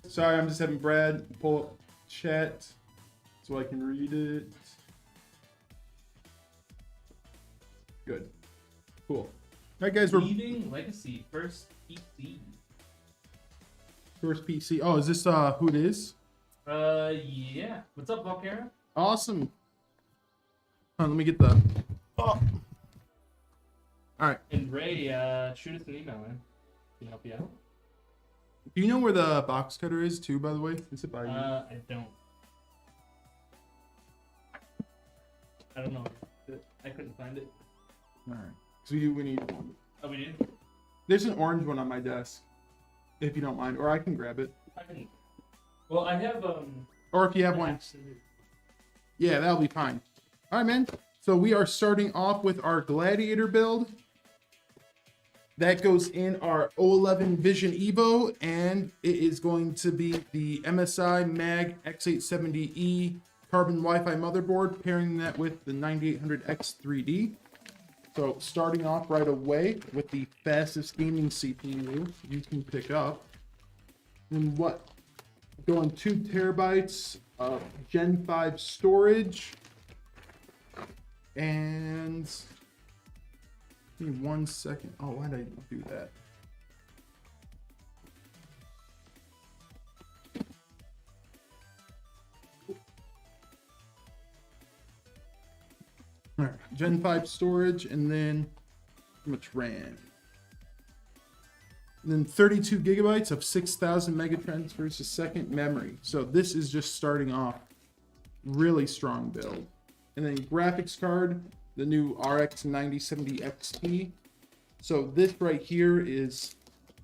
Sorry, I'm just having Brad pull up chat so I can read it. Good. Cool. All right, guys, we're Leaving Legacy first PC. First PC. Oh, is this who it is? Yeah. What's up, Volcano? Awesome. Hold on, let me get the. Oh. All right. And Ray, shoot us an email, man. Can help you out. Do you know where the box cutter is too? By the way, is it by you? I don't. I don't know. I couldn't find it. All right. So we need one. Oh, we did. There's an orange one on my desk, if you don't mind, or I can grab it. I can. Well, I have Or if you have one. Yeah, that'll be fine. All right, man. So we are starting off with our Gladiator build. That goes in our 011 Vision Evo, and it is going to be the MSI Mag X870E carbon Wi-Fi motherboard, pairing that with the 9800X 3D. So starting off right away with the fastest gaming CPU you can pick up. And what? Going 2 terabytes of Gen 5 storage. And give me 1 second. Oh, why did I do that? All right, Gen 5 storage, and then how much RAM? And then 32 gigabytes of 6,000 megatransfers a second memory. So this is just starting off really strong build. And then graphics card, the new RX 9070 XT. So this right here is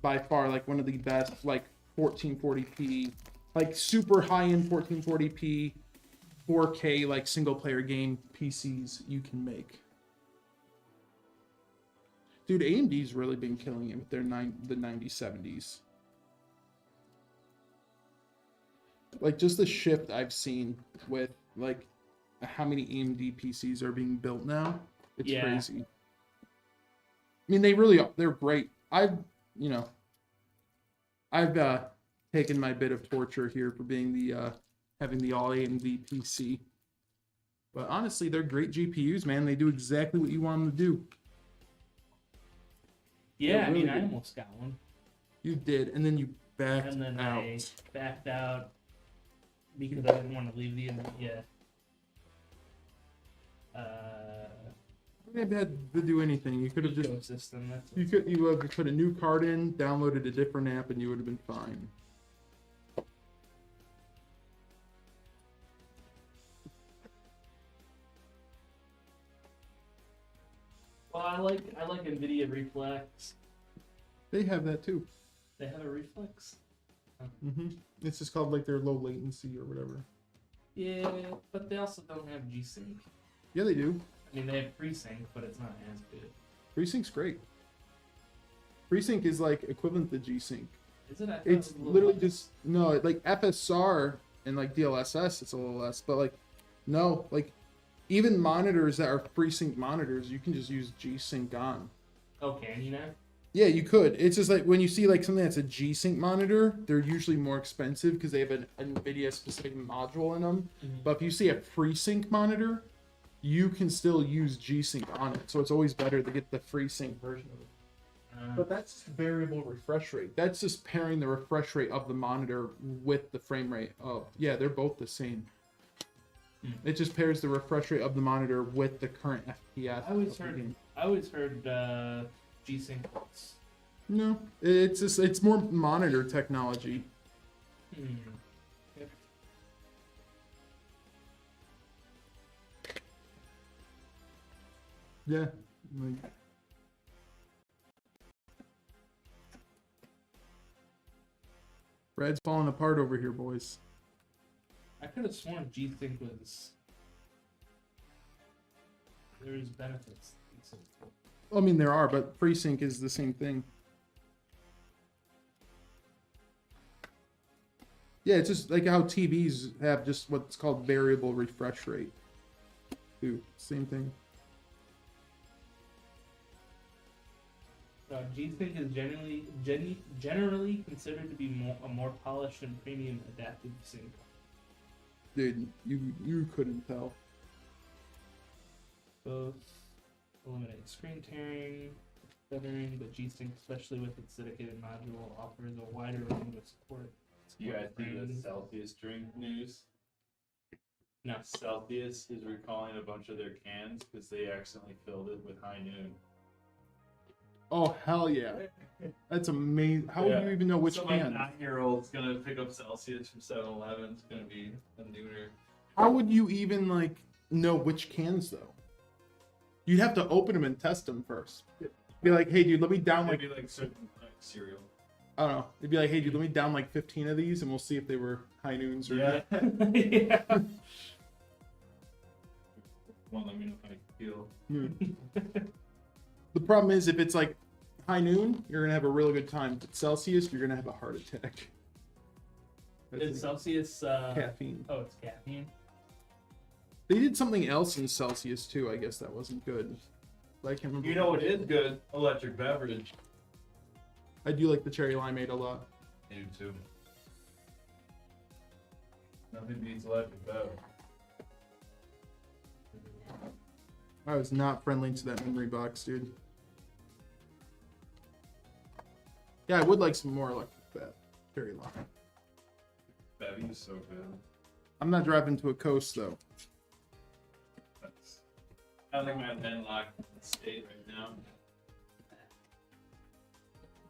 by far like one of the best, like 1440p, like super high-end 1440p, 4K like single player game PCs you can make. Dude, AMD's really been killing it with their the 9070s. Like just the shift I've seen with like how many AMD PCs are being built now. It's crazy. I mean, they really are. They're great. I've taken my bit of torture here for being the having the all AMD PC. But honestly, they're great GPUs, man. They do exactly what you want them to do. Yeah, really I almost got one. You did, and then you backed out. And then I backed out because I didn't want to leave the You haven't had to do anything. You could have just ecosystem. You could put a new card in, downloaded a different app, and you would have been fine. Well, I like NVIDIA Reflex. They have that too. They have a Reflex? Mm-hmm. It's just called like their low latency or whatever. Yeah, but they also don't have G-Sync. Yeah, they do. I mean, they have FreeSync, but it's not as good. FreeSync's great. FreeSync is like equivalent to G-Sync. Is it? It's literally just no, like FSR and like DLSS, it's a little less, but like no, like even monitors that are FreeSync monitors, you can just use G-Sync on. Oh, can you now? Yeah, you could. It's just like when you see like something that's a G-Sync monitor, they're usually more expensive because they have an NVIDIA specific module in them. Mhm. But if you see a FreeSync monitor, you can still use G-Sync on it. So it's always better to get the FreeSync version of it. But that's variable refresh rate. That's just pairing the refresh rate of the monitor with the frame rate of. Yeah, they're both the same. It just pairs the refresh rate of the monitor with the current FPS. I always heard G-Sync. No, it's more monitor technology. Yep. Yeah. Like, Brad's falling apart over here, boys. I could have sworn G-Sync was. There's benefits. I mean, there are, but FreeSync is the same thing. Yeah, it's just like how TVs have just what's called variable refresh rate. Dude, same thing. G-Sync is generally considered to be a more polished and premium adaptive sync. Dude, you couldn't tell. Both eliminate screen tearing, feathering, but G-Sync, especially with its dedicated module, offers a wider range of support. You guys see the Celsius drink news? No. Celsius is recalling a bunch of their cans because they accidentally filled it with High Noon. Oh, hell yeah. That's amazing. How do you even know which so can? My 9-year-old's gonna pick up Celsius from 7-Eleven. It's gonna be a nooner. How would you even, like, know which cans, though? You'd have to open them and test them first. Be like, hey, dude, let me down, like... Maybe like certain cereal. I don't know. It'd be like, hey, dude, let me down, like, 15 of these, and we'll see if they were High Noons or... Yeah. Yeah. Well, let me know how you feel. Hmm. The problem is, if it's like High Noon, you're gonna have a really good time. If it's Celsius, you're gonna have a heart attack. Is Celsius caffeine. Oh, it's caffeine. They did something else in Celsius too. I guess that wasn't good. But I can't remember. You know what is good? Electric beverage. I do like the cherry limeade a lot. I do too. Nothing beats electric beverage. I was not friendly to that memory box, dude. Yeah, I would like some more electric cherry lime. Bevy is so good. I'm not driving to a coast though. I think my landlocked state right now.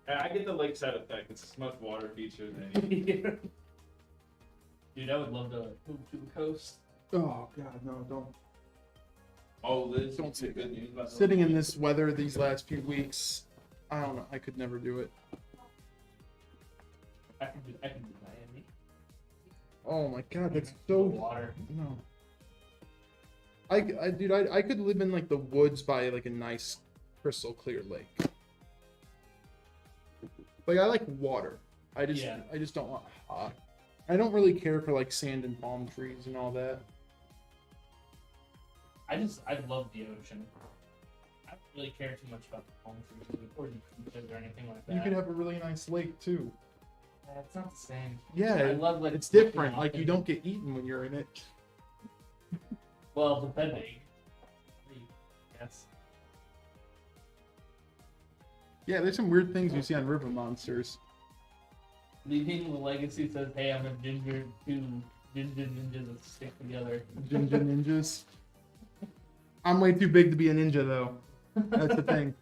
I get the lakeside effect. It's as much water feature than anything. Dude, I would love to move to the coast. Oh god, no, don't. Oh, Liz, Don't say good news about Sitting in this weather these last few weeks, I don't know. I could never do it. I can do Miami. Oh my god, that's The so water. no. Dude, I could live in like the woods by like a nice crystal clear lake. Like I like water. I just don't want hot. I don't really care for like sand and palm trees and all that. I love the ocean. I don't really care too much about the palm trees or the beaches or anything like that. You could have a really nice lake too. It's not the same. Yeah, I love like it's different. looking Like off you and- don't get eaten when you're in it. Well, depending. Yes. Yeah, there's some weird things you see on river monsters. Leaving the legacy says, "Hey, I'm a ginger ninjas that stick together." Ginger ninjas. I'm way too big to be a ninja though. That's the thing.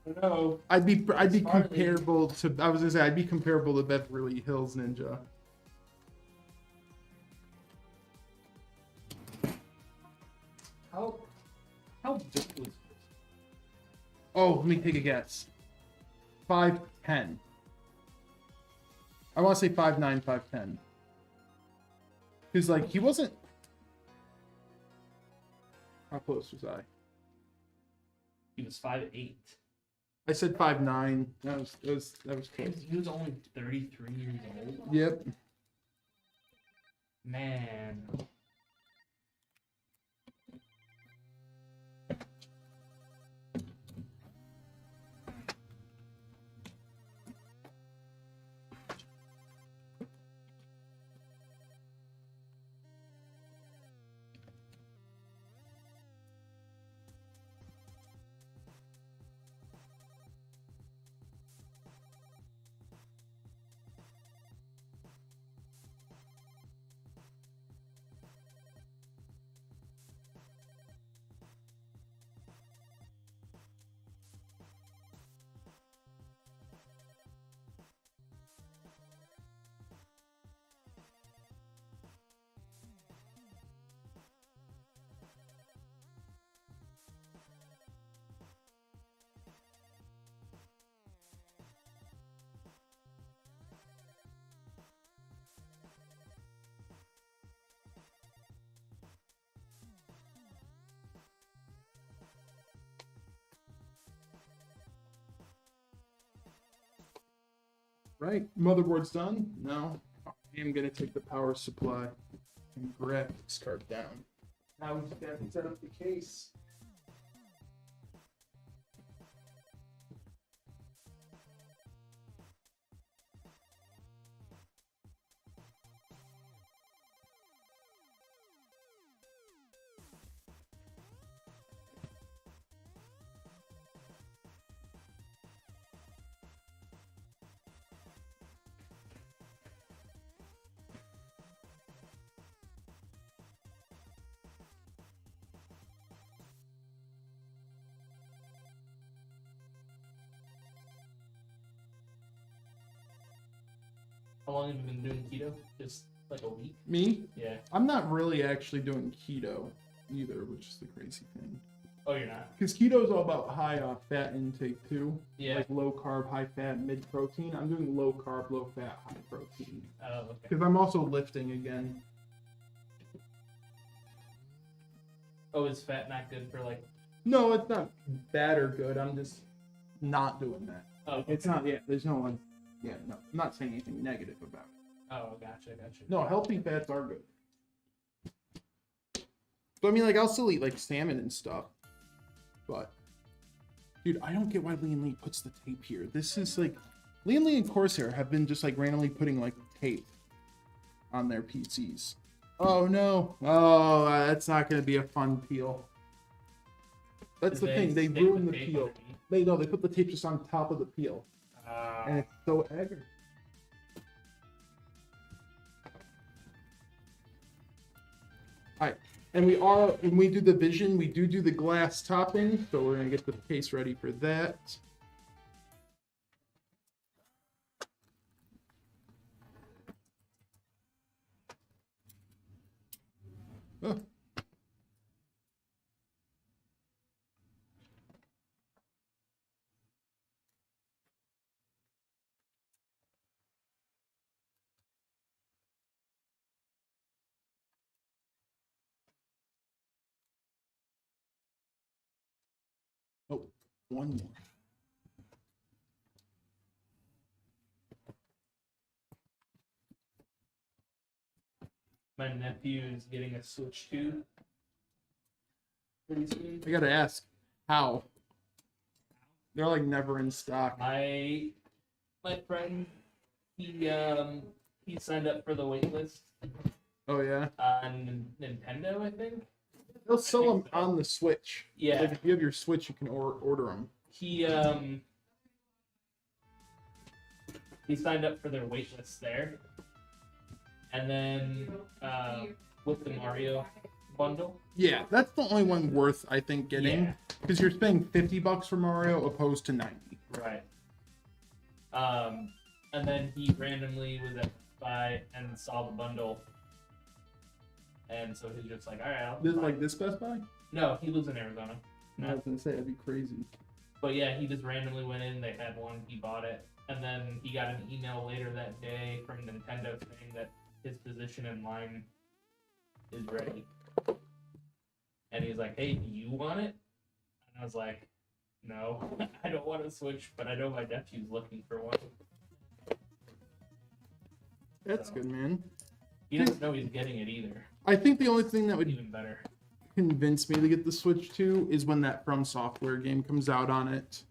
I don't know. I'd be It's hardly- comparable to. I was gonna say I'd be comparable to Beverly Hills Ninja. How big was this? Oh, let me take a guess. 5'10". I want to say 5'9", 5'10". Because like he wasn't. How close was I? He was 5'8". I said 5'9". That was close. He was only 33 years old. Yep. Man. Right? Motherboard's done? No. I am gonna take the power supply and graphics card down. Now we just gotta set up the case. How long have you been doing keto? Just like a week? Me? Yeah. I'm not really actually doing keto either, which is the crazy thing. Oh, you're not? Because keto is all about high fat intake too. Yeah. Like low carb, high fat, mid protein. I'm doing low carb, low fat, high protein. Oh, okay. Because I'm also lifting again. Oh, is fat not good for like? No, it's not bad or good. I'm just not doing that. Oh, okay. It's not. Yeah, there's no one. Yeah, no. I'm not saying anything negative about it. Oh, gotcha. No, healthy fats are good. But I mean, like, I'll still eat like salmon and stuff. But, dude, I don't get why Lian Lee puts the tape here. This is like, Lian Lee and Corsair have been just like randomly putting like tape on their PCs. Oh no! Oh, that's not gonna be a fun peel. That's the thing. They ruin the peel. They put the tape just on top of the peel, and it's so aggravating. Alright, and when we do the vision, we do the glass topping, so we're gonna get the case ready for that. Oh. Oh, one more. My nephew is getting a Switch 2 pretty soon. I gotta ask, how? They're like never in stock. My friend, he signed up for the wait list Oh yeah? on Nintendo, I think. They'll sell them on the Switch. Yeah. Like if you have your Switch, you can order them. He signed up for their wait list there. And then with the Mario bundle. Yeah, that's the only one worth, I think, getting. Yeah. Because you're paying $50 for Mario opposed to 90. Right. And then he randomly was at Best Buy and saw the bundle. And so he's just like, all right, I'll This buy like it." this Best Buy? No, he lives in Arizona. I was gonna say that'd be crazy. But yeah, he just randomly went in, they had one, he bought it. And then he got an email later that day from Nintendo saying that his position in line is ready. And he's like, hey, do you want it? And I was like, no, I don't want to Switch, but I know my nephew's looking for one. That's good, man. He doesn't know he's getting it either. I think the only thing that would Even better. convince me to get the Switch 2 is when that From Software game comes out on it.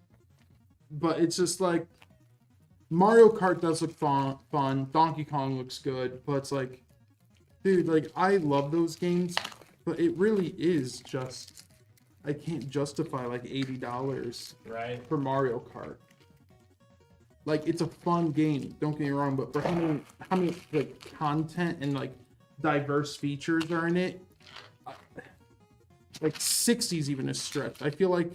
But it's just like, Mario Kart does look fun. Donkey Kong looks good. But it's like, dude, like, I love those games. But it really is just, I can't justify like $80 Right? for Mario Kart. Like, it's a fun game, don't get me wrong, but for how many like content and like diverse features are in it, like 60 is even a stretch. I feel like,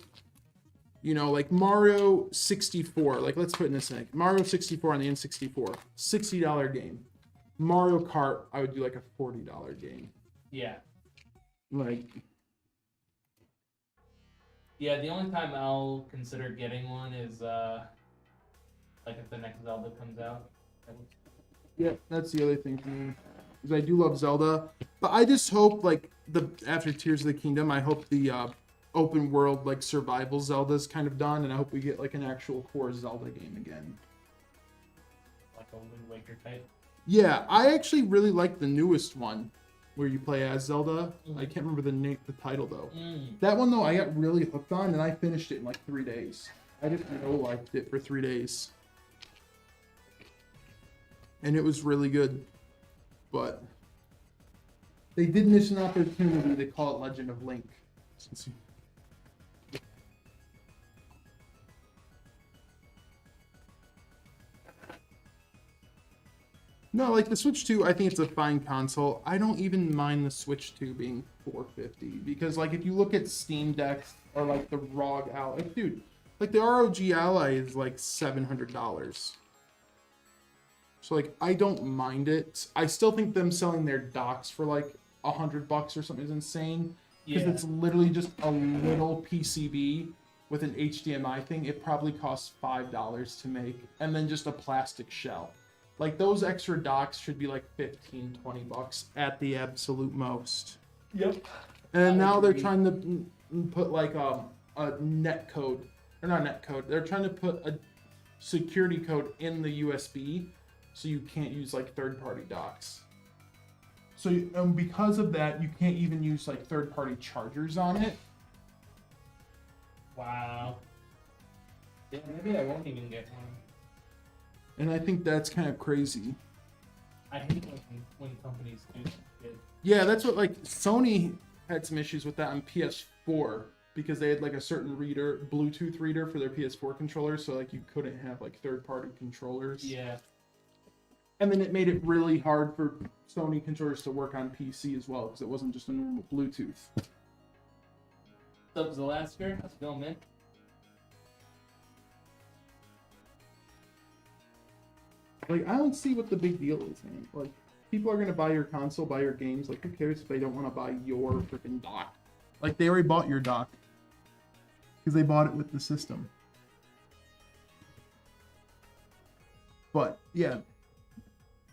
you know, like Mario 64, like let's put in this thing, Mario 64 on the N64, $60 game. Mario Kart, I would do like a $40 game. Yeah. Like, Yeah, the only time I'll consider getting one is like if the next Zelda comes out. yeah, that's the other thing for me. Because I do love Zelda. But I just hope, like, after Tears of the Kingdom, I hope the open world, like, survival Zelda's kind of done. And I hope we get, like, an actual core Zelda game again. like the Wind Waker type. Yeah, I actually really like the newest one where you play as Zelda. I Mhm. can't remember the title though. Mm. That one though, I got really hooked on, and I finished it in like 3 days. I just liked it for 3 days, and it was really good. But they did miss an opportunity to call it Legend of Link. No, like the Switch 2, I think it's a fine console. I don't even mind the Switch 2 being $450 because, like, if you look at Steam Decks or like the ROG Ally, like, dude, like the ROG Ally is like $700. So like, I don't mind it. I still think them selling their docks for like $100 or something is insane because Yeah. it's literally just a little PCB with an HDMI thing. It probably costs $5 to make, and then just a plastic shell. Like those extra docks should be like $15-20 at the absolute most. Yep. And I now they're agree. trying to put like a net code, or not net code. They're trying to put a security code in the USB, so you can't use like third-party docks. So because of that, you can't even use like third-party chargers on it. Wow. Yeah, maybe I won't even get one. And I think that's kind of crazy. I hate when companies do that shit. Yeah, that's what like Sony had some issues with that on PS4 because they had like a certain reader, Bluetooth reader for their PS4 controllers, so like you couldn't have like third-party controllers. Yeah. And then it made it really hard for Sony controllers to work on PC as well because it wasn't just a normal Bluetooth. What's up, Zalasker? How's it going, man? Like, I don't see what the big deal is, man. Like, people are gonna buy your console, buy your games. Like, who cares if they don't want to buy your freaking dock? Like, they already bought your dock because they bought it with the system. But yeah,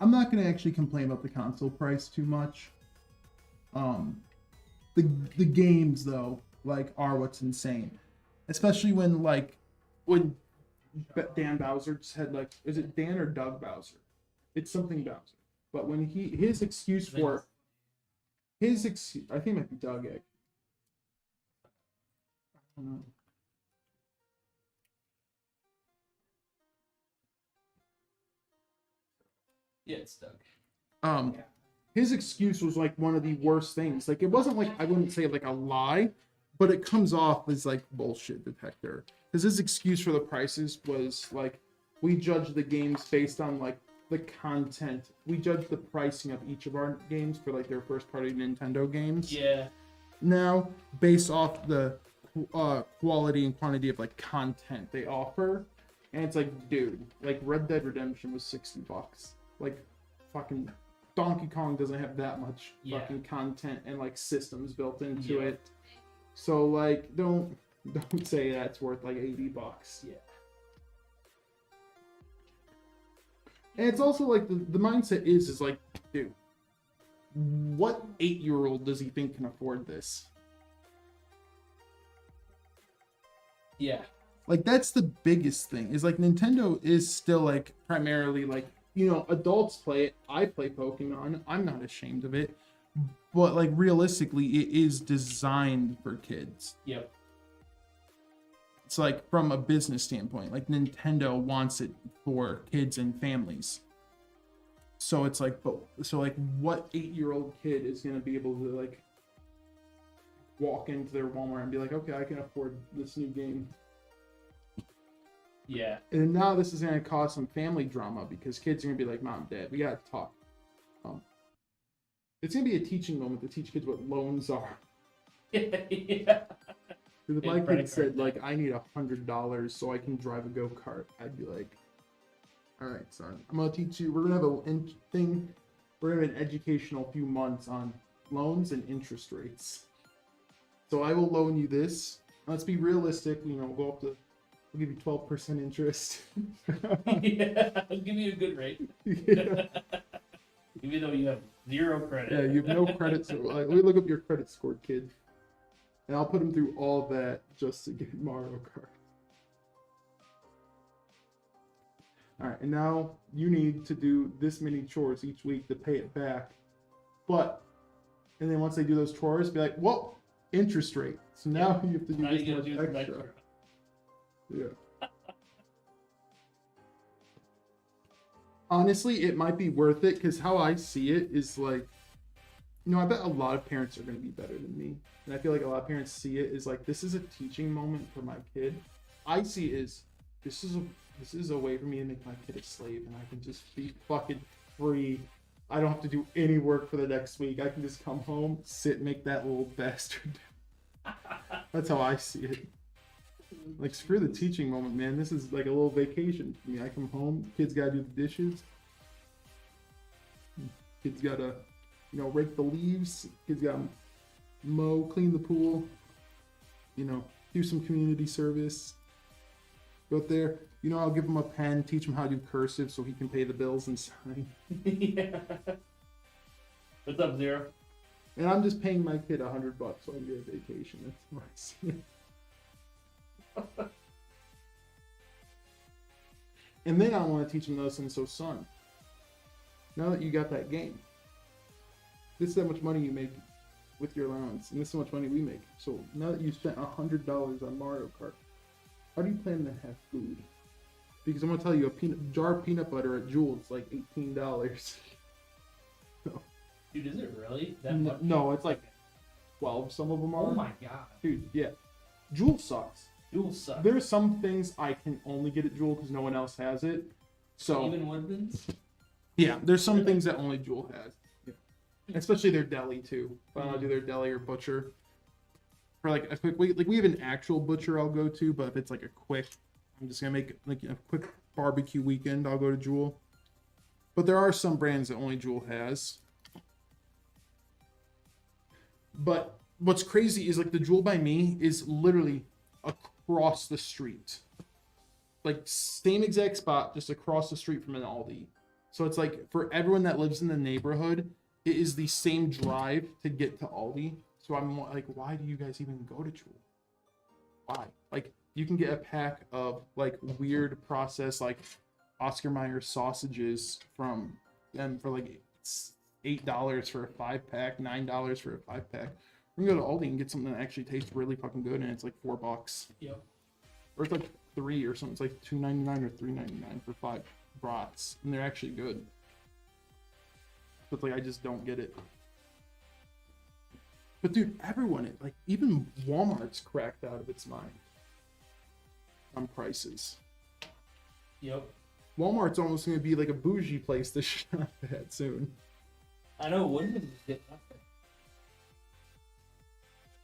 I'm not gonna actually complain about the console price too much. The games though, like, are what's insane, especially when Dan Bowser said, like, is it Dan or Doug Bowser? It's something Bowser. But when his excuse for I think it might be Doug. I don't know. Yeah, it's Doug. His excuse was like one of the worst things. Like, it wasn't like, I wouldn't say like a lie, but it comes off as like bullshit detector. Because his excuse for the prices was like, we judge the games based on like the content. We judge the pricing of each of our games for like their first party Nintendo games. Yeah. Now, based off the quality and quantity of like content they offer. And it's like, dude, like Red Dead Redemption was $60. Like, fucking Donkey Kong doesn't have that much fucking content and like systems built into it. So like, don't say that's worth like $80. Yeah. And it's also like the mindset is like, dude, what 8-year-old does he think can afford this? Yeah. Like, that's the biggest thing, is like Nintendo is still like primarily like, you know, adults play it. I play Pokemon. I'm not ashamed of it. But like, realistically, it is designed for kids. Yep. It's like, from a business standpoint, like Nintendo wants it for kids and families. So it's like, what 8-year-old kid is going to be able to like walk into their Walmart and be like, okay, I can afford this new game? Yeah. And now this is going to cause some family drama because kids are going to be like, Mom, Dad, we got to talk. It's going to be a teaching moment to teach kids what loans are. Yeah. Because if my kid said, like, I need $100 so I can drive a go-kart, I'd be like, all right, son, I'm going to teach you. We're going to have we're going to have an educational few months on loans and interest rates. So I will loan you this. Let's be realistic. You know, we'll give you 12% interest. Yeah, I'll give you a good rate. Yeah. Even though you have 0 credit. Yeah, you have no credit. So, like, let me look up your credit score, kid. And I'll put him through all that just to get Mario Kart. All right, and now you need to do this many chores each week to pay it back. But, and then once they do those chores, be like, well, interest rate. So now you have to do Now this you gotta much do some extra. extra. Yeah. Honestly, it might be worth it because how I see it is like, I bet a lot of parents are going to be better than me. And I feel like a lot of parents see it as like, this is a teaching moment for my kid. I see it as, this is a way for me to make my kid a slave and I can just be fucking free. I don't have to do any work for the next week. I can just come home, sit, make that little bastard. That's how I see it. Like, screw the teaching moment, man. This is like a little vacation for me. I come home, kids gotta do the dishes. Kids gotta, rake the leaves. Kids gotta mow, clean the pool. Do some community service. Go out there. I'll give him a pen, teach him how to do cursive so he can pay the bills and sign. Yeah. What's up, Zero? And I'm just paying my kid $100 so I can get a vacation. That's what I see it. And then I want to teach him those things. So, son, now that you got that game, this is how much money you make with your allowance, and this is how much money we make. So now that you spent $100 on Mario Kart, how do you plan to have food? Because I'm gonna tell you, a jar of peanut butter at Jewel is like $18. No. Dude, is it really that much? No, it's like 12. Some of them are. Oh my god. Dude, yeah. Jewel sucks. Jewel sucks. There's some things I can only get at Jewel because no one else has it. So even Woodman's? yeah, there's some things that only Jewel has. Yeah. Especially their deli too. If I want to do their deli or butcher. For like a quick, like we have an actual butcher I'll go to, but if it's like a quick, I'm just gonna make like a quick barbecue weekend, I'll go to Jewel. But there are some brands that only Jewel has. But what's crazy is like the Jewel by me is literally across the street. Like same exact spot, just across the street from an Aldi. So it's like for everyone that lives in the neighborhood, it is the same drive to get to Aldi. So I'm like, why do you guys even go to Jewel? Why? Like you can get a pack of like weird processed like Oscar Mayer sausages from them for like $8 for a 5-pack, $9 for a 5-pack. We can go to Aldi and get something that actually tastes really fucking good, and it's like $4. Yep. Or it's like $3 or something. It's like $2.99 or $3.99 for 5 brats, and they're actually good. But like I just don't get it. But dude, everyone, like even Walmart's cracked out of its mind on prices. Yep. Walmart's almost gonna be like a bougie place to shop at soon. I know Woodman's is getting up there.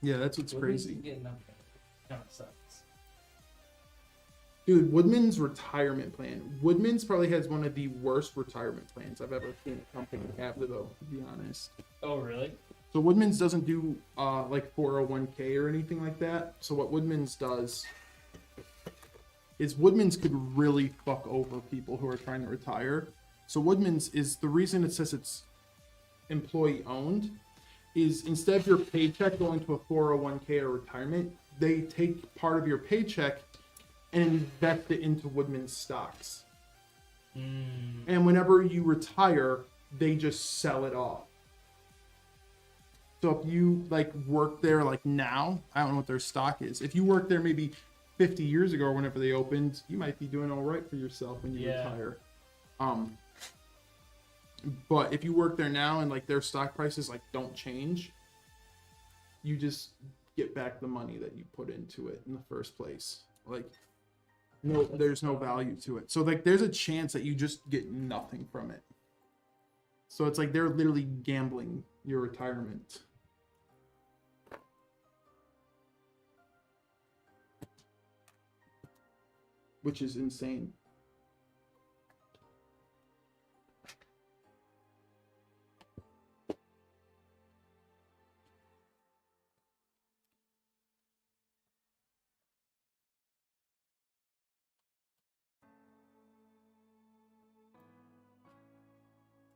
Yeah, that's what's Woodman's crazy. is getting up there. Kind of sucks. Dude, Woodman's retirement plan. Woodman's probably has one of the worst retirement plans I've ever seen a company have, though, to be honest. Oh, really? So Woodman's doesn't do like 401k or anything like that. So what Woodman's does is Woodman's could really fuck over people who are trying to retire. So Woodman's is the reason it says it's employee owned is instead of your paycheck going to a 401k or retirement, they take part of your paycheck and invest it into Woodman's stocks. And whenever you retire, they just sell it off. So if you like work there like now, I don't know what their stock is. If you work there maybe 50 years ago or whenever they opened, you might be doing all right for yourself when you retire. But if you work there now and like their stock prices like don't change, you just get back the money that you put into it in the first place. Like no, there's no value to it. So like there's a chance that you just get nothing from it. So it's like they're literally gambling your retirement. Which is insane.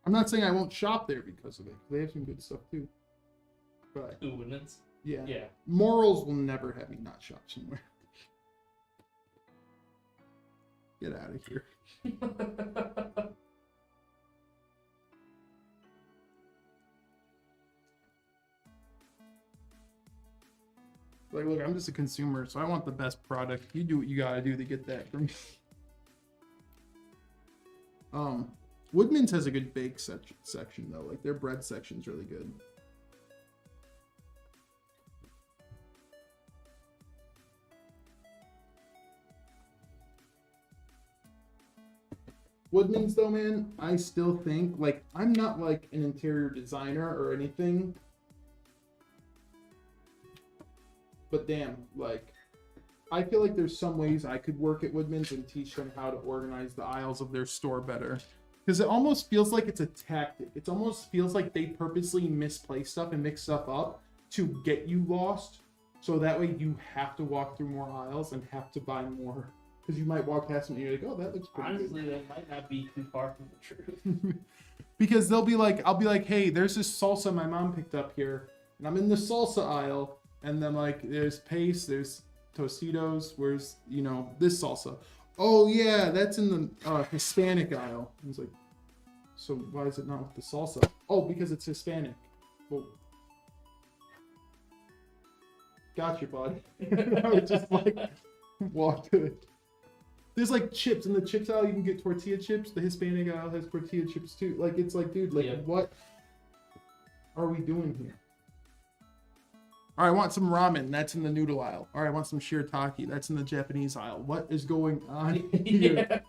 I'm not saying I won't shop there because of it. They have some good stuff too. But Ooh, Woodman's? yeah. Yeah. Morals will never have me not shop somewhere. Get out of here. Like, look, I'm just a consumer, so I want the best product. You do what you gotta do to get that from me. Woodman's has a good bake section though. Like their bread section's really good. Woodman's though, man, I still think, like, I'm not like an interior designer or anything, but damn, like, I feel like there's some ways I could work at Woodman's and teach them how to organize the aisles of their store better. Because it almost feels like it's a tactic. It almost feels like they purposely misplace stuff and mix stuff up to get you lost. So that way you have to walk through more aisles and have to buy more. Because you might walk past them and you're like, oh, that looks pretty Honestly, good. that might not be too far from the truth. Because they'll be like, I'll be like, hey, there's this salsa my mom picked up here. And I'm in the salsa aisle. And then like, there's paste, there's Tostitos, where's, you know, this salsa. Oh yeah, that's in the Hispanic aisle. I was like, so why is it not with the salsa? Oh, because it's Hispanic. Well, gotcha, bud. I would just like walk to it. There's like chips in the chips aisle. You can get tortilla chips. The Hispanic aisle has tortilla chips too. Like it's like, dude, like what are we doing here? All right, I want some ramen. That's in the noodle aisle. All right, I want some shirataki. That's in the Japanese aisle. What is going on here?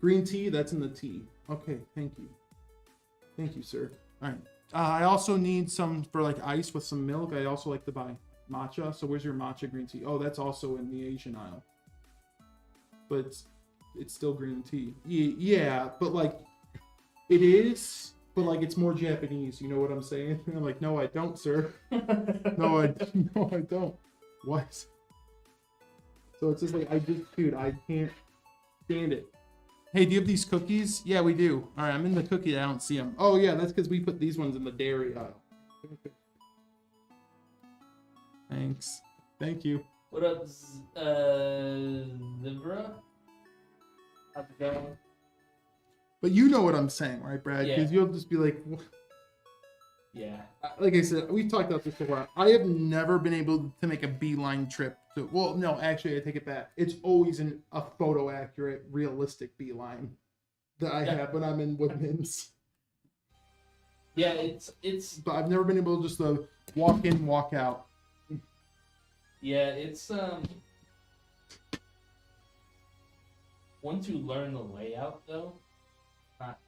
Green tea. That's in the tea. Okay, thank you. Thank you, sir. All right. I also need some for like ice with some milk. I also like to buy matcha. So where's your matcha green tea? Oh, that's also in the Asian aisle. But it's still green tea. Yeah, but like it is. But like it's more Japanese, you know what I'm saying? I'm like, no, I don't, sir. No, I don't. What? So it's just like dude, I can't stand it. Hey, do you have these cookies? Yeah, we do. All right, I'm in the cookie. I don't see them. Oh yeah, that's because we put these ones in the dairy aisle. Thanks. Thank you. What up, Zebra? How's it going? But you know what I'm saying, right, Brad? Because Yeah. you'll just be like, what? Yeah. Like I said, we've talked about this before. I have never been able to make a beeline trip to. Well, no, actually, I take it back. It's always a photo accurate, realistic beeline that I have when I'm in Woodman's. Yeah, it's. But I've never been able just to walk in, walk out. Yeah, it's Once you learn the layout, though, not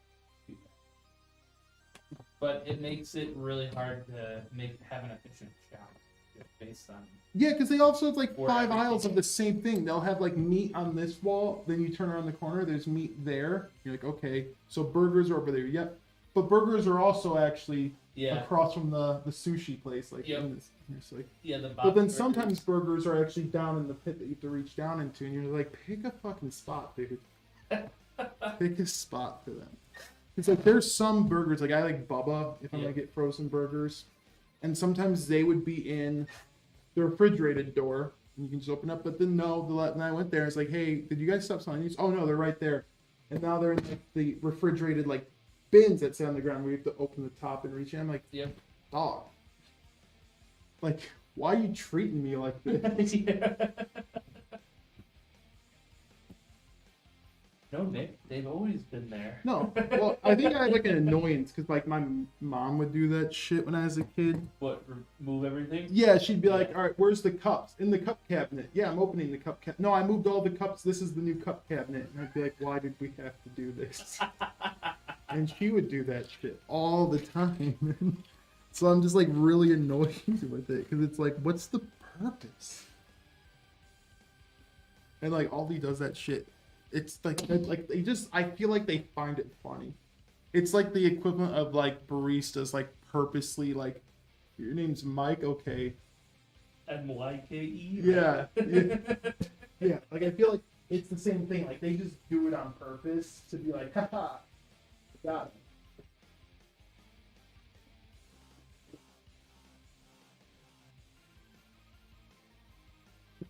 too bad. But it makes it really hard to have an efficient shop just based on. Yeah, because they also have like Or 5 everything. aisles of the same thing. They'll have like meat on this wall, then you turn around the corner, there's meat there. You're like, okay, so burgers are over there. Yep. But burgers are also actually across from the sushi place. Like, Yep. in this, it's like, Yeah, the but then box sometimes burgers are actually down in the pit that you have to reach down into, and you're like, pick a fucking spot, dude. Pick a spot for them. It's like there's some burgers, like I like Bubba if I'm gonna get frozen burgers, and sometimes they would be in the refrigerated door, and you can just open up. But then no, and I went there. It's like, hey, did you guys stop selling these? Oh no, they're right there. And now they're in like the refrigerated like bins that sit on the ground where you have to open the top and reach in. I'm like, dog. Like, why are you treating me like this? No, Nick, they've always been there. No, well, I think I had like an annoyance because like my mom would do that shit when I was a kid. What, remove everything? Yeah, she'd be like, all right, where's the cups? In the cup cabinet. Yeah, I'm opening the cup cabinet. No, I moved all the cups. This is the new cup cabinet. And I'd be like, why did we have to do this? And she would do that shit all the time. So I'm just like really annoyed with it because it's like, what's the purpose? And like Aldi does that shit. It's like they just, I feel like they find it funny. It's like the equivalent of like baristas like purposely like, your name's Mike, okay. MYKE? Yeah. Yeah, like I feel like it's the same thing. Like they just do it on purpose to be like, haha, got it.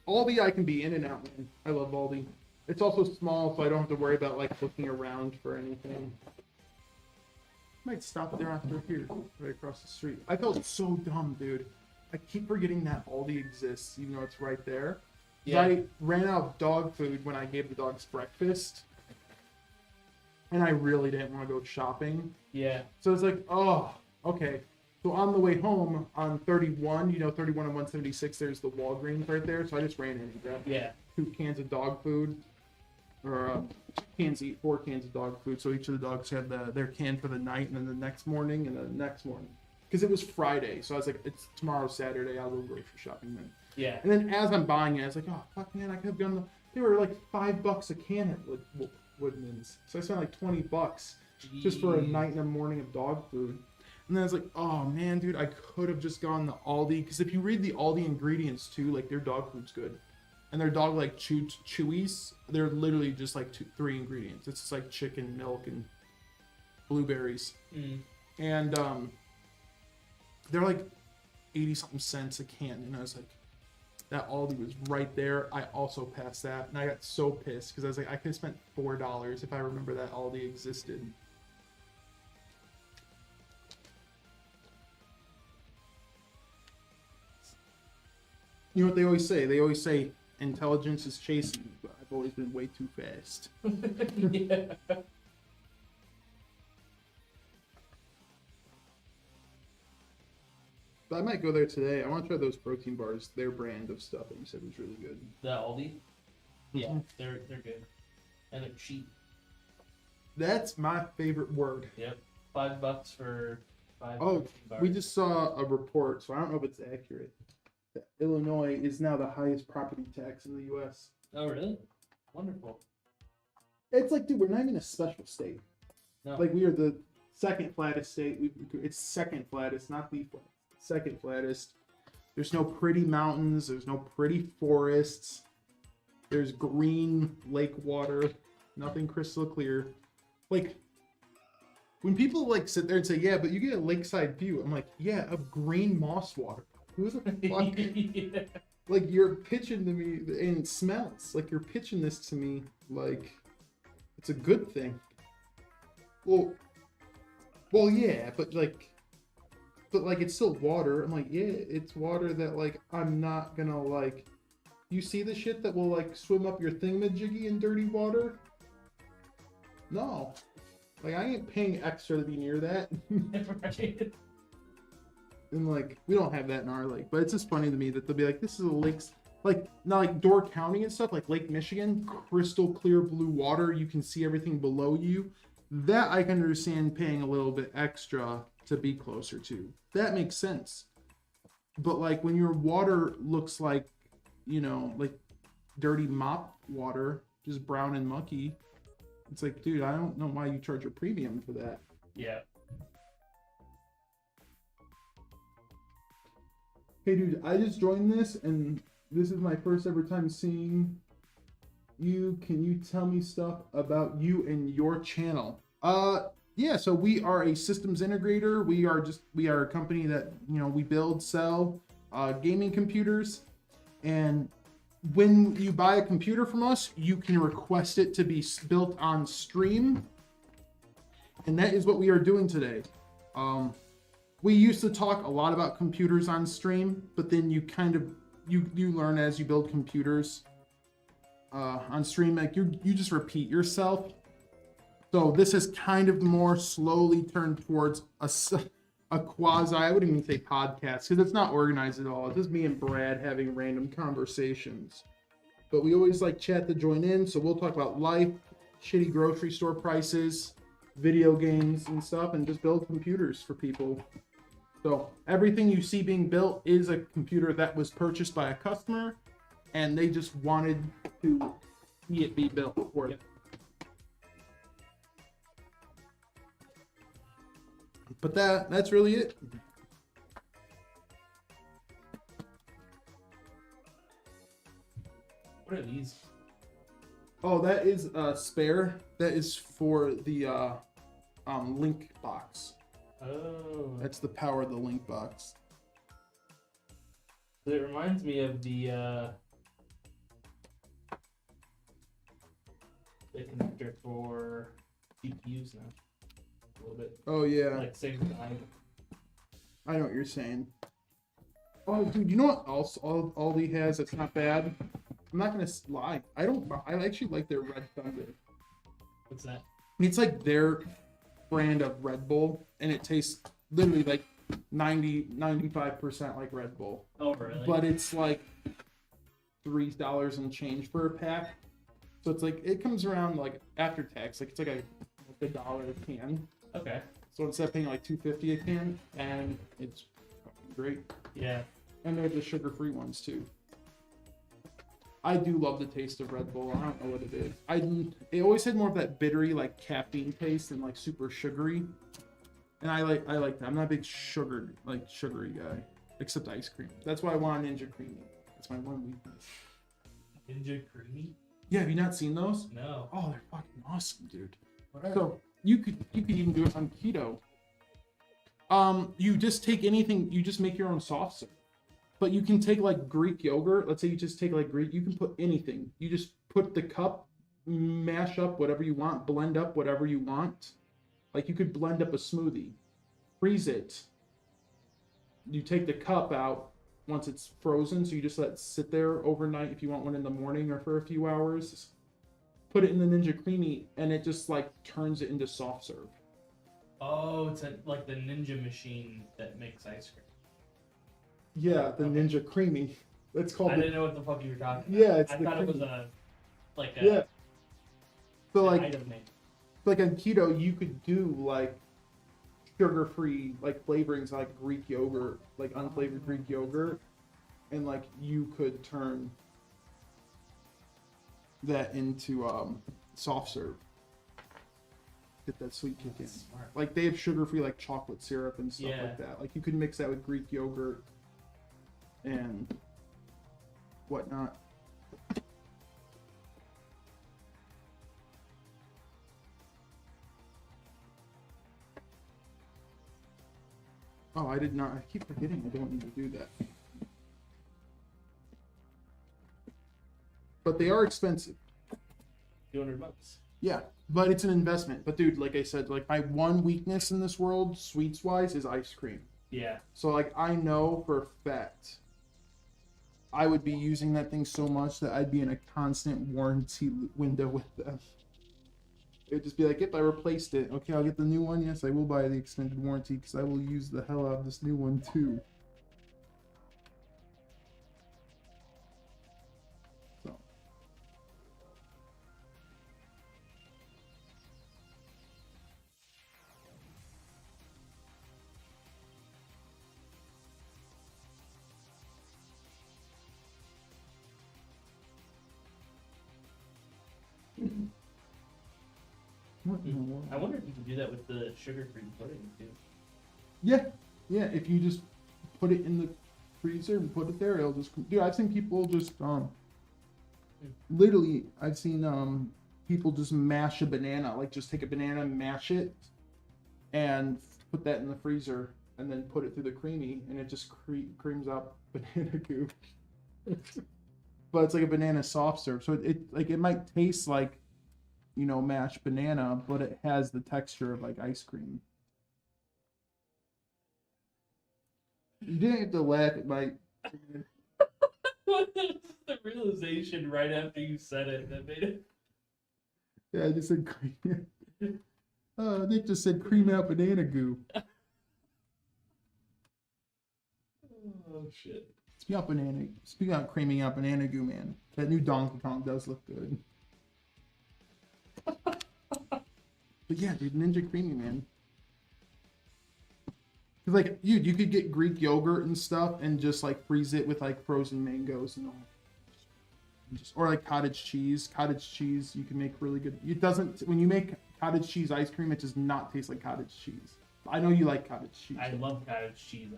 Aldi, I can be in and out, man. I love Aldi. It's also small, so I don't have to worry about like looking around for anything. Might stop there after here, right across the street. I felt so dumb, dude. I keep forgetting that Aldi exists, even though it's right there. Yeah. I ran out of dog food when I gave the dogs breakfast, and I really didn't want to go shopping. Yeah. So it's like, oh, okay. So on the way home on 31, 31 and 176, there's the Walgreens right there. So I just ran in and grabbed 2 cans of dog food, or cans, 4 cans of dog food. So each of the dogs had their can for the night, and then the next morning, and then the next morning. Because it was Friday, so I was like, it's tomorrow Saturday. I'll go grocery shopping then. Yeah. And then as I'm buying it, I was like, oh fuck, man, I could have gone. They were like $5 a can at Woodman's, so I spent like $20 just for a night and a morning of dog food. And then I was like, oh man, dude, I could have just gone to Aldi, because if you read the Aldi ingredients too, like their dog food's good, and their dog like chewies, they're literally just like 3 ingredients. It's just like chicken, milk, and blueberries, and they're like 80 something cents a can, and I was like, that Aldi was right there. I also passed that, and I got so pissed because I was like, I could have spent $4 if I remember that Aldi existed. You know what they always say? They always say intelligence is chasing me, but I've always been way too fast. Yeah. But I might go there today. I want to try those protein bars. Their brand of stuff that you said was really good. The Aldi? Yeah, Mhm. they're good. And they're cheap. That's my favorite word. Yep. $5 for 5 Oh, protein bars. we just saw a report, so I don't know if it's accurate, that Illinois is now the highest property tax in the U.S. Oh, really? Wonderful. It's like, dude, we're not even a special state. No. Like, we are the second flattest state. It's second flattest, not the flattest. Second flattest. There's no pretty mountains. There's no pretty forests. There's green lake water. Nothing crystal clear. Like, when people like sit there and say, yeah, but you get a lakeside view, I'm like, yeah, of green moss water. Who the fuck? Yeah. Like, you're pitching to me, and it smells. Like, you're pitching this to me like it's a good thing. Well, yeah, but it's still water. I'm like, yeah, it's water that, like, I'm not gonna, like, you see the shit that will, like, swim up your thingamajiggy in dirty water? No. Like, I ain't paying extra to be near that. Right. And, like, we don't have that in our lake. But it's just funny to me that they'll be like, this is a lake, like, not like Door County and stuff, like Lake Michigan, crystal clear blue water. You can see everything below you. That I can understand paying a little bit extra to be closer to. That makes sense. But, like, when your water looks like, like dirty mop water, just brown and mucky, it's like, dude, I don't know why you charge a premium for that. Yeah. Hey, dude, I just joined this, and this is my first ever time seeing you. Can you tell me stuff about you and your channel? Yeah, so we are a systems integrator. We are a company that, we build, sell gaming computers. And when you buy a computer from us, you can request it to be built on stream. And that is what we are doing today. We used to talk a lot about computers on stream, but then you kind of, you learn as you build computers on stream, like you just repeat yourself. So this has kind of more slowly turned towards a quasi, I wouldn't even say podcast, because it's not organized at all. It's just me and Brad having random conversations. But we always like chat to join in, so we'll talk about life, shitty grocery store prices, video games and stuff, and just build computers for people. So everything you see being built is a computer that was purchased by a customer, and they just wanted to see it be built for them. Yep. But that's really it. What are these? Oh, that is a spare. That is for the link box. Oh. That's the power of the link box. It reminds me of the the connector for GPUs now. A little bit. Oh yeah, Like same time. I know what you're saying. Oh, dude, you know what else Aldi has that's not bad? I'm not gonna lie. I actually like their Red Thunder. What's that? It's like their brand of Red Bull, and it tastes literally like 95% like Red Bull. Oh, really? But it's like $3 and change for a pack. So it's like it comes around like after tax, like it's like a dollar a can. Okay. So instead of paying like $2.50 a can, and it's fucking great. Yeah. And they're the sugar-free ones too. I do love the taste of Red Bull. I don't know what it is. It always had more of that bittery, like caffeine taste and like super sugary. And I like that. I'm not a big sugary guy, except ice cream. That's why I want Ninja Creamy. That's my one weakness. Ninja Creamy? Yeah, have you not seen those? No. Oh, they're fucking awesome, dude. What are So you could even do it on keto. You just take anything. You just make your own sauce. But you can take like Greek yogurt. Let's say you just take like Greek. You can put anything. You just put the cup, mash up whatever you want, blend up whatever you want. Like you could blend up a smoothie, freeze it. You take the cup out once it's frozen, so you just let it sit there overnight if you want one in the morning or for a few hours. Put it in the Ninja Creamy, and it just like turns it into soft serve. Oh, it's like the Ninja machine that makes ice cream. Yeah, the Okay. Ninja Creamy. That's called. I didn't know what the fuck you were talking about. Yeah, it's I the thought it was creamy. a Yeah. So an like item name. like on keto, you could do like sugar-free like flavorings like Greek yogurt, like unflavored Greek yogurt, and like you could turn that into soft serve. Get that sweet kick in. Smart. Like they have sugar-free like chocolate syrup and stuff Yeah. like that. Like you could mix that with Greek yogurt and whatnot. Oh, I did not. I keep forgetting I don't need to do that. But they are expensive. $200. Yeah, but it's an investment. But dude, like I said, like my one weakness in this world, sweets wise, is ice cream. Yeah. So like I know for a fact I would be using that thing so much that I'd be in a constant warranty window with them. It would just be like, if I replaced it, okay, I'll get the new one. Yes, I will buy the extended warranty because I will use the hell out of this new one too. So. What in the world? I wonder if you could do that with the sugar-free pudding too. Yeah, yeah. If you just put it in the freezer and put it there, it'll just. Dude, I've seen people just literally, I've seen people just mash a banana, like just take a banana, mash it, and put that in the freezer, and then put it through the creamy, and it just creams up banana goo. But it's like a banana soft serve, so it like it might taste like, you know, mashed banana, but it has the texture of like ice cream. You didn't have to laugh at my. The realization right after you said it that made it. Yeah, I just said cream. Nick just said cream out banana goo. Oh shit. Speaking about creaming out banana goo, man, that new Donkey Kong does look good. But yeah, dude, Ninja Creamy, man. Cause like, dude, you could get Greek yogurt and stuff and just like freeze it with like frozen mangoes and all. Or like cottage cheese. Cottage cheese, you can make really good. It doesn't, when you make cottage cheese ice cream, it does not taste like cottage cheese. I know you like cottage cheese. I love cottage cheese.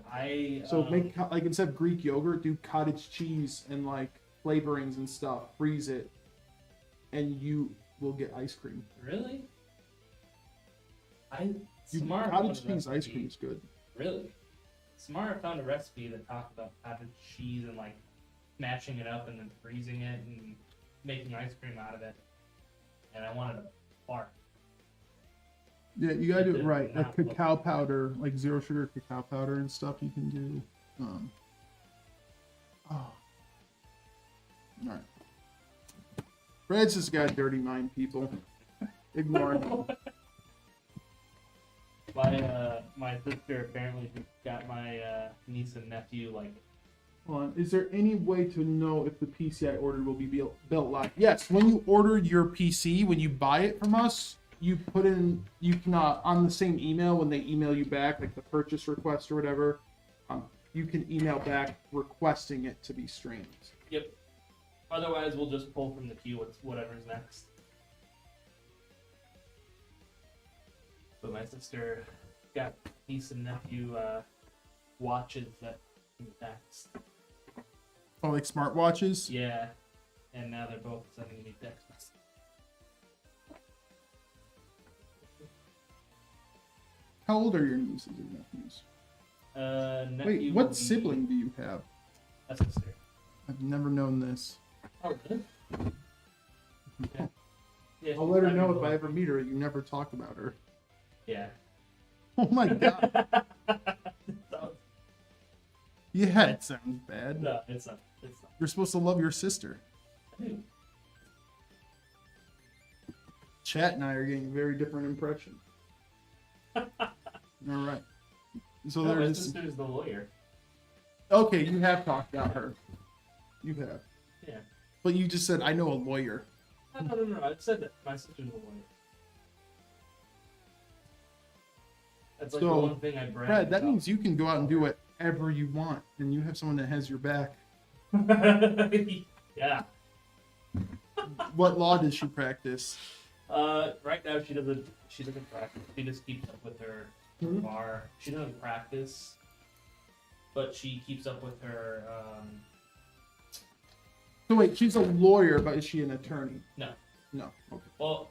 So make like instead of Greek yogurt, do cottage cheese and like flavorings and stuff. Freeze it, and you will get ice cream. Really? Smart Cottage found a cheese ice recipe. cream is good. Really? Smart found a recipe that talked about cottage cheese and like smashing it up and then freezing it and making ice cream out of it. and I wanted to bark. Yeah, you gotta do it right. Like Not look- cacao powder, like zero sugar cacao powder and stuff you can do. All right. Brad's just got a dirty mind, people. Ignore him. My sister apparently just got my niece and nephew like. Hold on. Is there any way to know if the PC I ordered will be built live? Yes. When you order your PC, when you buy it from us, you put in, you can, on the same email, when they email you back, like the purchase request or whatever, you can email back requesting it to be streamed. Yep. Otherwise, we'll just pull from the queue whatever's next. But my sister got niece and nephew watches that text. Oh, like smartwatches? Yeah, and now they're both sending me text messages. How old are your nieces and nephews? Nephew Wait, will what be sibling do you have? a sister. I've never known this. Oh, really? Yeah. Yeah, I'll she's let her 5 know years if I old. ever meet her. You never talk about her. Yeah. Oh my god. So- Yeah, it sounds bad. no, it's not. It's not. You're supposed to love your sister. Dude, Chat and I are getting a very different impression. All right. So no, my there's. sister's the lawyer. Okay, you have talked about her. You have. Yeah. But you just said, I know a lawyer. No. I said that my sister's the lawyer. That's like So, the one thing I brag Brad, that about. means you can go out and do whatever you want, and you have someone that has your back. Yeah. What law does she practice? Right now she doesn't practice. She just keeps up with her Hmm? bar. She doesn't practice, but she keeps up with her. So wait, she's a lawyer, but is she an attorney? No. No. Okay. Well.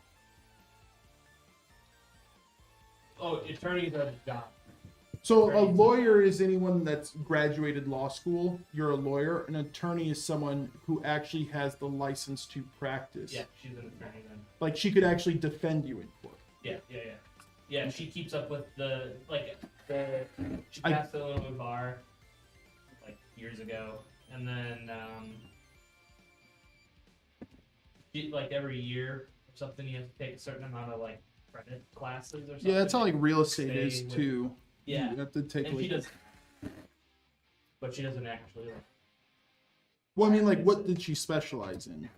Attorneys are the job. So a Attorneys. lawyer is anyone that's graduated law school. You're a lawyer. An attorney is someone who actually has the license to practice. Yeah, she's an attorney then. Like she could actually defend you in court. Yeah. Yeah, she keeps up with she I- passed the Illinois bar like years ago, and then she, like every year or something, you have to take a certain amount of like credit classes or something. Yeah, that's how like real estate Stay is with- too. Yeah, You have to take and like. she does, but she doesn't actually. Like, Well, I mean, like, what did she specialize in?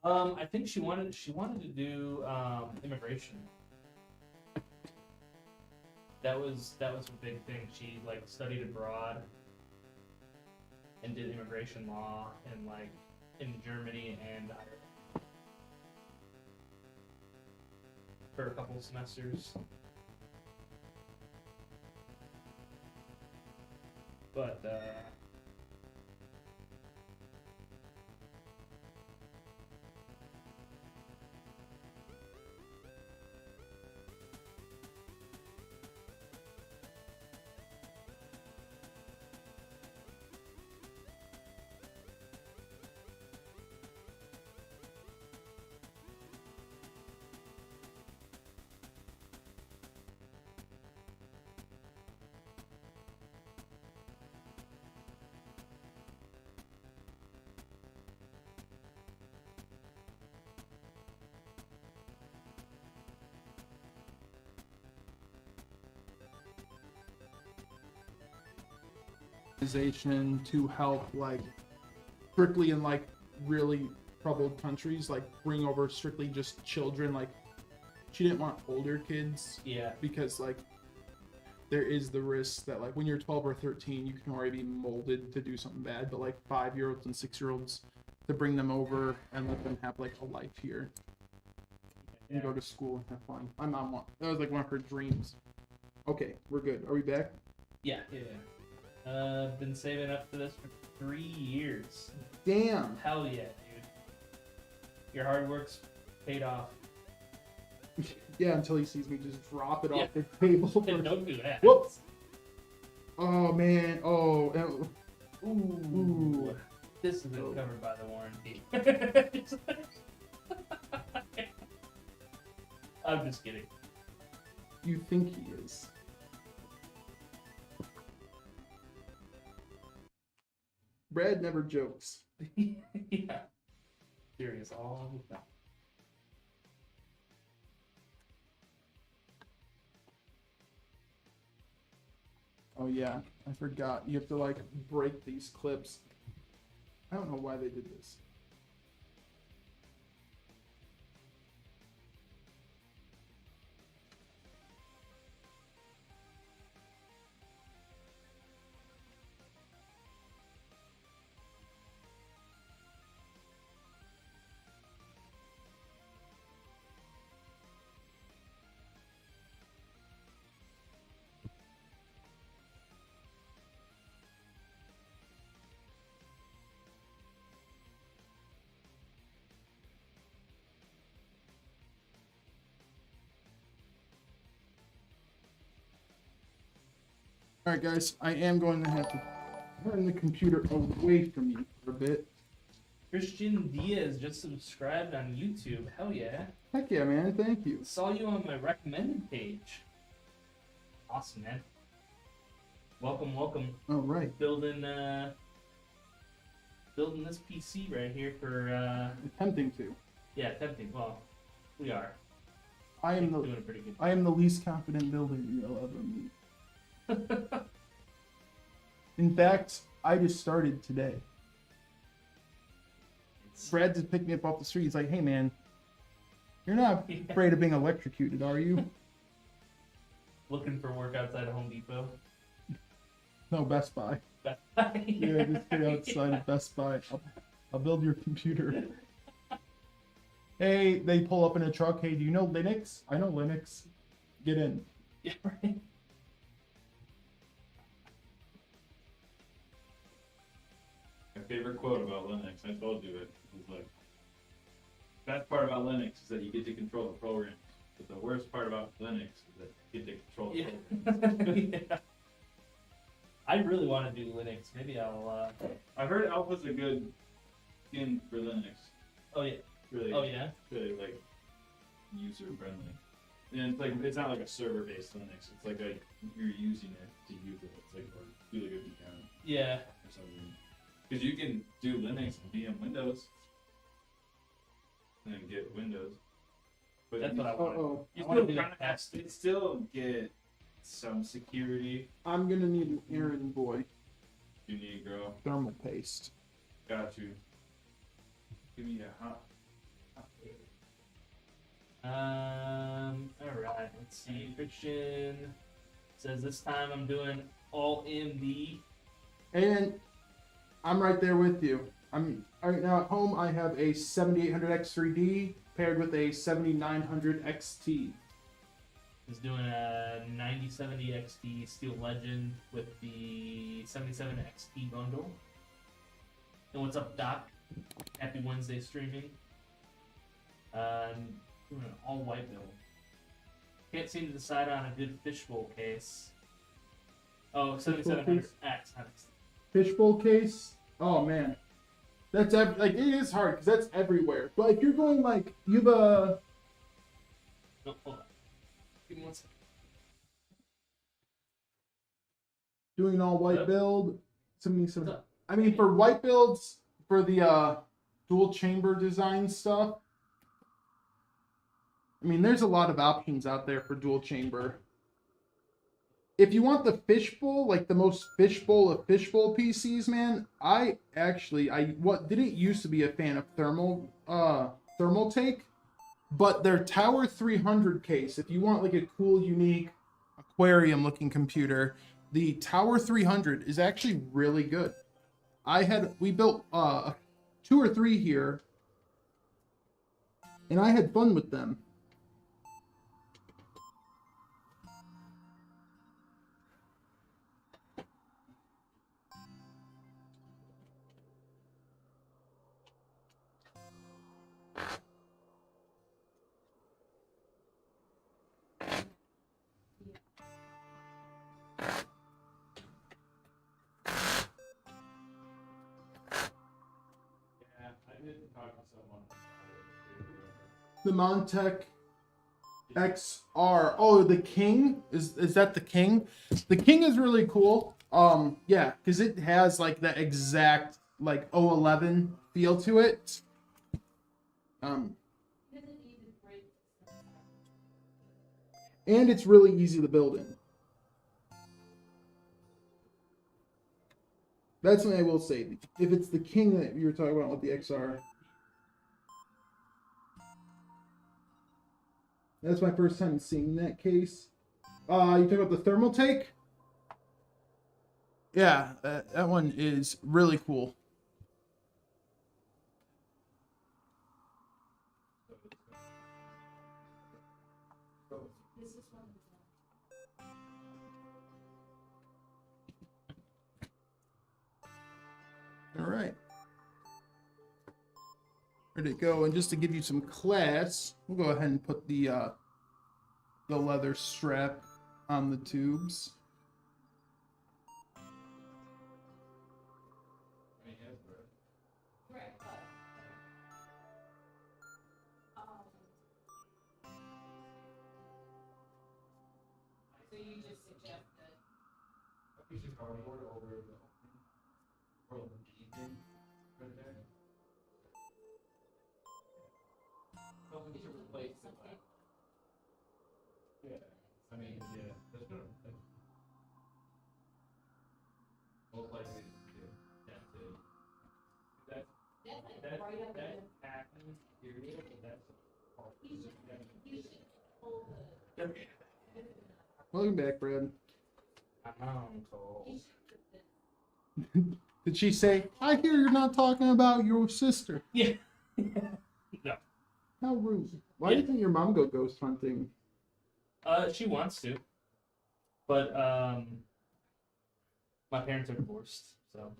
I think she wanted to do immigration. That was her big thing. She like studied abroad and did immigration law and like in Germany and Ireland for a couple semesters. But Organization to help like strictly in like really troubled countries, like bring over strictly just children. Like she didn't want older kids yeah, because like there is the risk that like when you're 12 or 13 you can already be molded to do something bad, but like 5-year-olds and 6-year-olds, to bring them over and let them have like a life here and go to school and have fun. My mom that was like one of her dreams. Okay, we're good. Are we back? yeah. Been saving up for this for 3 years. Damn. Hell yeah, dude. Your hard work's paid off. Yeah, until he sees me just drop it Yeah. off the table. Don't do that. Whoops. Oh man. Oh. Ooh. Ooh. This isn't Oh. covered by the warranty. I'm just kidding. You think he is. Brad never jokes. Yeah. Serious all the time. Oh yeah, I forgot. You have to like break these clips. I don't know why they did this. All right, guys, I am going to have to turn the computer away from you for a bit. Christian Diaz just subscribed on YouTube. Hell yeah. Heck yeah, man. Thank you. Saw you on my recommended page. Awesome, man. Welcome, welcome. All right. Building this PC right here for Attempting to. yeah, tempting. Well, we are. I am Doing the a pretty good. I am the least confident builder you'll ever meet. In fact, I just started today. Brad just picked me up off the street. He's like, "Hey, man, you're not afraid of being electrocuted, are you?" Looking for work outside of Home Depot. No, Best Buy. Yeah, Yeah, just stay outside of Best Buy. I'll build your computer. Hey, they pull up in a truck. Hey, do you know Linux? I know Linux. Get in. Yeah, right. My favorite quote about Linux, I told you it, was like, best part about Linux is that you get to control the program. But the worst part about Linux is that you get to control the program. Yeah. I really want to do Linux. Maybe I'll. I've heard Alpha's a good skin for Linux. Oh yeah. Really, Oh yeah. really like user friendly. And it's like it's not like a server based Linux. It's like you're using it to use it. It's like or do like a account Yeah. or something. Because you can do Linux and VM Windows, and then get Windows. But That's you, what I want. Uh-oh. You you want to still do kind that of have test? to still get some security. I'm gonna need an errand boy. You need to grow. Thermal paste. Got you. Give me a hot. All right. Let's see. Christian says this time I'm doing all AMD. And I'm right there with you. I'm right now at home. I have a 7800 X3D paired with a 7900 XT. Is doing a 9070 XT Steel Legend with the 77 XT bundle. And what's up, Doc? Happy Wednesday streaming. Doing an all white build. Can't seem to decide on a good fishbowl case. Oh, 7700X, not XT. Fishbowl case. Oh man, that's like it is hard because that's everywhere. But if you're going like you have a No, hold on. Give me 1 second. doing an all white Yep. build, some. What's up? I mean, for white builds for the dual chamber design stuff. I mean, there's a lot of options out there for dual chamber. If you want the fishbowl, like the most fishbowl of fishbowl PCs, man, I didn't used to be a fan of thermal take, but their Tower 300 case, if you want like a cool, unique aquarium looking computer, the Tower 300 is actually really good. We built 2 or 3 here, and I had fun with them. Yeah, I did talk to someone. The Montech XR. Oh, the King? Is that the King? The King is really cool. Yeah, because it has like that exact like 011 feel to it. Um, and it's really easy to build in. That's something I will say. If it's the King that you were talking about with the XR, that's my first time seeing that case. You talking about the thermal take? Yeah, that one is really cool. All right. Ready to go. And just to give you some class, we'll go ahead and put the leather strap on the tubes. So you just suggest that A piece of cardboard over the evening right there. So we need to replace the black. Yeah, I mean, yeah, that's good. Most likely, yeah, that's it. that's like That right up that there. happens. Period. That's You should hold the. Welcome back, Brad. I'm told. You should put the. Did she say, I hear you're not talking about your sister? Yeah. No. How rude. Why do you think your mom go ghost hunting? She wants to, but my parents are divorced, so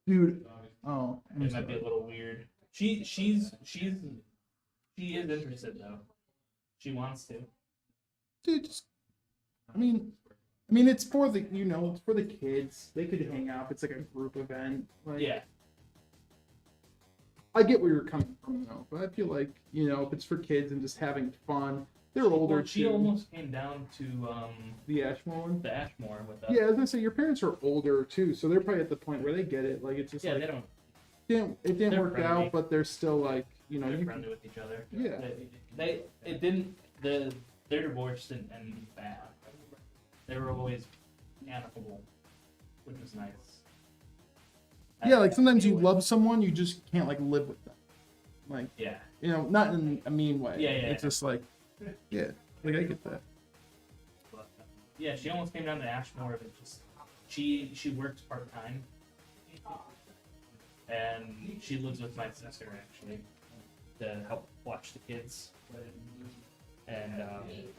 Dude. Oh. I'm it might be a sorry. little weird. She is interested though. She wants to. Dude, just, I mean, it's for the, it's for the kids. They could hang out. It's like a group event. Like, Yeah. I get where you're coming from, though. But I feel like, if it's for kids and just having fun, they're older, Well, she too. almost came down to The Ashmore one? the Ashmore with us. Yeah, I was gonna say, your parents are older, too, so they're probably at the point where they get it. Like, it's just Yeah, like, they don't. it didn't they're work friendly. out, but they're still like, They're you friendly with each other. Yeah. It didn't. Their divorce didn't end bad. They were always amicable, which was nice. yeah, like sometimes you love someone, you just can't like live with them. Like, Yeah. not in a mean way. Yeah, It's just like, yeah, like I get that. But, yeah, she almost came down to Ashmore, but just she works part time, and she lives with my sister actually to help watch the kids. And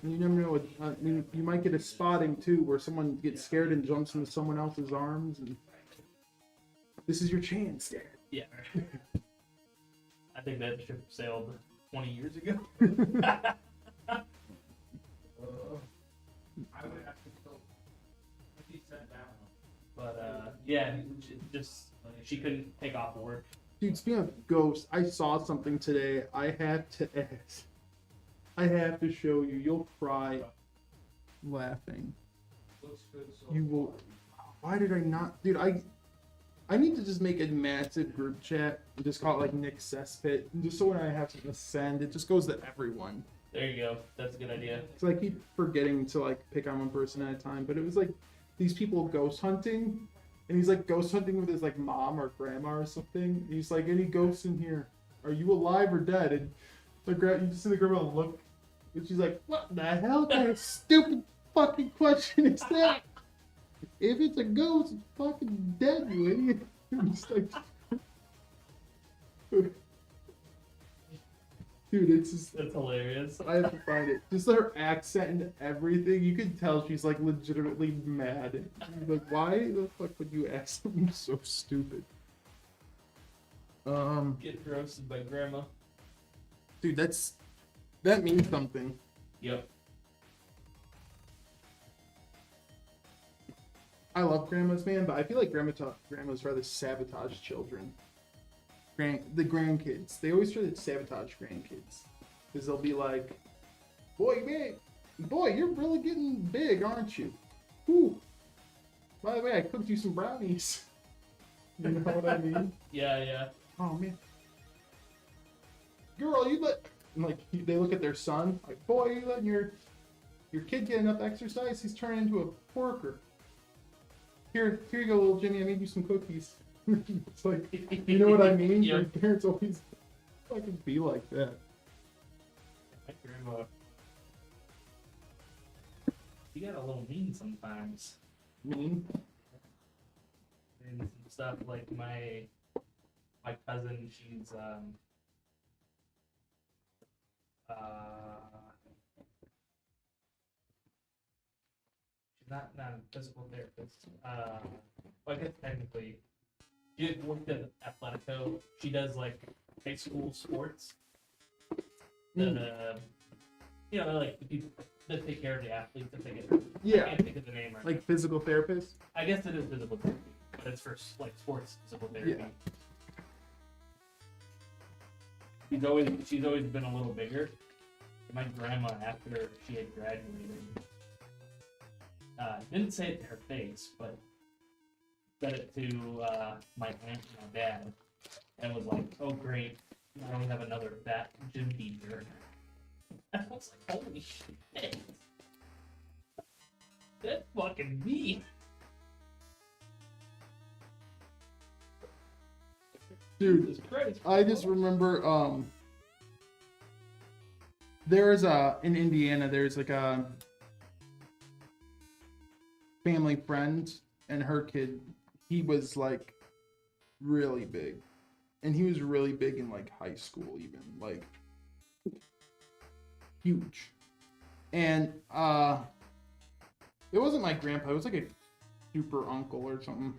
You never know. You might get a spotting too, where someone gets scared and jumps into someone else's arms, and this is your chance, Dad. yeah, I think that ship sailed 20 years ago. I would have to go. If he said that one. But yeah, she couldn't take off work. Dude, speaking of ghosts, I saw something today. I have to ask. I have to show you. You'll cry laughing. Looks good so You will. Why did I not, dude? I need to just make a massive group chat and just call it like Nick Cesspit, and just so when I have something to send, it just goes to everyone. There you go. That's a good idea. Because I keep forgetting to like pick on one person at a time. But it was like these people ghost hunting, and he's like ghost hunting with his like mom or grandma or something. And he's like, any ghosts in here? Are you alive or dead? And you just see the grandma look, and she's like, what the hell kind of stupid fucking question is that? If it's a ghost, it's fucking dead, you idiot. I'm just like, dude, it's just. That's hilarious. I have to find it. Just her accent and everything, you can tell she's like legitimately mad. She's like, why the fuck would you ask something so stupid? Get roasted by grandma. Dude, that means something. Yep. I love grandmas, man, but I feel like grandmas rather sabotage children. The grandkids. They always try to sabotage grandkids. Because they'll be like, Boy, man, boy, you're really getting big, aren't you? Whew. By the way, I cooked you some brownies. You know what I mean? Yeah. Oh man, girl, you let like they look at their son like, boy, you letting your kid get enough exercise? He's turning into a porker. Here you go, little Jimmy. I made you some cookies. It's like, you know what I mean? Yeah. Your parents always fucking be like that. My grandma. She got a little mean sometimes. Mean? And some stuff like my cousin, she's she's not a physical therapist. Well, I guess technically she worked at Athletico. She does like high school sports. You know, like the people that take care of the athletes that they get hurt. I Yeah. can't think of the name right Like physical therapist? I guess it is physical therapy, but it's for like sports physical therapy. Yeah. She's always been a little bigger. My grandma, after she had graduated, didn't say it to her face, but said it to my aunt and my dad, and was like, "Oh great, now we have another fat gym teacher." And I was like, "Holy shit, that's fucking me." Dude, Jesus Christ. I just remember there's in Indiana there's like a family friend and her kid, he was like really big. And he was really big in like high school even, like huge. And it wasn't my grandpa, it was like a super uncle or something.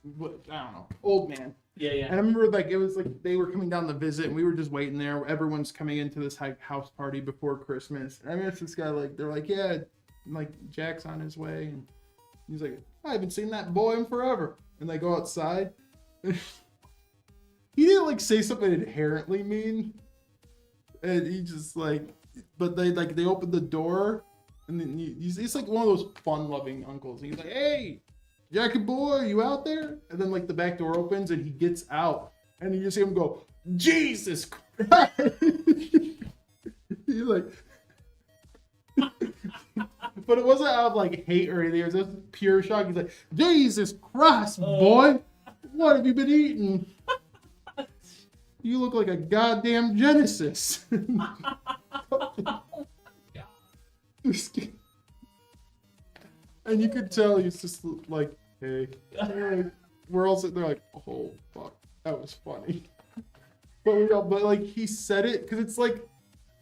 I don't know, old man. Yeah. And I remember like it was like they were coming down to visit and we were just waiting there. Everyone's coming into this house party before Christmas. And I remember this guy like they're like, yeah, like Jack's on his way, and he's like, I haven't seen that boy in forever. And they go outside. He didn't like say something inherently mean. And he just like, but they opened the door, and then he's like one of those fun-loving uncles. He's like, hey, Jackie boy, you out there? And then like the back door opens and he gets out, and you just see him go, Jesus Christ! He's like, but it wasn't out of like hate or anything. It was just pure shock. He's like, Jesus Christ, boy, what have you been eating? You look like a goddamn Genesis. And you could tell he's just like, hey, we're all sitting there like, oh fuck, that was funny. But like he said it because it's like,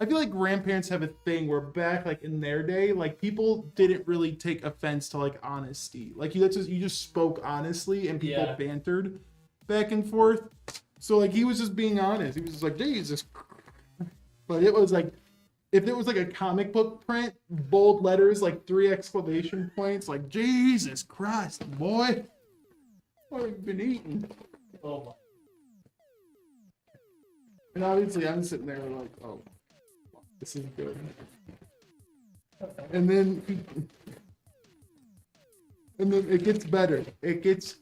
I feel like grandparents have a thing where back like in their day, like people didn't really take offense to like honesty. Like you just spoke honestly and people bantered back and forth. So like he was just being honest. He was just like, Jesus. But it was like, if it was like a comic book print, bold letters, like 3 exclamation points, like Jesus Christ, boy, what have you been eating? Oh. And obviously I'm sitting there like, oh, this is good. And then it gets better. It gets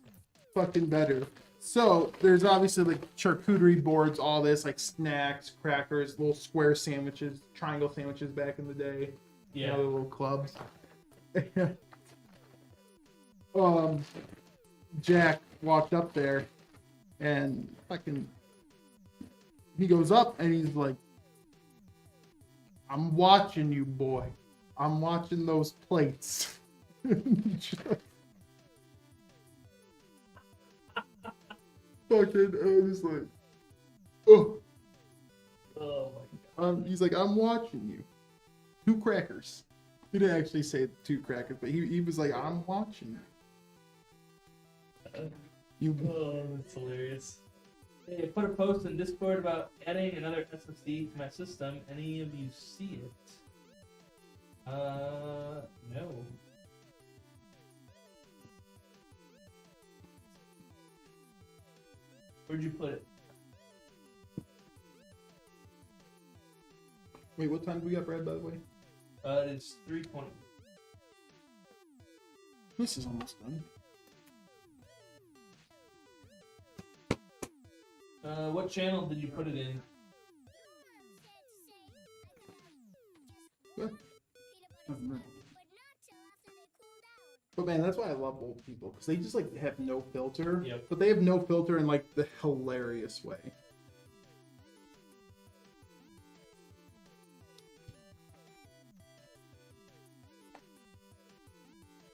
fucking better. So there's obviously like charcuterie boards, all this, like snacks, crackers, little square sandwiches, triangle sandwiches back in the day. Yeah. You know, the little clubs. Jack walked up there and he goes up and he's like, I'm watching you, boy. I'm watching those plates. Fucking, I was like, oh. Oh my God. He's like, I'm watching you. 2 crackers. He didn't actually say 2 crackers, but he was like, I'm watching you. Oh, that's hilarious. Hey, I put a post in Discord about adding another SSD to my system. Any of you see it? No. Where'd you put it? Wait, what time do we got, Brad, by the way? It's 320. This is almost done. What channel did you put it in? But man, that's why I love old people, because they just like have no filter. Yep. But they have no filter in like the hilarious way.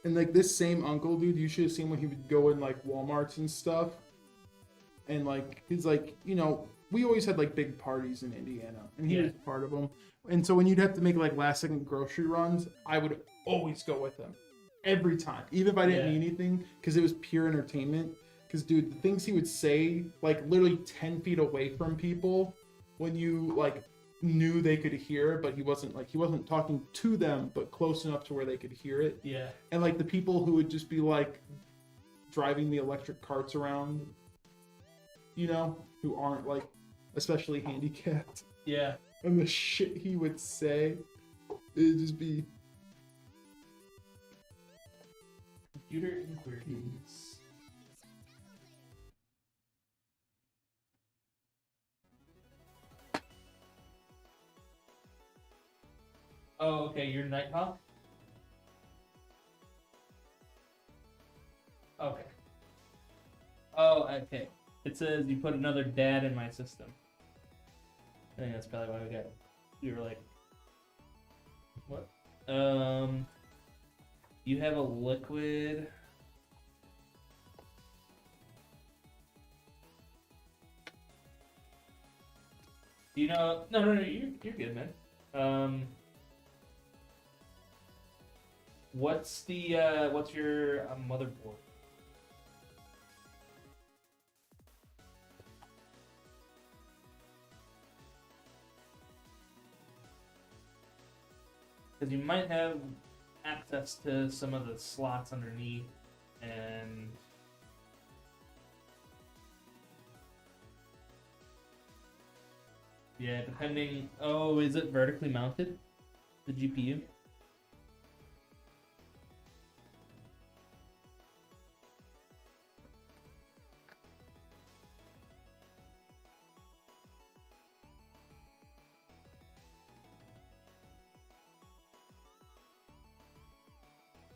And like this same uncle, dude, you should have seen when he would go in like Walmarts and stuff. And like he's like, you know, we always had like big parties in Indiana, and he Yeah. was part of them. And so when you'd have to make like last second grocery runs, I would always go with him every time, even if I didn't Yeah. need anything, because it was pure entertainment. Because dude, the things he would say, like literally 10 feet away from people, when you like knew they could hear, but he wasn't talking to them, but close enough to where they could hear it. Yeah. And like the people who would just be like driving the electric carts around, you know, who aren't like especially handicapped, Yeah. and the shit he would say, it'd just be Computer inquiries. Oh, okay. You're Nighthawk? Okay. Oh, okay. It says you put another dad in my system. I think that's probably why we were like, what? You have a liquid. You know, no, you're good, man. What's your motherboard? Because you might have access to some of the slots underneath, and yeah, depending. Oh, is it vertically mounted? The GPU?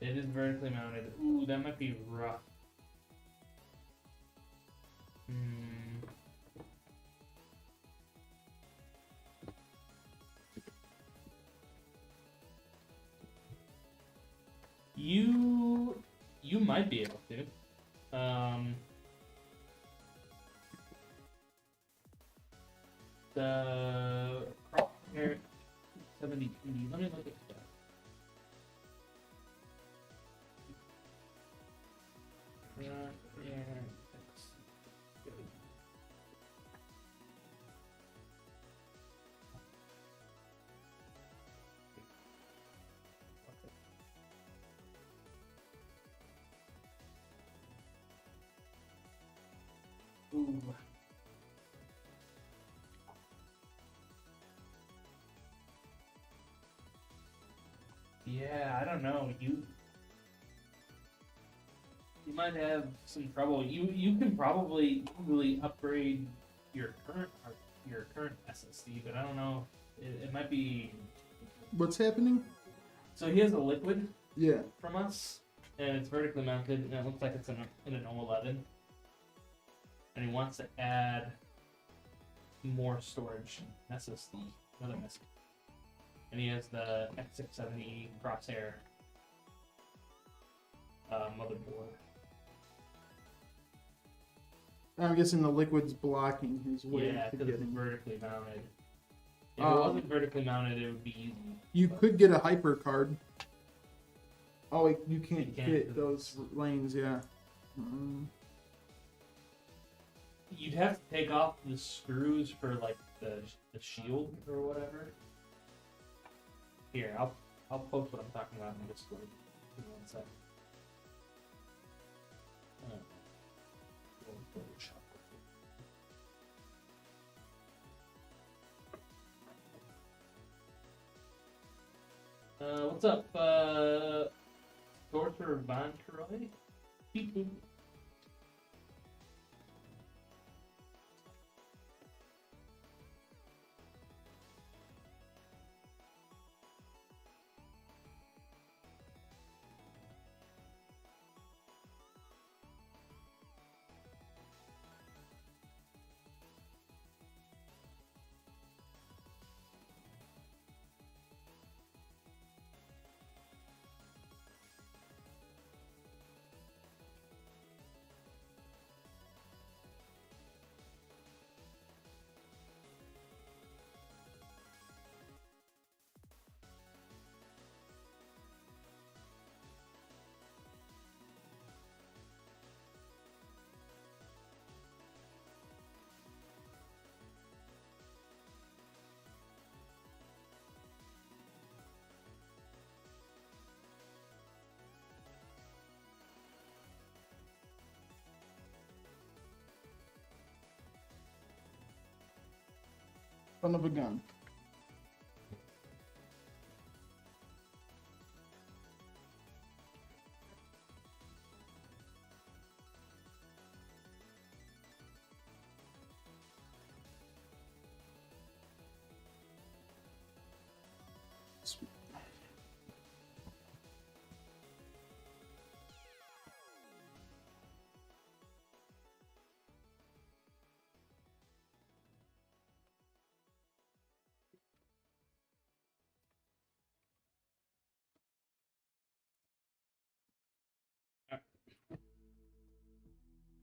It is vertically mounted. Ooh, that might be rough. Hmm. You might be able to. The Crosshair 72. Let me look at that. Ooh. Yeah, I don't know. You might have some trouble. You can probably easily upgrade your current SSD, but I don't know. It might be. what's happening. So he has a liquid Yeah. from us, and it's vertically mounted, and it looks like it's in an O11. And he wants to add more storage, SSD, another SSD. And he has the X670 Crosshair motherboard. I'm guessing the liquid's blocking his way Yeah, to because it's getting. vertically mounted. If it wasn't vertically mounted, it would be easy. You could get a hyper card. Oh, wait, you can't You can't, fit 'cause those lanes, yeah. Mm. You'd have to take off the screws for like the shield or whatever. Here, I'll post what I'm talking about in Discord. Give me 1 second. Photoshop. What's up, Sorcerer Von Troy? Beep boop. Son of a gun.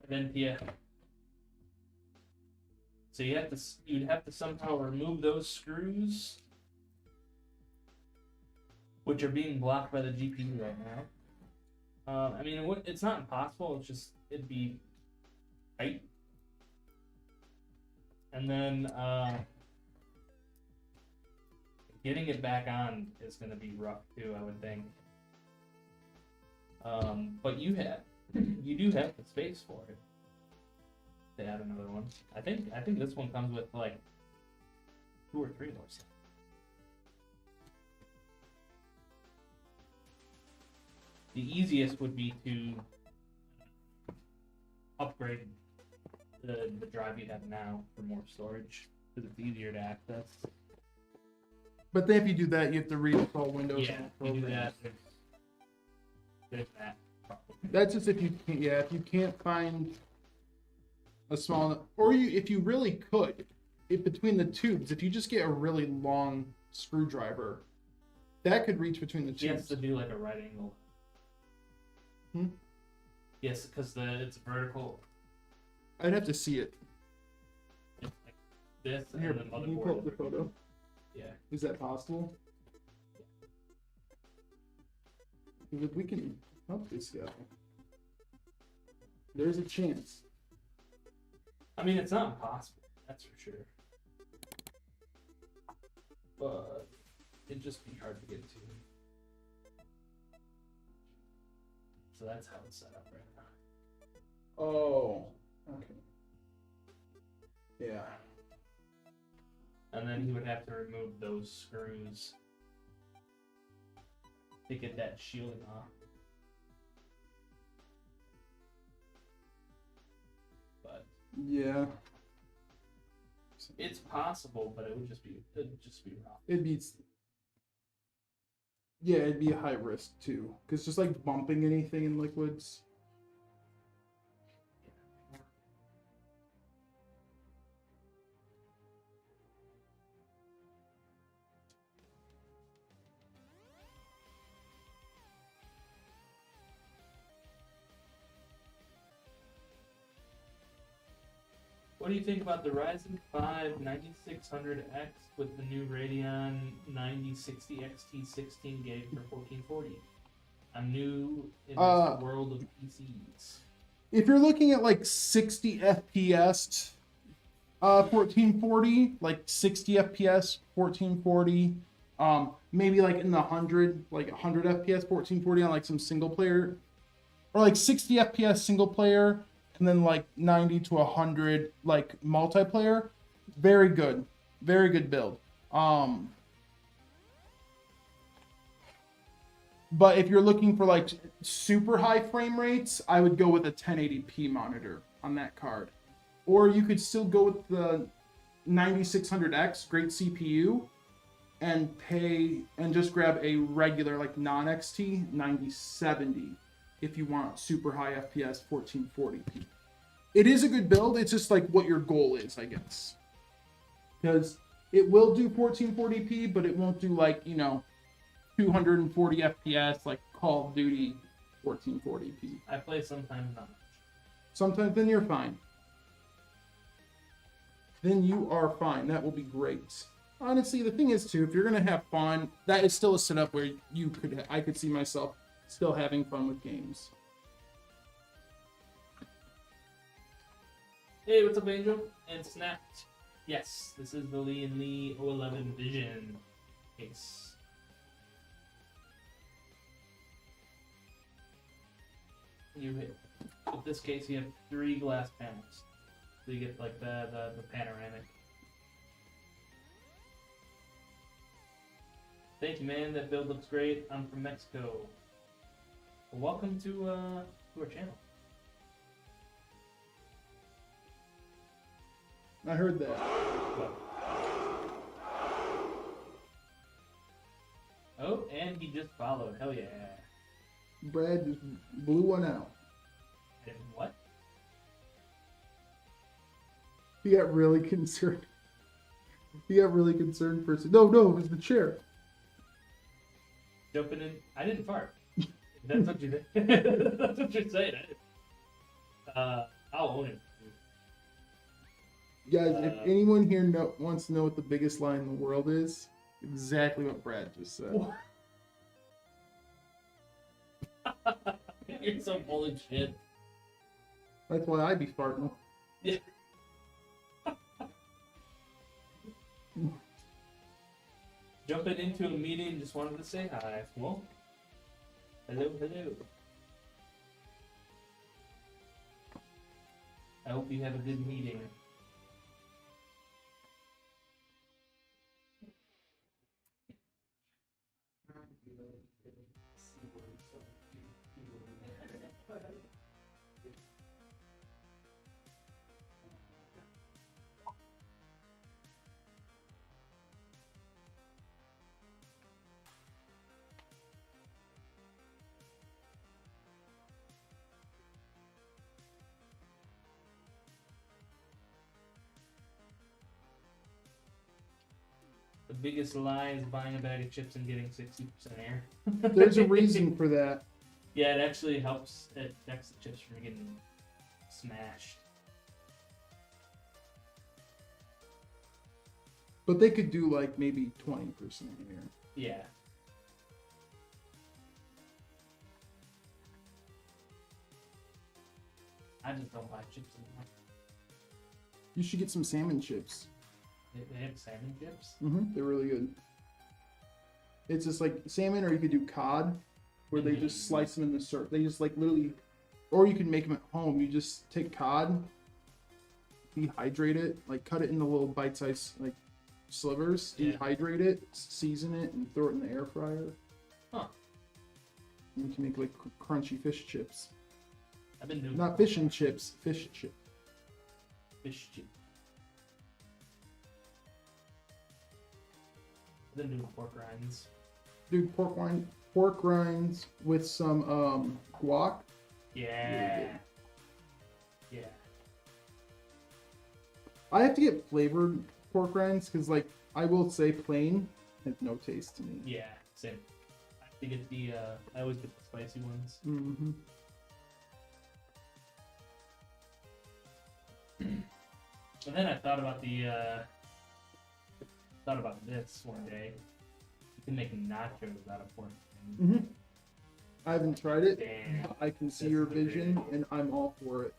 And then yeah. So you'd have to somehow remove those screws, which are being blocked by the GPU right now. I mean, it's not impossible. It's just it'd be tight. And then getting it back on is going to be rough too, I would think. But you do have the space for it. To add another one. I think this one comes with like 2 or 3 more sets. The easiest would be to upgrade the drive you have now for more storage because it's easier to access. But then if you do that, you have to reinstall Windows. Yeah, if you do that, there's that problem. That's just if you can't. Yeah, if you can't find a small, or if you really could, if between the tubes, if you just get a really long screwdriver, that could reach between the He has tubes. to do like a right angle. Hmm? Yes, because it's vertical. I'd have to see it. It's like this Here, and then can you pull up the motherboard. photo? Yeah. Is that possible? If we can help this guy, there's a chance. I mean, it's not impossible, that's for sure. But it'd just be hard to get to. So that's how it's set up right now. Oh, okay. Yeah. And then he would have to remove those screws to get that shielding off. But Yeah. it's possible, but it'd just be rough. It'd be. Yeah, it'd be a high risk too, because just like bumping anything in liquids. What do you think about the Ryzen 5 9600X with the new Radeon 9060 XT 16 gig for 1440? I'm new in this world of PCs. If you're looking at like 60 FPS, 1440, like 60 FPS, 1440, maybe like in the 100, like 100 FPS, 1440 on like some single player, or like 60 FPS single player, and then like 90 to 100 like multiplayer. Very good build. But if you're looking for like super high frame rates, I would go with a 1080p monitor on that card. Or you could still go with the 9600X, great CPU, and just grab a regular like non-XT 9070 if you want super high FPS 1440p. It is a good build. It's just like what your goal is, I guess. Because it will do 1440p, but it won't do like, 240 FPS like Call of Duty 1440p. I play sometimes not. Sometimes then you're fine. Then you are fine. That will be great. Honestly, the thing is too, if you're gonna have fun, that is still a setup where I could see myself still having fun with games. Hey, what's up, Angel? And Snapped. Yes, this is the Lee 011 Vision case. With this case, you have 3 glass panels. So you get like the panoramic. Thank you, man. That build looks great. I'm from Mexico. Well, welcome to our channel. I heard that. Oh, and he just followed. Hell yeah. Brad just blew one out. And what? He got really concerned. For a second. No, it was the chair. Jumping in. I didn't fart. That's what you did. That's what you're saying. I'll own it. Guys, if anyone here wants to know what the biggest lie in the world is, exactly what Brad just said. You're so full of shit. That's why I be farting. Yeah. Jumping into a meeting, just wanted to say hi. Well, hello. I hope you have a good meeting. The biggest lie is buying a bag of chips and getting 60% air. There's a reason for that. Yeah, it actually helps. It protects the chips from getting smashed. But they could do like maybe 20% here. Yeah. I just don't buy chips anymore. You should get some salmon chips. They have salmon chips? They're really good. It's just like salmon, or you could do cod, where they just slice them in the syrup. They just like literally, or you can make them at home. You just take cod, dehydrate it, like cut it into little bite-sized like slivers, dehydrate it, season it, and throw it in the air fryer. Huh. And you can make like crunchy fish chips. I've been doing Not fish and chips, fish chip. fish chips. I've been doing pork rinds. Dude, pork rinds with some guac. Yeah. Really Yeah. I have to get flavored pork rinds because, like, I will say plain has no taste to me. Yeah, same. I have to get the, I always get the spicy ones. Mm-hmm. And then I thought about this one day. You can make nachos out of pork. Mm-hmm. I haven't tried it. Damn. I can see That's your a great vision, idea. and I'm all for it.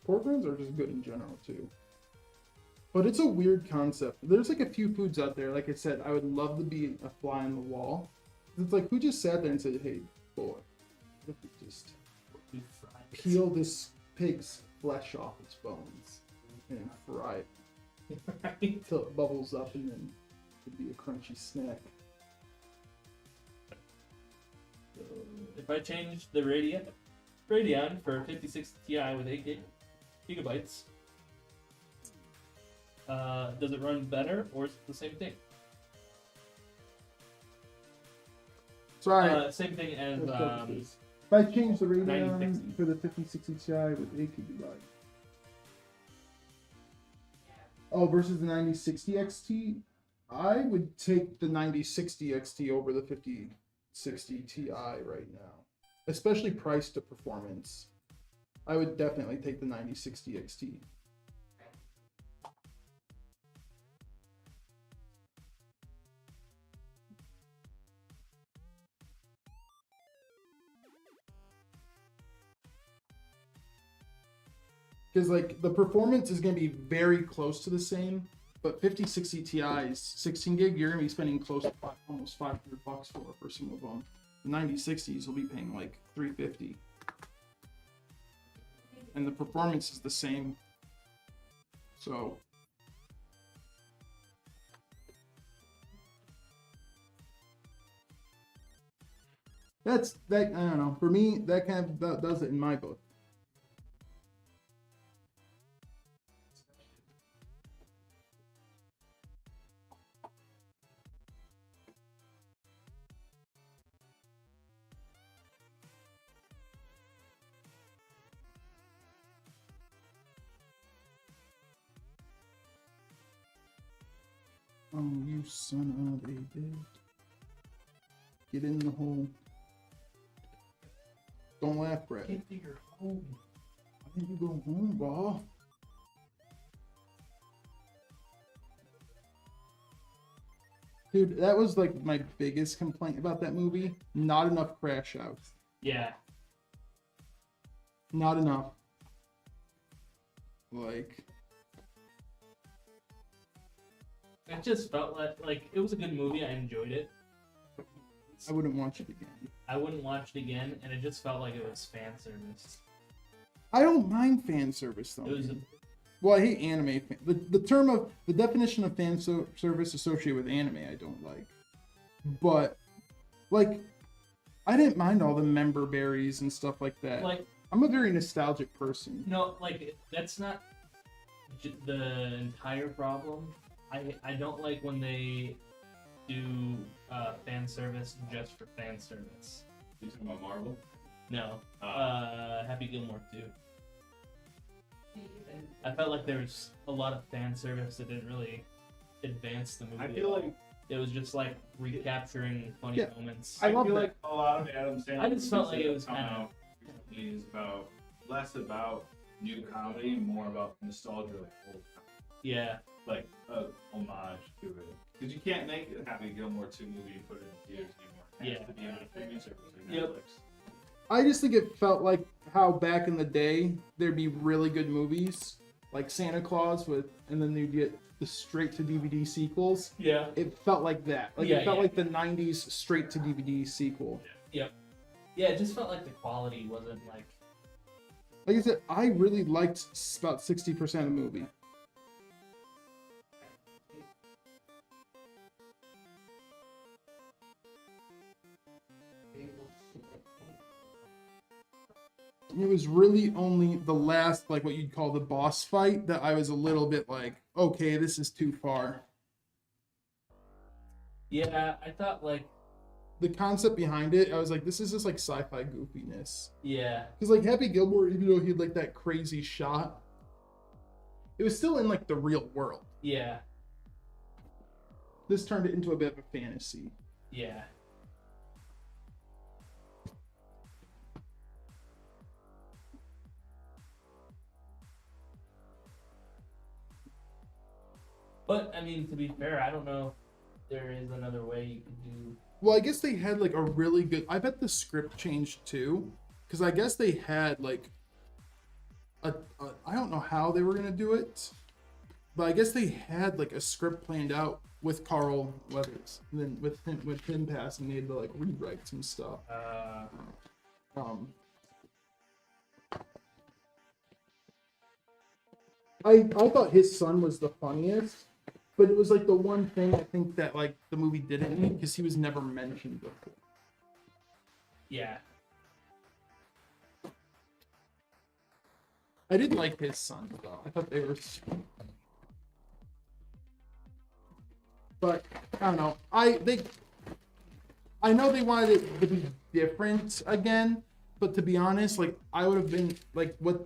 Pork rinds are just good in general too. But it's a weird concept. There's like a few foods out there. Like I said, I would love to be a fly on the wall. It's like, who just sat there and said, "Hey, boy, what if we just We fried it. peel this pig's flesh off its bones and fry it Right? until it bubbles up and then Could be a crunchy snack. So if I change the Radeon for 5060 Ti with 8 gigabytes, does it run better or is it the same thing? Sorry. Same thing as if I change the Radeon 9060. for the 5060 Ti with 8 gigabytes. Oh, versus the 9060 XT, I would take the 9060 XT over the 5060 Ti right now, especially price to performance. I would definitely take the 9060 XT. Because like the performance is going to be very close to the same, but 5060 Ti's 16 gig, you're going to be spending close to almost $500 for some of them. The 9060s will be paying like $350, and the performance is the same. So that's that. I don't know. For me, that kind of that does it in my book. Oh, you son of a bitch. Get in the hole. Don't laugh, Brett. Get to your home. Why didn't you go home, bro? Dude, that was like my biggest complaint about that movie. Not enough crash outs. Yeah. Not enough. Like, It just felt like it was a good movie. I enjoyed it. I wouldn't watch it again. I wouldn't watch it again, and it just felt like it was fan service. I don't mind fan service though. It was man. Well, I hate anime. The definition of fan service associated with anime, I don't like. But, like, I didn't mind all the member berries and stuff like that. like I'm a very nostalgic person. no, like that's not the entire problem. I don't like when they do fan service just for fan service. You talking about Marvel? No, Happy Gilmore 2. I felt like there was a lot of fan service that didn't really advance the movie. I feel like it was just like recapturing funny moments. I love feel that. like a lot of Adam Sandler I just felt like movies it was that come kinda- out recently is about less about new comedy and more about nostalgia of old comedy. Yeah, Like a homage to it. Because you can't make a Happy Gilmore 2 movie and put it in theaters anymore. It has to be on a streaming service like Yep. Netflix. I just think it felt like how back in the day there'd be really good movies like Santa Claus and then you'd get the straight to DVD sequels. yeah, It felt like that. Like Yeah, it felt yeah. like the '90s straight to DVD sequel. yeah. It just felt like the quality wasn't like. Like I said, I really liked about 60% of the movie. It was really only the last, like what you'd call the boss fight, that I was a little bit like, okay, this is too far. Yeah, I thought like. The concept behind it, I was like, this is just like sci-fi goofiness. Yeah, Because like Happy Gilmore, even though he had like that crazy shot, it was still in like the real world. yeah, This turned it into a bit of a fantasy. yeah. But I mean, to be fair, I don't know if there is another way you could do. Well, I guess they had like a really good. I bet the script changed too, because I guess they had like I don't know how they were gonna do it, but I guess they had like a script planned out with Carl Weathers, and then with him passing, they had to like rewrite some stuff. I thought his son was the funniest, But it was like the one thing I think that like the movie didn't need because he was never mentioned before. Yeah. I did like his sons though. I thought they were sweet. But I don't know. I know they wanted it to be different again, but to be honest, like I would have been like what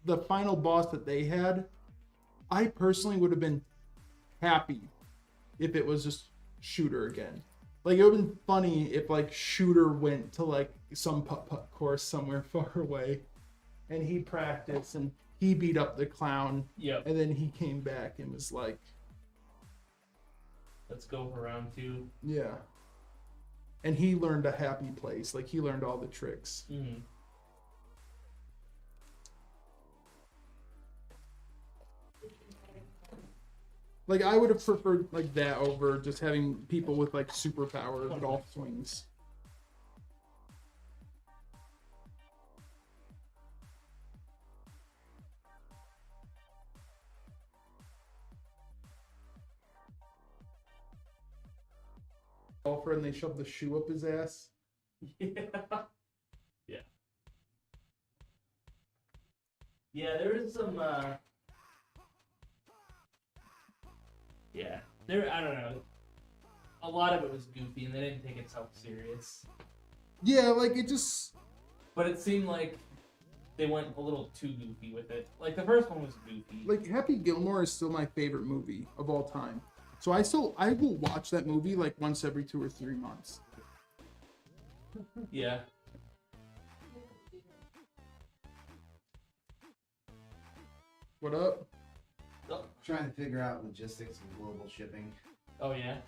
the final boss that they had, I personally would have been happy if it was just Shooter again. Like it would have been funny if like Shooter went to like some putt-putt course somewhere far away and he practiced and he beat up the clown. Yep. And then he came back and was like, let's go for round 2. yeah. And he learned a happy place. Like he learned all the tricks. Mm-hmm. Like I would have preferred like that over just having people with like superpower golf swings. Golfer and they shoved the shoe up his ass. Yeah. Yeah. Yeah, there is some yeah. I don't know. A lot of it was goofy and they didn't take itself serious. Yeah, like it just But it seemed like they went a little too goofy with it. Like the first one was goofy. like Happy Gilmore is still my favorite movie of all time. So I will watch that movie like once every 2 or 3 months. Yeah. What up? Oh, Trying to figure out logistics of global shipping. oh yeah.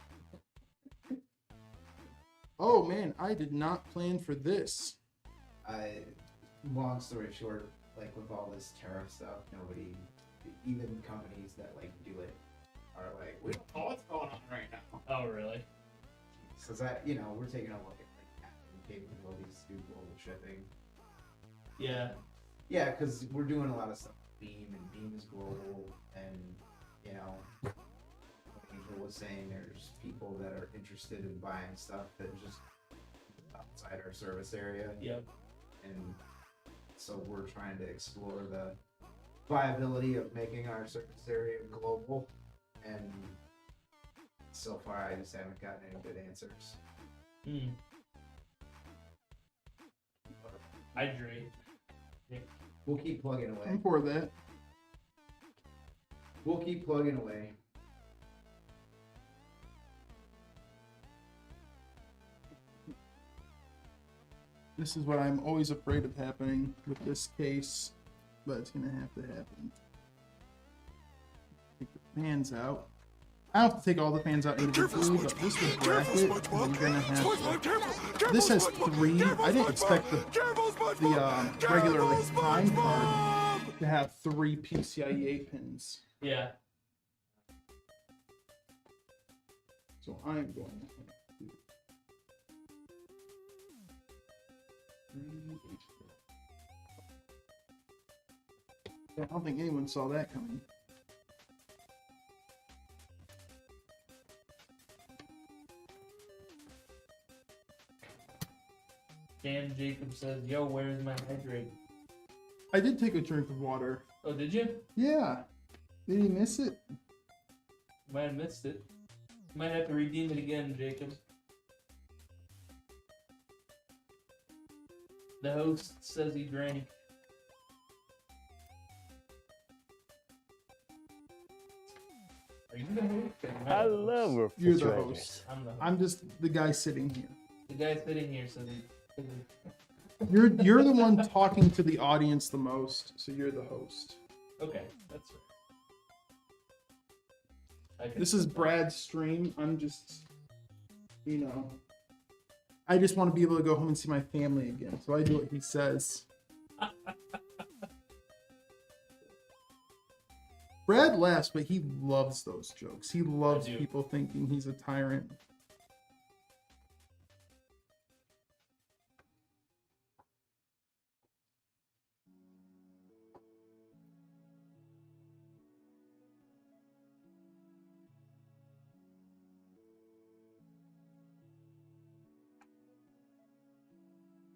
Oh man, I did not plan for this. Long story short, like with all this tariff stuff, nobody, even companies that like do it, are like, we don't know what's going on right now. Oh really? So that, you know, we're taking a look at like having capabilities to do global shipping. Yeah. Yeah, because we're doing a lot of stuff with Beam, and Beam is global, and you know, like Angel was saying, there's people that are interested in buying stuff that is just outside our service area. Yep. And so we're trying to explore the viability of making our service area global, and so far I just haven't gotten any good answers. Hmm. I agree. We'll keep plugging away. I'm for that. We'll keep plugging away. This is what I'm always afraid of happening with this case, but it's gonna have to happen. Take the fans out. I don't have to take all the fans out individually, but this is the bracket. I'm gonna have. This has 3. I didn't expect the regular like time card to have 3 PCIe pins. Yeah. So I'm going to. I don't think anyone saw that coming. Dan Jacob says, yo, where's my hydrate? I did take a drink of water. Oh, did you? Yeah. Did you miss it? Might have missed it. Might have to redeem it again, Jacob. The host says he drank. Are you the host? Hello, You're the refrigerators. host. I'm the host. I'm just the guy sitting here. The guy sitting here says he. You're the one talking to the audience the most, so you're the host. Okay, that's right. Okay. This is Brad's stream. I'm just, you know, I just want to be able to go home and see my family again. So I do what he says. Brad laughs, but he loves those jokes. He loves I do. people thinking he's a tyrant.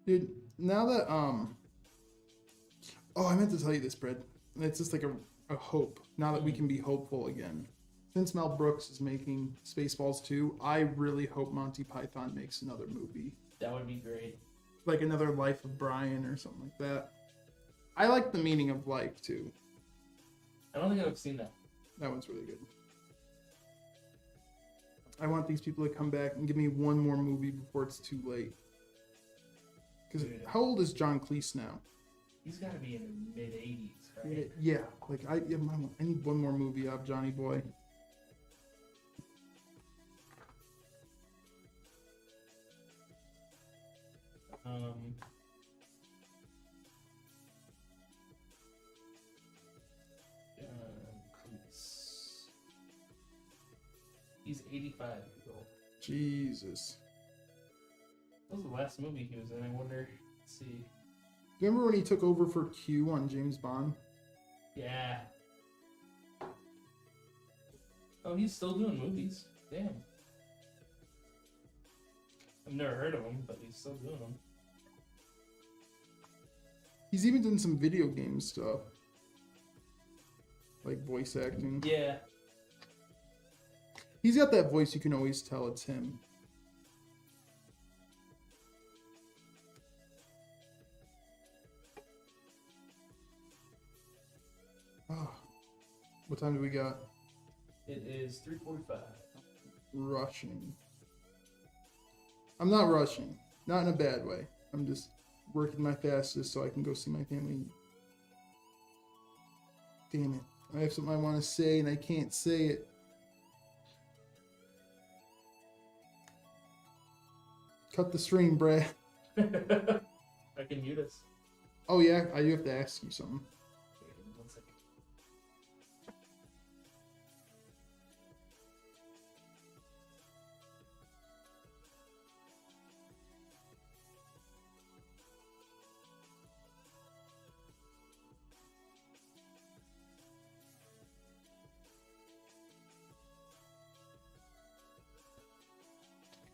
Dude, now that oh, I meant to tell you this, Brad. It's just like a hope. Now that we can be hopeful again. Since Mel Brooks is making Spaceballs 2, I really hope Monty Python makes another movie. That would be great. Like another Life of Brian or something like that. I like the meaning of life too. I don't think I've seen that. That one's really good. I want these people to come back and give me one more movie before it's too late. Because how old is John Cleese now? He's got to be in the mid 80s, right? Yeah, like I need one more movie of Johnny Boy. Cleese. He's 85 years old. Jesus. What was the last movie he was in? I wonder. Let's see. Remember when he took over for Q on James Bond? Yeah. Oh, he's still doing movies. Damn. I've never heard of him, but he's still doing them. He's even done some video game stuff. Like voice acting. Yeah. He's got that voice you can always tell it's him. Oh, what time do we got? It is 3:45. Rushing. I'm not rushing. Not in a bad way. I'm just working my fastest so I can go see my family. Damn it. I have something I want to say and I can't say it. Cut the stream, Brad. I can mute us. Oh yeah, I do have to ask you something. Wait, 1 second.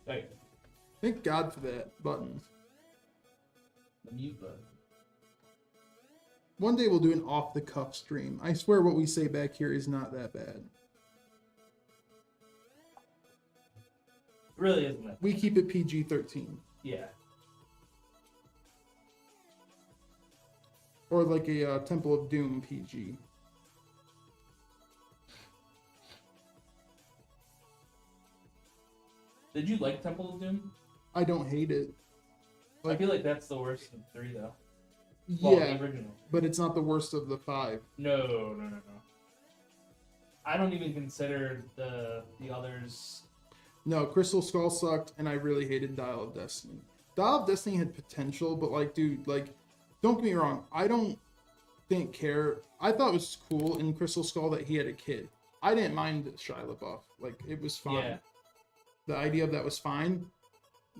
Wait, Thank God for that button. the mute button. One day we'll do an off-the-cuff stream. I swear what we say back here is not that bad. Really isn't it? We keep it PG-13. Yeah. Or like a Temple of Doom PG. Did you like Temple of Doom? I don't hate it. I feel like that's the worst of the three, though. Well, Yeah, the original. but it's not the worst of the 5. No. I don't even consider the others. No, Crystal Skull sucked, and I really hated Dial of Destiny. Dial of Destiny had potential, but like, dude, like, don't get me wrong. I thought it was cool in Crystal Skull that he had a kid. I didn't mind Shia LaBeouf. Like, it was fine. Yeah. The idea of that was fine.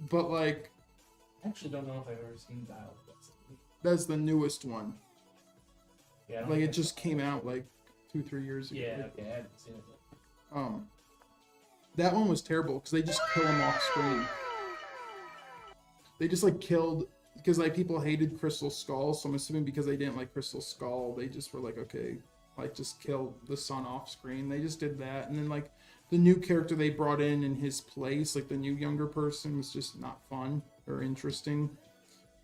But like, I actually don't know if I've ever seen Dial of Destiny. that's the newest one. Yeah. I don't Like, think it just came out like 2-3 years ago. Yeah. Okay, I haven't seen it yet. That one was terrible because they just kill him off screen. They just like killed because like people hated Crystal Skull, so I'm assuming because they didn't like Crystal Skull, they just were like, okay, like just kill the son off screen. They just did that, and then like the new character they brought in his place, like the new younger person, was just not fun or interesting.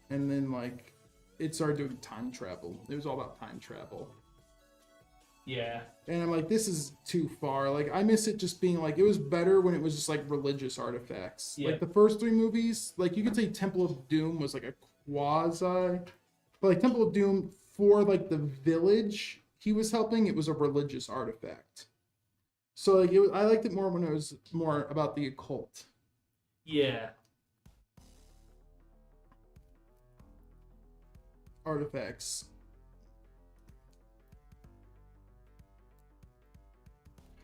And then like it started doing time travel. It was all about time travel. Yeah. And I'm like, this is too far. Like, I miss it just being like, it was better when it was just like religious artifacts. Yeah. Like the first 3 movies, like you could say Temple of Doom was like a quasi, but like Temple of Doom for like the village he was helping, it was a religious artifact. So like, I liked it more when it was more about the occult. Yeah. Artifacts.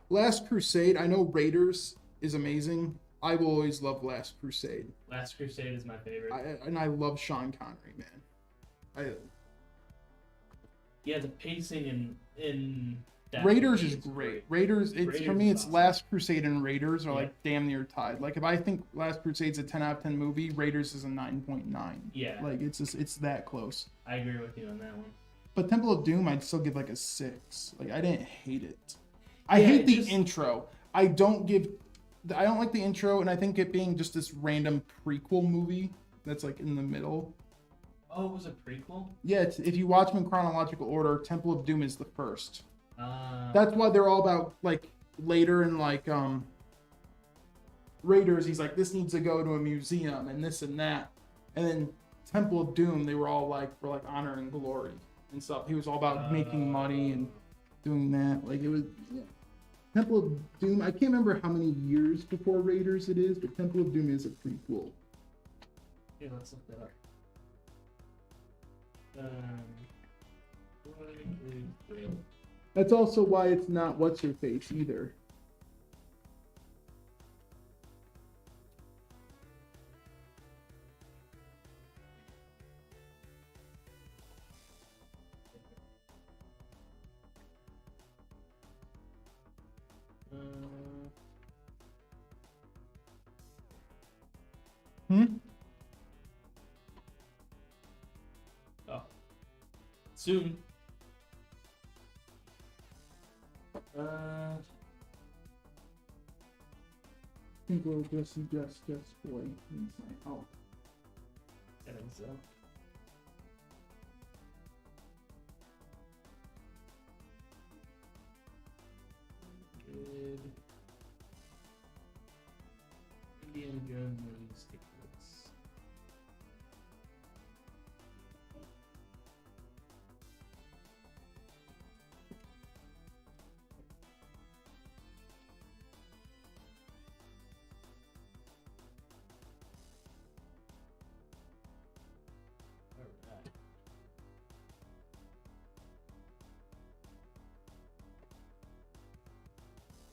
Last Crusade, I know Raiders is amazing. I will always love Last Crusade. Last Crusade is my favorite. I love Sean Connery, man. Yeah, the pacing in That Raiders movie is great. Raiders, it's for Raiders me, is it's awesome. Last Crusade and Raiders are Yeah. like damn near tied. Like if I think Last Crusade's a 10 out of 10 movie, Raiders is a 9.9. Yeah, Like it's that close. I agree with you on that one. But Temple of Doom, I'd still give like a 6. Like I didn't hate it. I Yeah, hate it the just- intro. I don't like the intro, and I think it being just this random prequel movie that's like in the middle. Oh, it was a prequel. Yeah, if you watch them in chronological order, Temple of Doom is the first. Uh, That's why they're all about like later in like Raiders. He's like, this needs to go to a museum and this and that, and then Temple of Doom, they were all like for like honor and glory and stuff. He was all about making money and doing that. Like it was Temple of Doom. I can't remember how many years before Raiders it is, but Temple of Doom is a prequel. Yeah, let's look that up. What is real? That's also why it's not What's Your Face either. Hmm? Oh, soon. I think we'll just suggest boy inside out. I think so. Good. Indiana Jones movies tickets. Alright.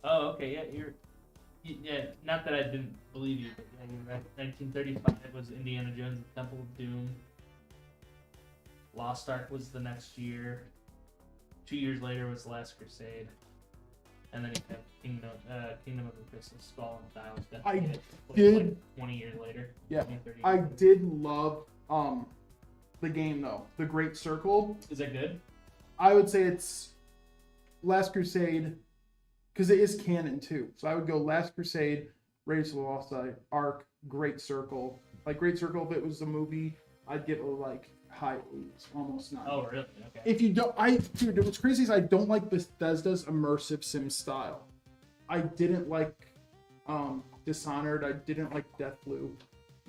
Oh, okay, yeah, yeah, not that I didn't believe you, but yeah, you're right. 1935 was Indiana Jones and the Temple of Doom. Lost Ark was the next year. 2 years later was Last Crusade. And then you have Kingdom of the Crystal Skull and that was definitely it. Which was did- like 20 years later. Yeah, 20, 30 I years later. did love the game though, The Great Circle. Is that good? I would say it's Last Crusade because it is canon too. So I would go Last Crusade, Raiders of the Lost Ark, Great Circle. Like Great Circle, if it was a movie, I'd give it like high 8s, almost 9. Oh, really? Okay. If you don't, dude, what's crazy is I don't like Bethesda's immersive sim style. I didn't like Dishonored. I didn't like Deathloop.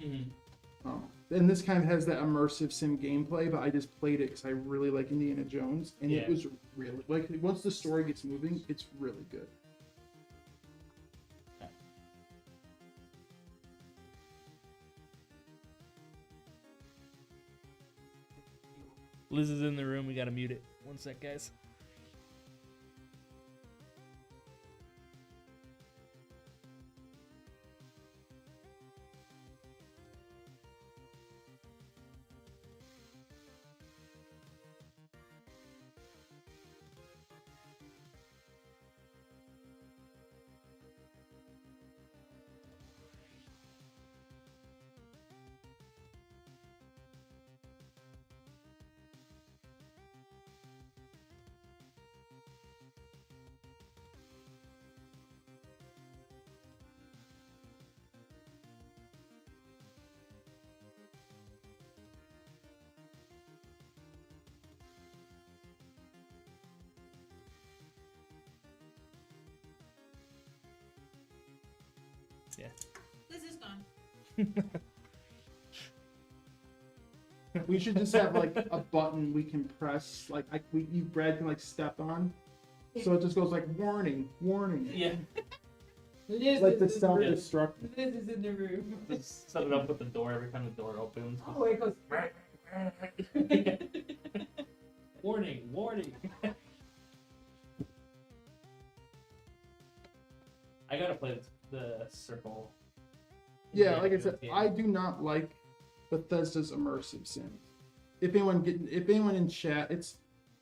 Mm-hmm. And this kind of has that immersive sim gameplay, but I just played it because I really like Indiana Jones, and Yeah. it was really like once the story gets moving, it's really good. Liz is in the room. We gotta mute it. One sec, guys. Yeah. This is gone. We should just have like a button we can press, like Brad can like step on, so it just goes like warning, warning, Yeah. Liz like the is in the room. self-destruct. Liz is in the room. Just set it up with the door every time the door opens. Oh, it goes. Warning, warning. I gotta play the circle. Yeah, like I said, game. I do not like Bethesda's immersive sims. If anyone in chat,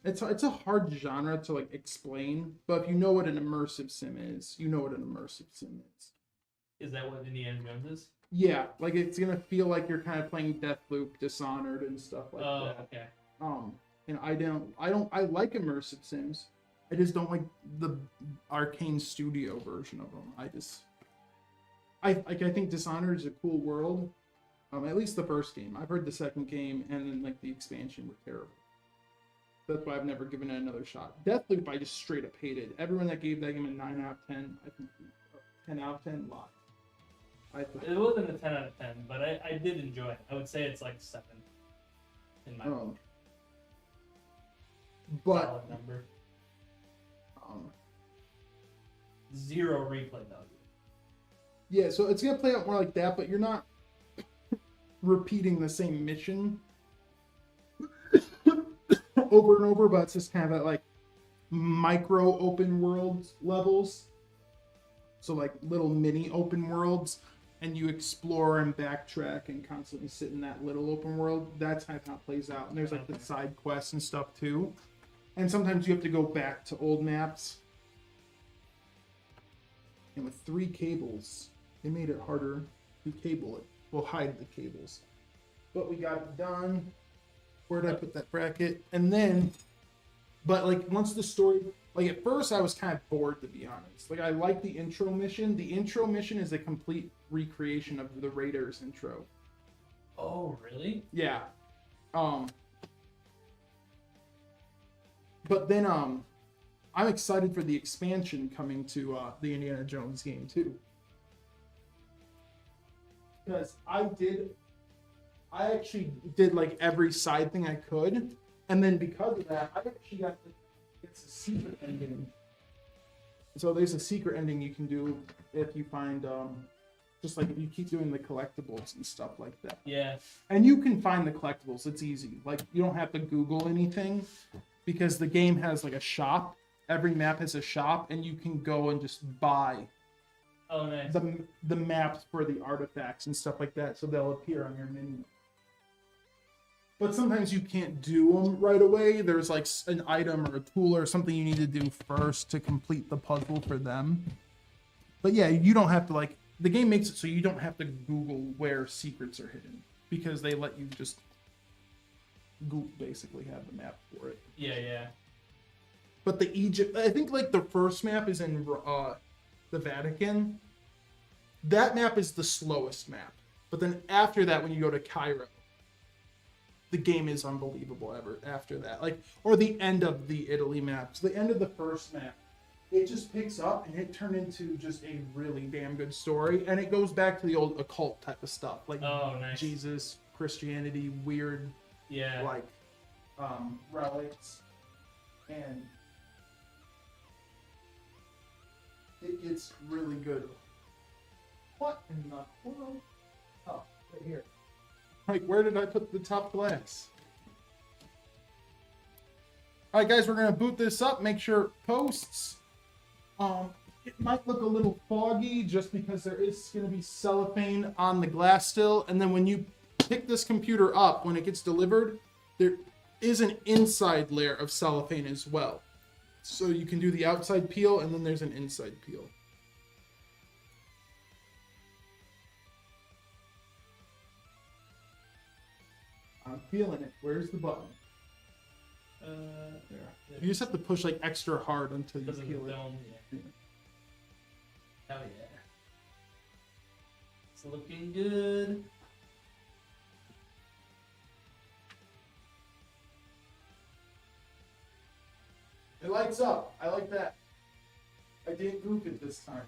It's a hard genre to like explain, but if you know what an immersive sim is, you know what an immersive sim is. Is that what Indiana Jones is? Yeah, like it's gonna feel like you're kind of playing Deathloop, Dishonored, and stuff like Oh, that. okay. And I like immersive sims. I just don't like the Arcane Studio version of them. I think Dishonored is a cool world. At least the first game. I've heard the second game and then like the expansion were terrible. That's why I've never given it another shot. Deathloop, I just straight up hated. Everyone that gave that game a 9 out of 10, I think 10 out of 10 lied. It wasn't a 10 out of 10, but I did enjoy it. I would say it's like 7 in my But solid number. 0 replay value. yeah, so it's gonna play out more like that, but you're not repeating the same mission over and over, but it's just kind of at like micro open world levels. So like little mini open worlds, and you explore and backtrack and constantly sit in that little open world. That's how it plays out. And there's like the side quests and stuff too. And sometimes you have to go back to old maps. And with 3 cables, they made it harder to cable it. We'll hide the cables. But we got it done. Where did I put that bracket? And then, but like once the story, like at first I was kind of bored, to be honest. Like I like the intro mission. The intro mission is a complete recreation of the Raiders intro. Oh, really? Yeah. But then I'm excited for the expansion coming to the Indiana Jones game too. Because I actually did like every side thing I could, and then because of that, I actually got it's a secret ending. So there's a secret ending you can do if you find just like if you keep doing the collectibles and stuff like that. Yeah. And you can find the collectibles. It's easy. Like you don't have to Google anything because the game has like a shop. Every map has a shop, and you can go and just buy Oh, nice. the maps for the artifacts and stuff like that, so they'll appear on your menu. But sometimes you can't do them right away. There's like an item or a tool or something you need to do first to complete the puzzle for them. But yeah, you don't have to like, the game makes it so you don't have to Google where secrets are hidden because they let you just basically have the map for it. Yeah, yeah. But the Egypt, I think like the first map is in the Vatican. That map is the slowest map. But then after that, when you go to Cairo, the game is unbelievable ever after that. Like, or the end of the Italy maps, the end of the first map, it just picks up and it turned into just a really damn good story. And it goes back to the old occult type of stuff, like Oh, nice. Jesus, Christianity, weird, Yeah. like relics, and it gets really good. What in the world? Oh, right here. Like, where did I put the top glass? All right, guys, we're gonna boot this up. Make sure it posts. It might look a little foggy just because there is gonna be cellophane on the glass still, and then when you pick this computer up, when it gets delivered, there is an inside layer of cellophane as well. So you can do the outside peel, and then there's an inside peel. I'm feeling it. Where's the button? There. You just have to push like extra hard until you Because of the peel it. dome, yeah. Hell yeah. It's looking good. It lights up. I like that. I didn't group it this time.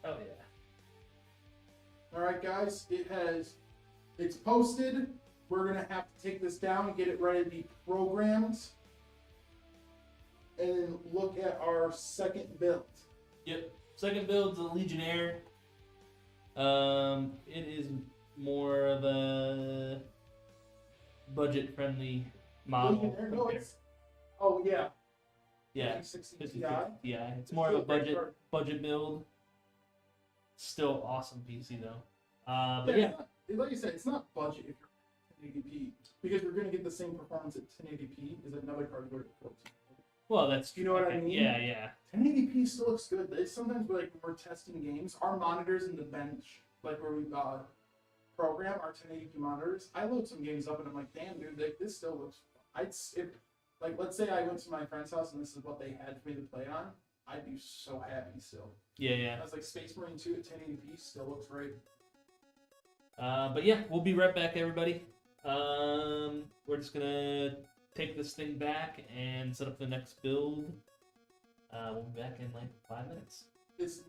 Oh yeah. All right, guys. It's posted. We're gonna have to take this down and get it ready to be programmed, and then look at our second build. Yep. Second build's a Legionnaire. It is more of a budget-friendly model. No, oh yeah. Yeah, 5060 50, Ti. yeah, it's more of a Still great budget card. budget build. Still awesome PC though. Yeah, But yeah, it's not, like you said, it's not budget if you're 1080p because you're gonna get the same performance at 1080p as another card would at 14. well, that's You know what I okay, mean? Yeah, yeah. 1080p still looks good. It's sometimes like when we're testing games, our monitors in the bench, like where we program our 1080p monitors, I load some games up and I'm like, damn, dude, like this still looks. Like let's say I went to my friend's house and this is what they had for me to play on, I'd be so happy still. Yeah, yeah. I was like, Space Marine 2 at 1080p still looks great. But yeah, we'll be right back, everybody. We're just gonna take this thing back and set up the next build. We'll be back in like 5 minutes. It's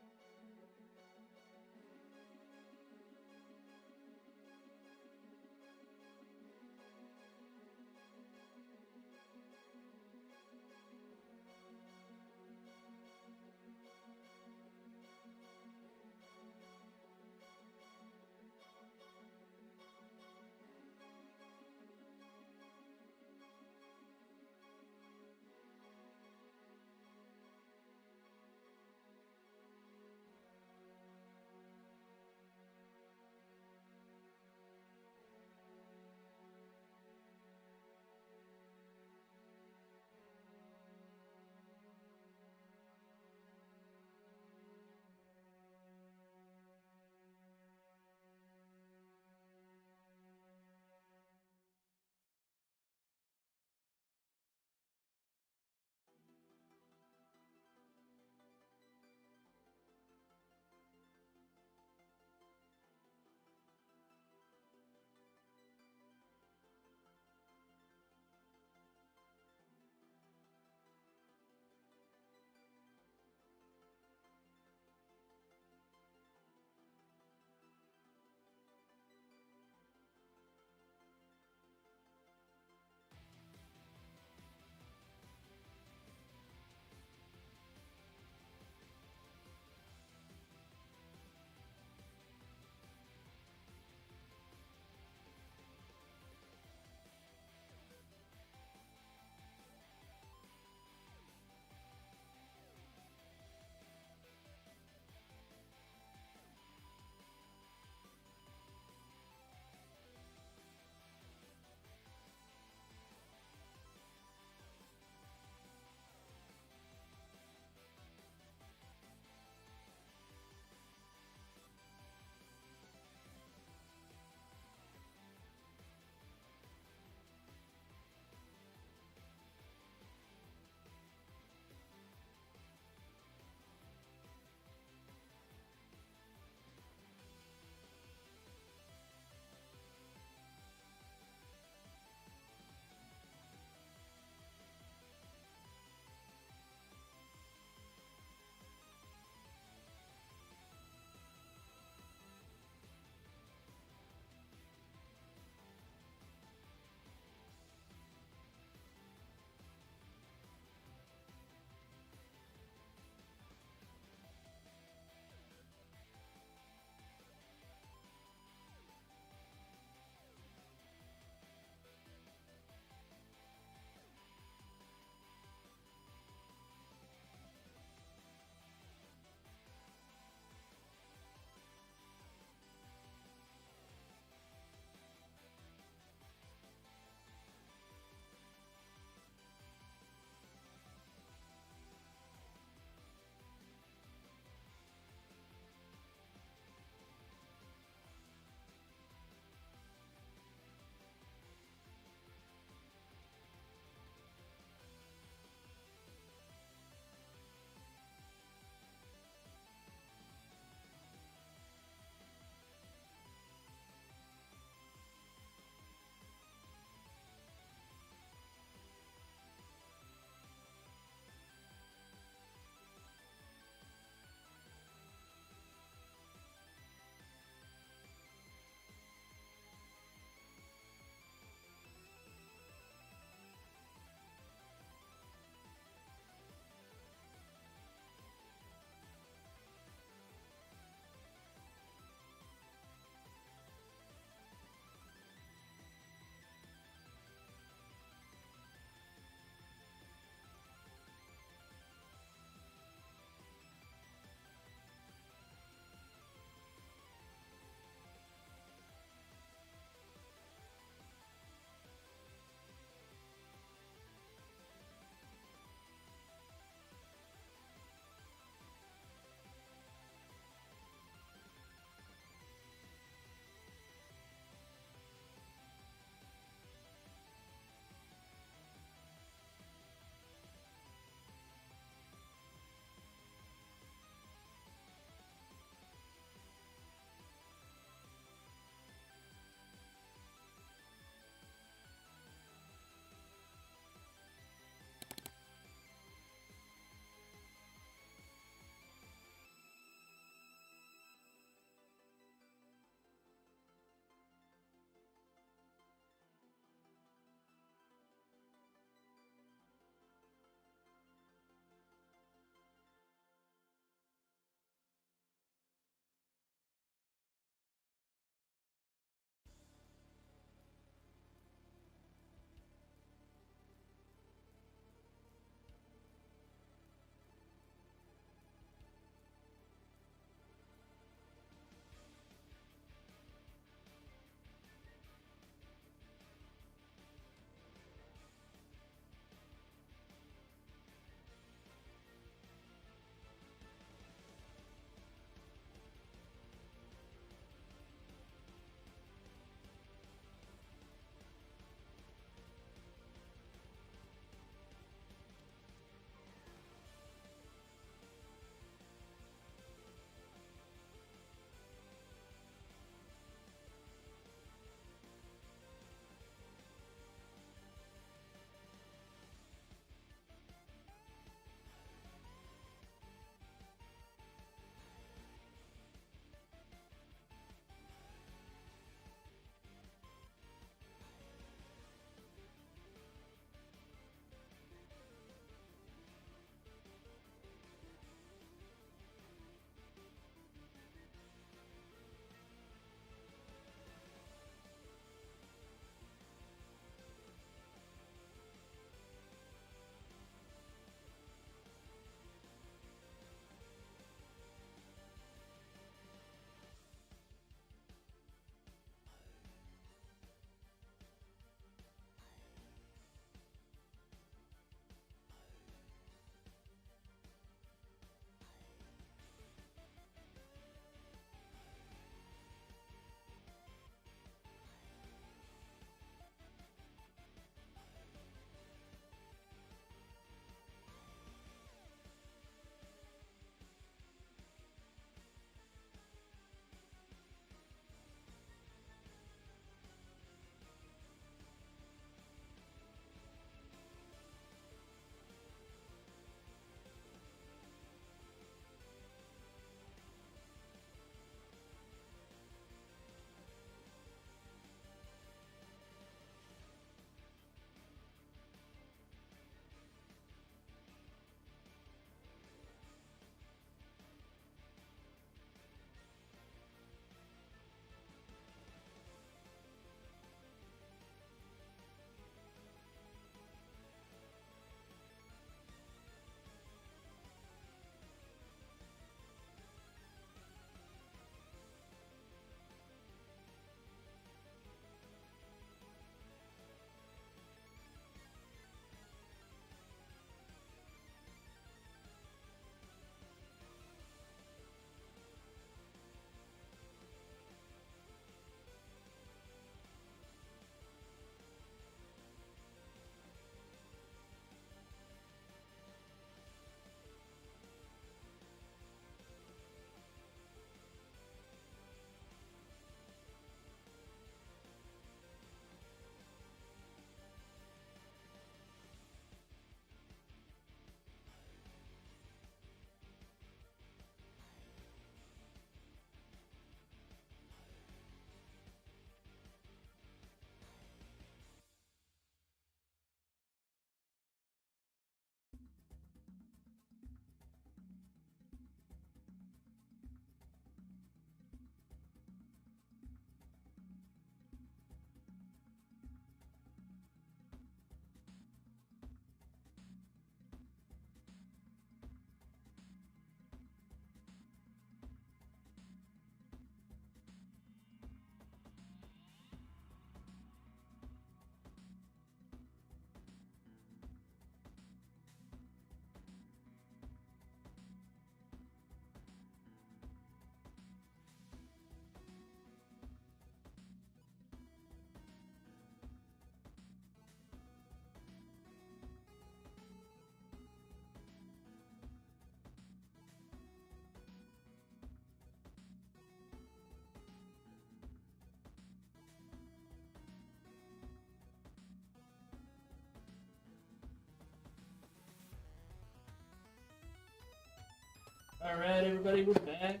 Alright, everybody, we're back.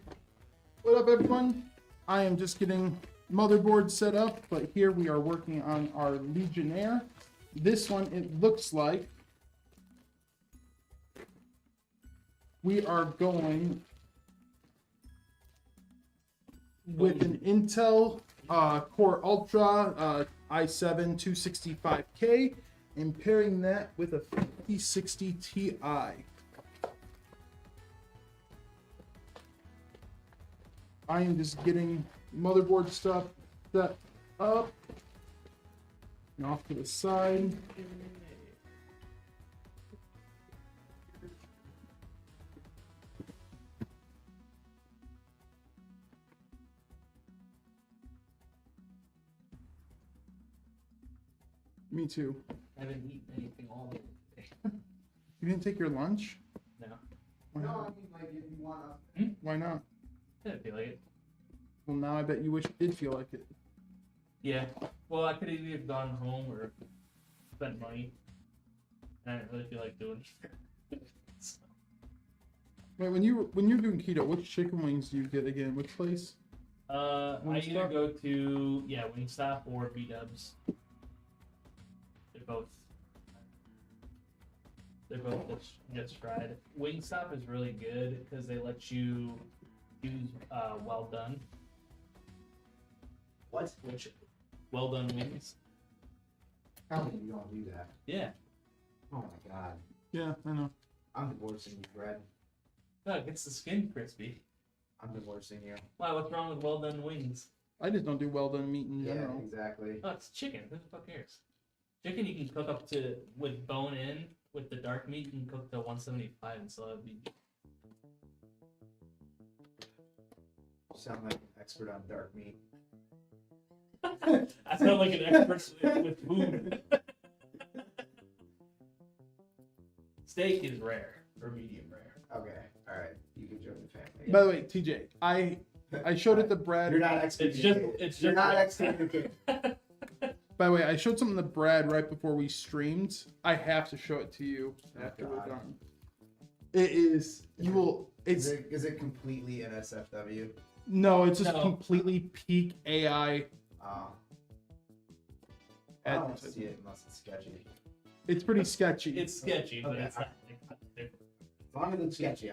What up, everyone? I am just getting motherboard set up, but here we are working on our Legionnaire. This one, it looks like we are going with an Intel Core Ultra i7 265K and pairing that with a 5060 Ti. I am just getting motherboard stuff set up and off to the side. Me too. I haven't eaten anything all day today. You didn't take your lunch? No. Why No, I not? mean, like, if you wanna. Why not? I didn't feel like it. Well, now I bet you wish you did feel like it. Yeah. Well, I could either have gone home or spent money. And I didn't really feel like doing it. So, Wait, when you're doing keto, which chicken wings do you get again? Which place? I either Wingstop? go to, Wingstop or B-Dubs. They're both just fried. Wingstop is really good because they let you use well done, What? which well done wings. Tell me you don't do that. Yeah. Oh my god. Yeah, I know. I'm divorcing you, Fred. No, it gets the skin crispy. I'm divorcing you. Why? What's wrong with well done wings? I just don't do well done meat in Yeah, general. exactly. Oh, it's chicken. Who the fuck cares? Chicken you can cook up to with bone in. With the dark meat, you can cook to 175 and still have meat. You sound like an expert on dark meat. I sound like an expert with food. Steak is rare or medium rare. Okay, alright. You can join the family. By the way, TJ, I showed it to Brad. You're not It's excommunicated. just You're not rare. excommunicated. By the way, I showed something to Brad right before we streamed. I have to show it to you Oh, after we're God. done. It is. You will. It's Is it completely an SFW? no. It's just No. completely peak AI. I don't want to advertising. see it unless it's sketchy. It's pretty sketchy. It's sketchy, but Okay. it's not. Like, As long as it's sketchy.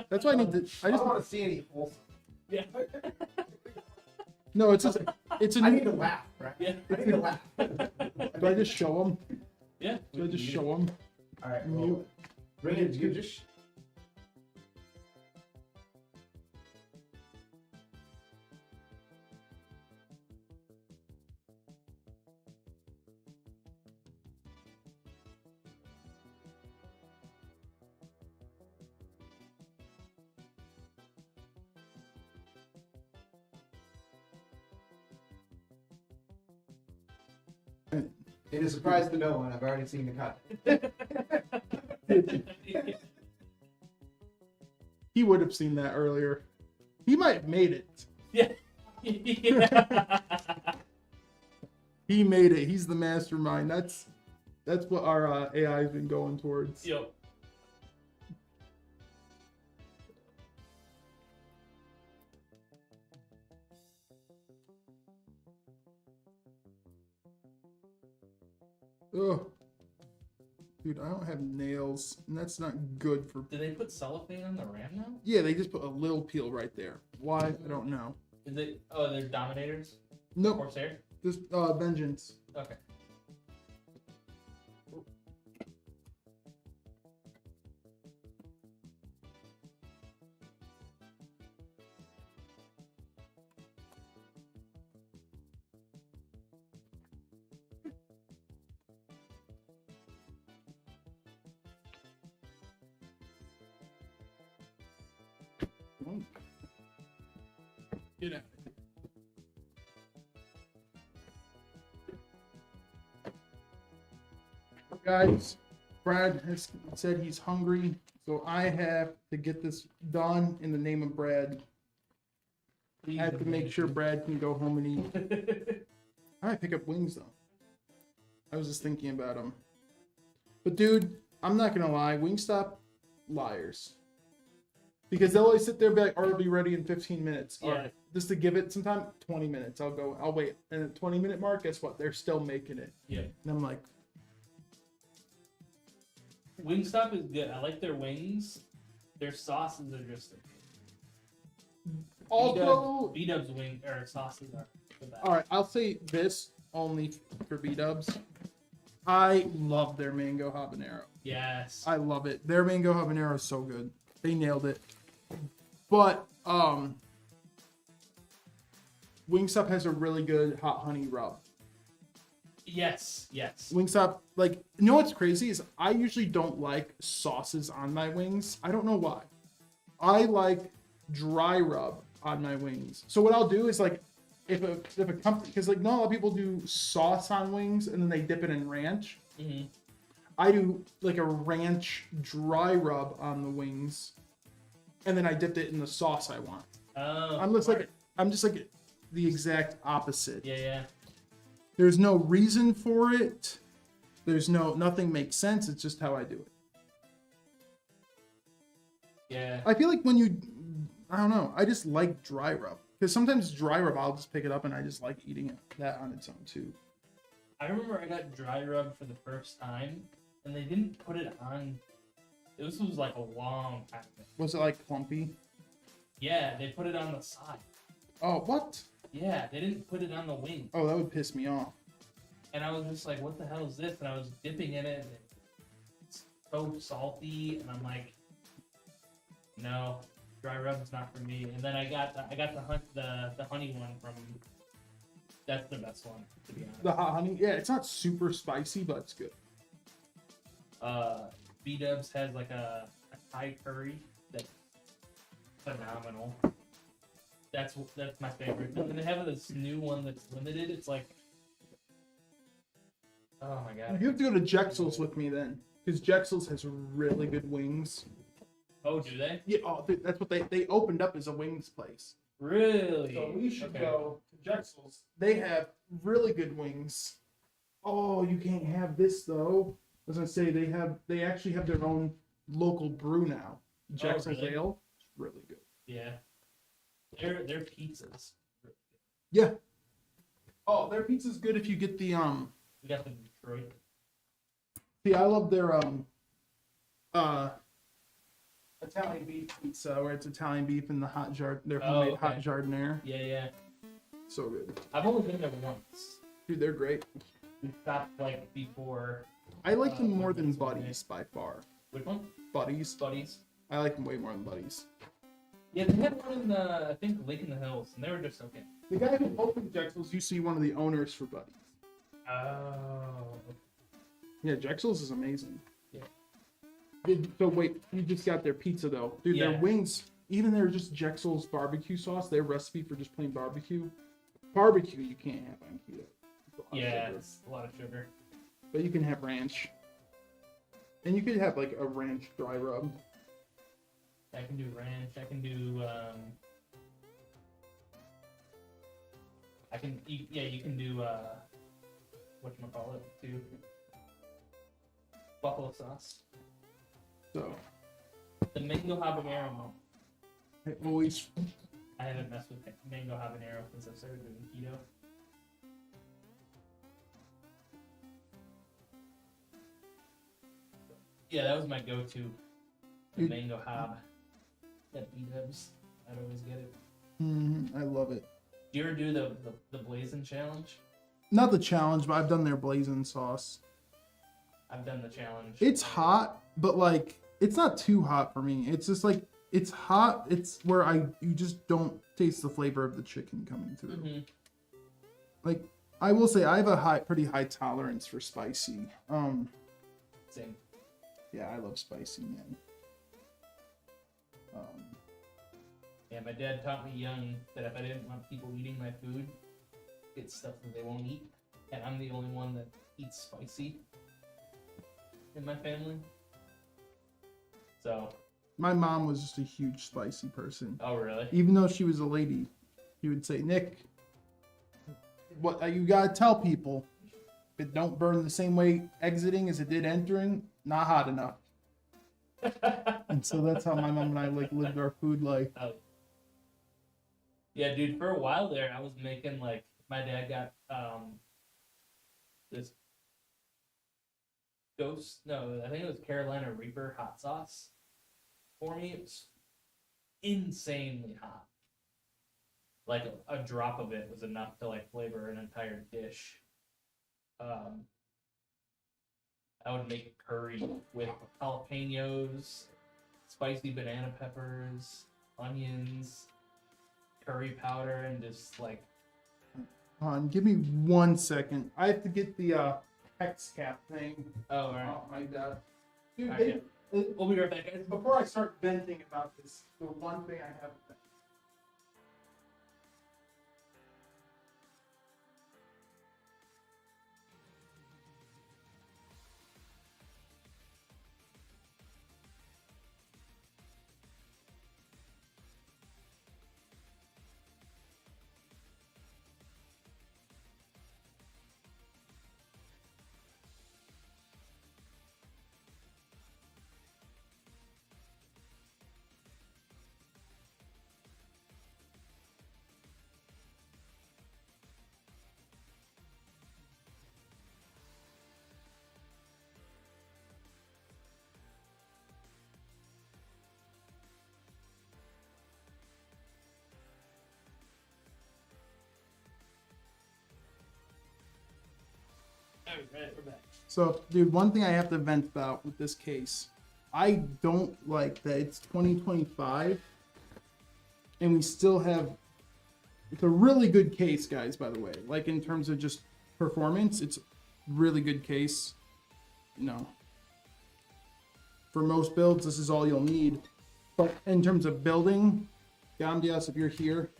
That's why I need to. I I just don't want to see any wholesome. yeah. no. It's just. It's a. I need to laugh, right? Yeah. I need to laugh. Do I just show them? Yeah. Do I just show them? Alright, Mute. well, bring it. You just. It is a surprise to no one. I've already seen the cut. He would have seen that earlier. He might have made it. yeah. He made it. He's the mastermind. That's what our AI has been going towards. Yo. Ugh. Dude, I don't have nails, and that's not good for. Did they put cellophane on the RAM now? Yeah, they just put a little peel right there. Why? I don't know. Is it? Oh, they're Dominators. Nope. Corsair. Just Vengeance. Okay. Get out. Guys, Brad has said he's hungry, so I have to get this done in the name of Brad. Please I have to make sure Brad can go home and eat. I might pick up wings though. I was just thinking about them. But dude, I'm not gonna lie, Wingstop liars. Because they'll always sit there, be like, "I'll be ready in 15 minutes." All Yeah. right, just to give it some time, 20 minutes. I'll wait. And at the 20-minute mark, guess what? They're still making it. Yeah. And I'm like, Wingstop is good. I like their wings. Their sauces are just also, B-Dub's wing or sauces are the best. all right, I'll say this only for B-dubs. I love their mango habanero. Yes. I love it. Their mango habanero is so good. They nailed it. But Wingstop has a really good hot honey rub. Yes. Wingstop, like, you know what's crazy is I usually don't like sauces on my wings. I don't know why. I like dry rub on my wings. So what I'll do is, like, if a company, because like not a lot of people do sauce on wings and then they dip it in ranch. Mm-hmm. I do like a ranch dry rub on the wings, and then I dipped it in the sauce I want. Oh. I'm just like the exact opposite. Yeah. There's no reason for it. Nothing makes sense. It's just how I do it. Yeah. I feel like I don't know. I just like dry rub because sometimes dry rub I'll just pick it up and I just like eating that on its own too. I remember I got dry rub for the first time, and they didn't put it on. This was like a long time ago. Was it like clumpy? Yeah, they put it on the side. Oh, what? Yeah, they didn't put it on the wing. Oh, that would piss me off. And I was just like, what the hell is this? And I was dipping in it, and it's so salty, and I'm like, no, dry rub is not for me. And then I got the honey one from. That's the best one, to be honest. The hot honey, yeah, it's not super spicy, but it's good. B-Dubs has like a Thai curry that's phenomenal. That's my favorite. And then they have this new one that's limited. It's like, oh my god. You have to go to Jexel's with me then, because Jexel's has really good wings. Oh, do they? Yeah, that's what they opened up as a wings place. Really? So we should Okay. go to Jexel's. They have really good wings. Oh, you can't have this though. I was gonna say they actually have their own local brew now. Jexel's really? Ale. It's really good. Yeah. Their pizzas. Yeah. Oh, their pizza's good if you get the We got the Detroit. See, I love their Italian beef pizza, where it's Italian beef in the their homemade hot okay. jardiniere. Yeah. So good. I've only been there once. Dude, they're great. We stopped like before. I like them more than Wednesday. Buddies by far. Which one? Buddies. Buddies. I like them way more than Buddies. Yeah, they had one in I think Lake in the Hills, and they were just okay. The guy who opened Jexel's used to be one of the owners for Buddies. Oh. Yeah, Jexel's is amazing. Yeah. So wait, you just got their pizza though. Dude, their Yeah. wings, even they're just Jexel's barbecue sauce, their recipe for just plain barbecue. Barbecue you can't have on keto. It's a lot of Yeah, sugar. it's a lot of sugar. But you can have ranch. And you could have like a ranch dry rub. I can do ranch. I can do you can do whatchamacallit too. Buffalo sauce. So The mango habanero. I always I haven't messed with mango habanero since I started doing keto. Yeah, that was my go-to. The You- mango hab. That B-dubs. I'd always get it. I love it. Do you ever do the blazing challenge? Not the challenge, but I've done their blazing sauce. I've done the challenge. It's hot, but like it's not too hot for me. It's just like it's hot. It's where you just don't taste the flavor of the chicken coming through. Mm-hmm. Like I will say I have a pretty high tolerance for spicy. Same. Yeah, I love spicy, man. Yeah, my dad taught me young that if I didn't want people eating my food, it's stuff that they won't eat. And I'm the only one that eats spicy in my family. So, My mom was just a huge spicy person. oh really? Even though she was a lady, she would say, "Nick, what you gotta tell people, if it don't burn the same way exiting as it did entering, not hot enough." And so that's how my mom and I like lived our food life. Oh. Yeah, dude, for a while there, I was making like my dad got this ghost. No, I think it was Carolina Reaper hot sauce for me. It was insanely hot. Like a drop of it was enough to like flavor an entire dish. I would make curry with jalapenos, spicy banana peppers, onions, curry powder, and just like. Hold on, give me 1 second. I have to get the hex cap thing. Oh, alright. Oh my god. Dude, Alright, we'll be right back, guys. before I start venting about this, the one thing I have. Alright, we're back. So, dude, one thing I have to vent about with this case, I don't like that it's 2025 and we still have. It's a really good case, guys, by the way. Like, in terms of just performance, it's a really good case. You know, for most builds, this is all you'll need. But in terms of building, Gamdias, if you're here,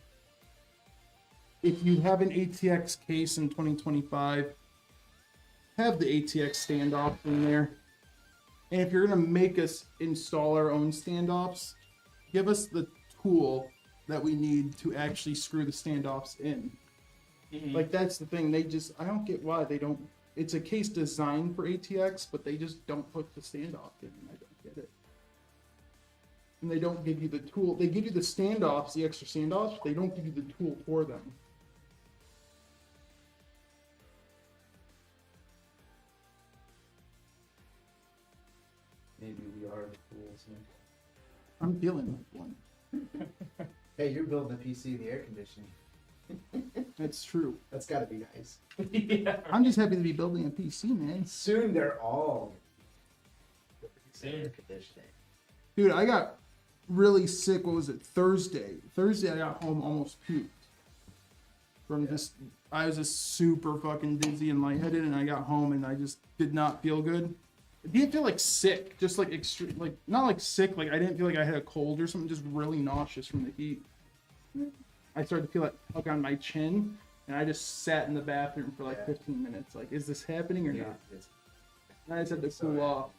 if you have an ATX case in 2025, have the ATX standoff in there. And if you're gonna make us install our own standoffs, give us the tool that we need to actually screw the standoffs in. Mhm. Like, that's the thing. I don't get why they don't. It's a case designed for ATX, but they just don't put the standoff in. I don't get it. And they don't give you the tool. They give you the standoffs, the extra standoffs. They don't give you the tool for them. Maybe we are the fools. Man. I'm feeling like one. Hey, you're building a PC in the air conditioning. That's true. That's got to be nice. Yeah. I'm just happy to be building a PC, man. Soon they're all Soon. air conditioning. Dude, I got really sick. What was it? Thursday. I got home almost puked. From just, I was just super fucking dizzy and lightheaded, and I got home and I just did not feel good. I didn't feel like sick, just like extreme, like not like sick. Like I didn't feel like I had a cold or something. Just really nauseous from the heat. I started to feel like tug on my chin, and I just sat in the bathroom for like Yeah. 15 minutes. Like, is this happening or Yeah, not? it's And I just had to So, cool yeah. off.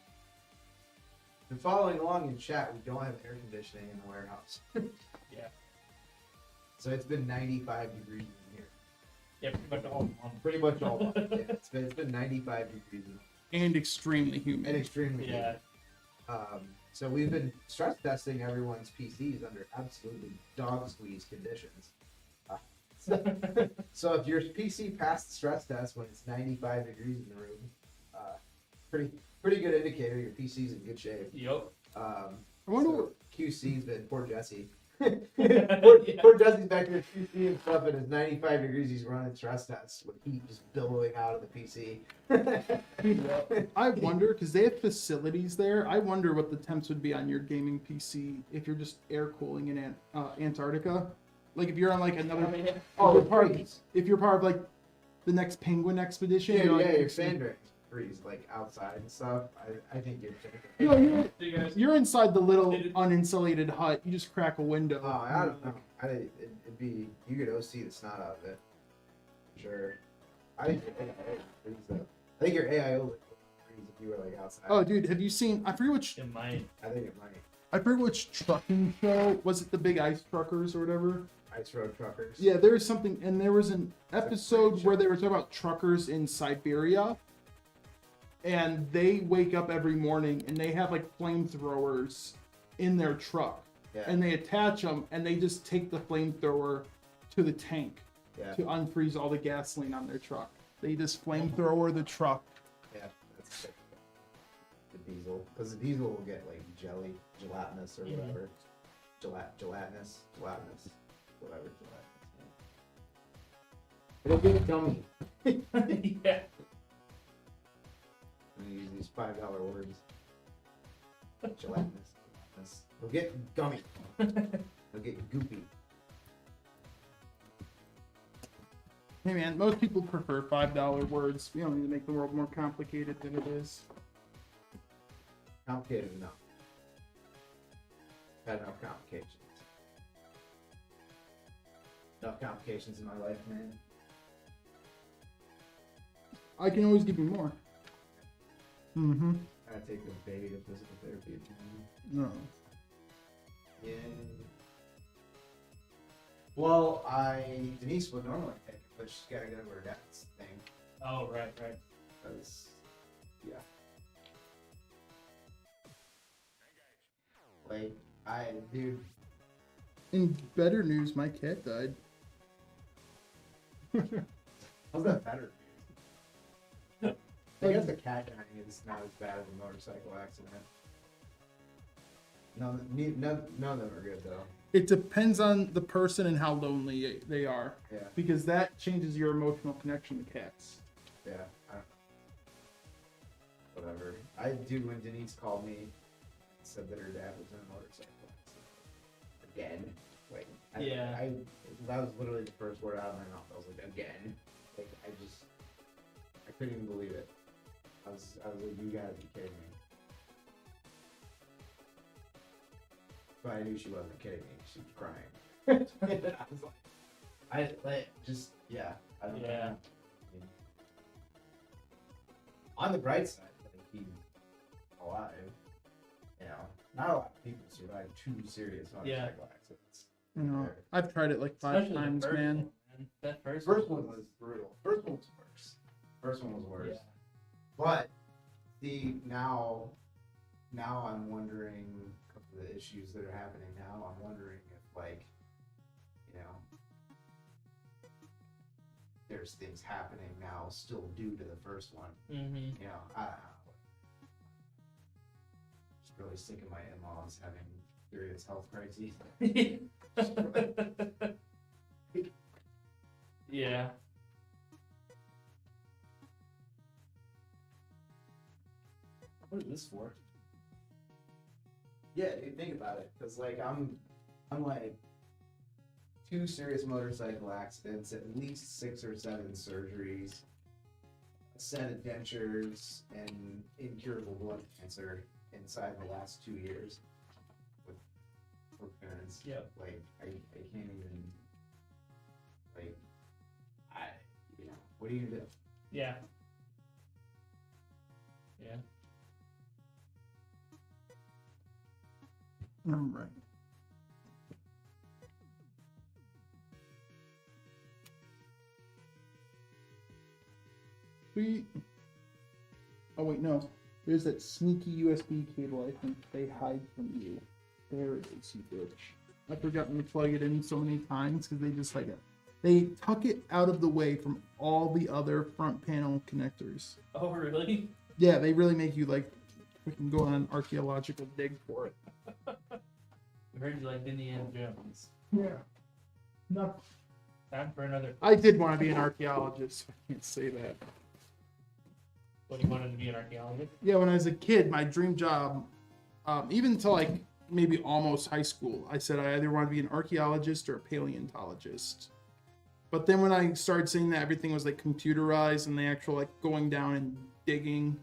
And following along in chat, we don't have air conditioning in the warehouse. Yeah. So it's been 95 degrees in here. Yeah, pretty much all month. Pretty much all month. Yeah, it's been 95 degrees And extremely humid. and extremely Yeah. humid. So we've been stress testing everyone's PCs under absolutely dog squeeze conditions. So if your PC passed the stress test when it's 95 degrees in the room, pretty good indicator your PC's in good shape. Yup. I wonder So what, QC's been poor Jesse. Yeah. Poor Jesse's back there QC and stuff, and it's 95 degrees. He's running stress tests with heat just billowing out of the PC. I wonder, because they have facilities there. I wonder what the temps would be on your gaming PC if you're just air cooling in Antarctica. Like if you're on like another, Oh, if you're part of like the next penguin expedition. Yeah, you're, like, yeah, your fan drains freeze like outside and stuff. I think you're. You know, you're, So you guys, you're inside the little uninsulated hut. You just crack a window. Oh, I don't know. It'd be you could OC the snot out of it. Sure. I think your AIO would freeze though. I think your AIO would freeze if you were like outside. Oh, dude, have you seen? I forget which. it might. I think it might. I forget which trucking show was it. The Big Ice Truckers or whatever. Ice road truckers. Yeah, there was something, and there was an That's a episode great where show. they were talking about truckers in Siberia. and they wake up every morning and they have like flamethrowers in their truck, Yeah. and they attach them and they just take the flamethrower to the tank Yeah. to unfreeze all the gasoline on their truck. They just flamethrower the truck. Yeah, that's sick. The diesel, because the diesel will get like gelatinous or whatever. Gelatinous, whatever. It'll get gummy. Yeah. I'm gonna use these $5 words. Gelatinous. It'll get gummy. It'll get goopy. Hey man, most people prefer $5 words. We don't need to make the world more complicated than it is. Complicated enough. Had enough complications. Enough complications in my life, man. I can always give you more. Mm-hmm. I gotta take a baby to physical therapy. No. Yeah. Well, Denise would normally take it, but she's gotta go to her dad's thing. Oh, right. Because, yeah. Like, dude. In better news, my cat died. How's that better? I guess the cat dying is not as bad as a motorcycle accident. None of them are good though. It depends on the person and how lonely they are, Yeah, because that changes your emotional connection to cats. yeah. I don't know. Whatever. I do when Denise called me and said that her dad was in a motorcycle accident. Again. Like, Yeah. that was literally the first word out of my mouth. I was like, again. Like, I couldn't even believe it. I was like, you gotta be kidding me. But I knew she wasn't kidding me. She was crying. I was like, yeah. I don't Yeah. know. I mean, on the bright side, like, he's alive. You know, not a lot of people survive 2 serious motorcycle accidents. You know, I've tried it like 5 Especially the times, first man. one, That first One was brutal. First one was worse. Yeah. But see, now I'm wondering of the issues that are happening now. I'm wondering if, like, you know, there's things happening now still due to the first one. Mm-hmm. You know, I don't know. Just really sick of my in-laws having serious health crises. Yeah. What is this for? Yeah, dude, think about it. Cause like I'm like 2 serious motorcycle accidents, at least 6 or 7 surgeries, a set of dentures, and incurable blood cancer inside the last 2 years with parents. Yep. Like I can't even, like, you know, what are you gonna do? Yeah. Yeah. I'm right. Oh wait, no. There's that sneaky USB cable. I think they hide from you. There it is, you bitch. I've forgotten to plug it in so many times because they just like it. They tuck it out of the way from all the other front panel connectors. Oh, really? Yeah, they really make you like freaking go on an archaeological dig for it. I heard you like Indiana Jones. Yeah. No. Time for another. I did want to be an archaeologist. I can't say that. What, you wanted to be an archaeologist? Yeah, when I was a kid, my dream job, even until like maybe almost high school, I said I either want to be an archaeologist or a paleontologist. But then when I started seeing that everything was like computerized and the actual like going down and digging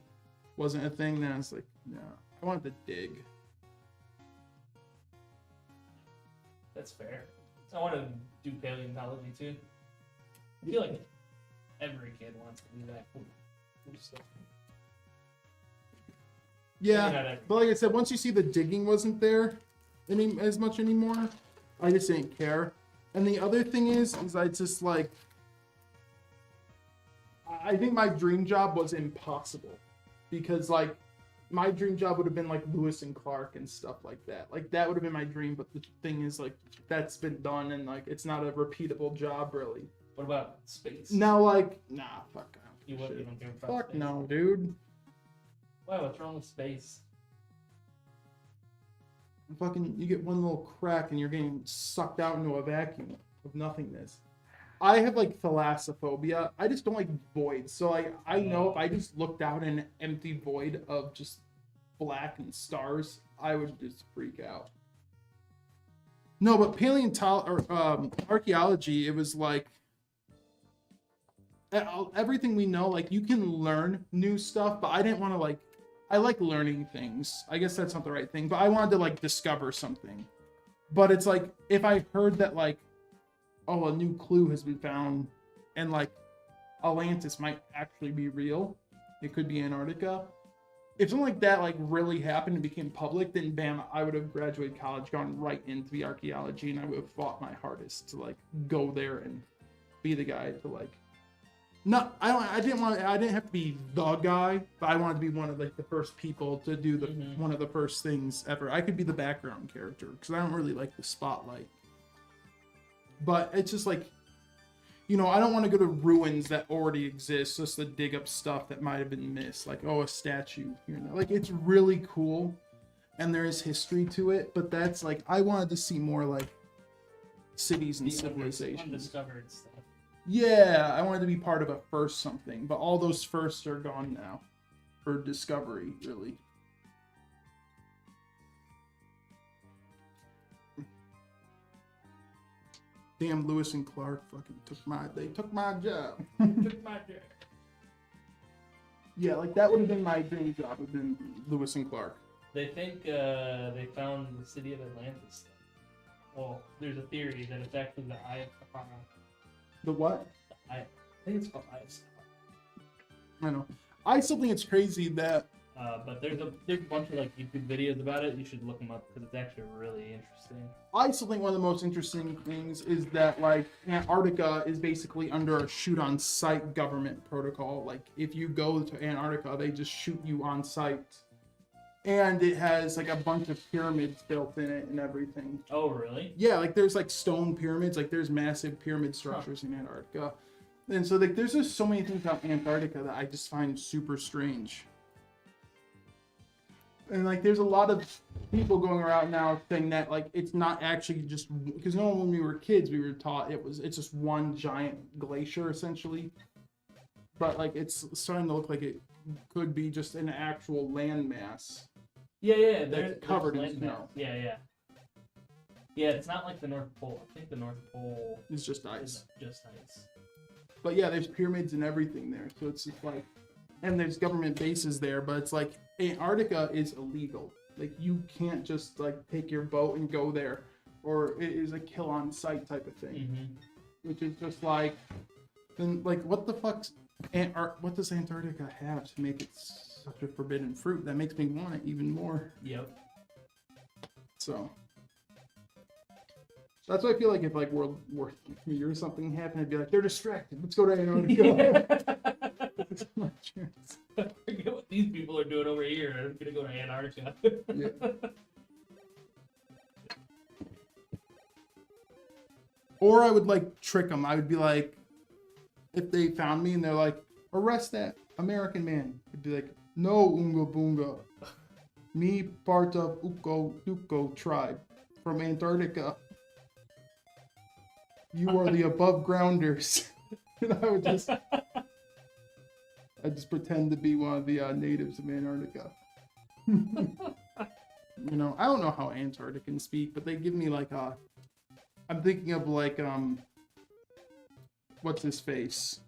wasn't a thing, then I was like, no, I wanted to dig. That's fair. I want to do paleontology too. I feel like every kid wants to do that. Yeah, Maybe not every- but like I said, once you see the digging wasn't there as much anymore, I just didn't care. And the other thing is I just like, I think my dream job was impossible. because like my dream job would have been like Lewis and Clark and stuff like that. Like that would have been my dream, but the thing is like that's been done and like it's not a repeatable job really. What about space? Now like nah, fuck. You Shit. don't care about Fuck space? no, dude. Why? What's wrong with space? Fucking, you get one little crack and you're getting sucked out into a vacuum of nothingness. I have like thalassophobia. I just don't like voids. So like I know if I just looked out in an empty void of just black and stars, I would just freak out. No, but archaeology, it was like everything we know. Like you can learn new stuff, but I didn't want to like. I like learning things. I guess that's not the right thing, but I wanted to like discover something. But it's like if I heard that like, oh, a new clue has been found, and like Atlantis might actually be real. It could be Antarctica. If something like that like really happened and became public, then bam, I would have graduated college, gone right into the archaeology, and I would have fought my hardest to like go there and be the guy to like. No, I didn't have to be the guy, but I wanted to be one of like the first people to do the one of the first things ever. I could be the background character because I don't really like the spotlight. But it's just like, you know, I don't want to go to ruins that already exist just to dig up stuff that might have been missed. Like, oh, a statue, you know, like it's really cool and there is history to it, but that's like, I wanted to see more like cities and civilizations. Undiscovered stuff. Yeah, I wanted to be part of a first something, but all those firsts are gone now. For discovery, really. Damn, Lewis and Clark fucking took my job. Took my job. Yeah, like that would have been my dream job, would have been Lewis and Clark. They think they found the city of Atlantis. Well, there's a theory that it's actually the Eye of Sauron. The what? I think it's called Eye of Sauron. I know. I still think it's crazy that. But there's a bunch of like YouTube videos about it. You should look them up because it's actually really interesting. I still think one of the most interesting things is that like Antarctica is basically under a shoot on site government protocol. Like if you go to Antarctica, they just shoot you on site. And it has like a bunch of pyramids built in it and everything. Oh, really? Yeah, like there's like stone pyramids, like there's massive pyramid structures in Antarctica. And so like there's just so many things about Antarctica that I just find super strange. And like there's a lot of people going around now saying that like it's not actually just because when we were kids we were taught it's just one giant glacier essentially. But like it's starting to look like it could be just an actual landmass. Yeah, They're covered in land snow. mass. Yeah. Yeah, it's not like the North Pole. I think the North Pole It's just ice. is just ice. But yeah, there's pyramids and everything there. So it's just like, and there's government bases there, but it's like Antarctica is illegal. Like you can't just like take your boat and go there, or it is a kill on sight type of thing. Mm-hmm. Which is just like, then like what the fuck's, what does Antarctica have to make it such a forbidden fruit? That makes me want it even more. Yep. So. That's why I feel like if like World War III or something happened, I'd be like, they're distracted. Let's go to Antarctica. That's my chance. Forget what these people are doing over here. I'm gonna go to Antarctica. Yeah. Or I would like trick them. I would be like, if they found me and they're like, arrest that American man. I'd be like, no, Unga Boonga. Me part of Uko Duko tribe from Antarctica. You are the above grounders. And I'd just pretend to be one of the natives of Antarctica. You know, I don't know how Antarcticans speak, but they give me like I'm thinking of like what's his face?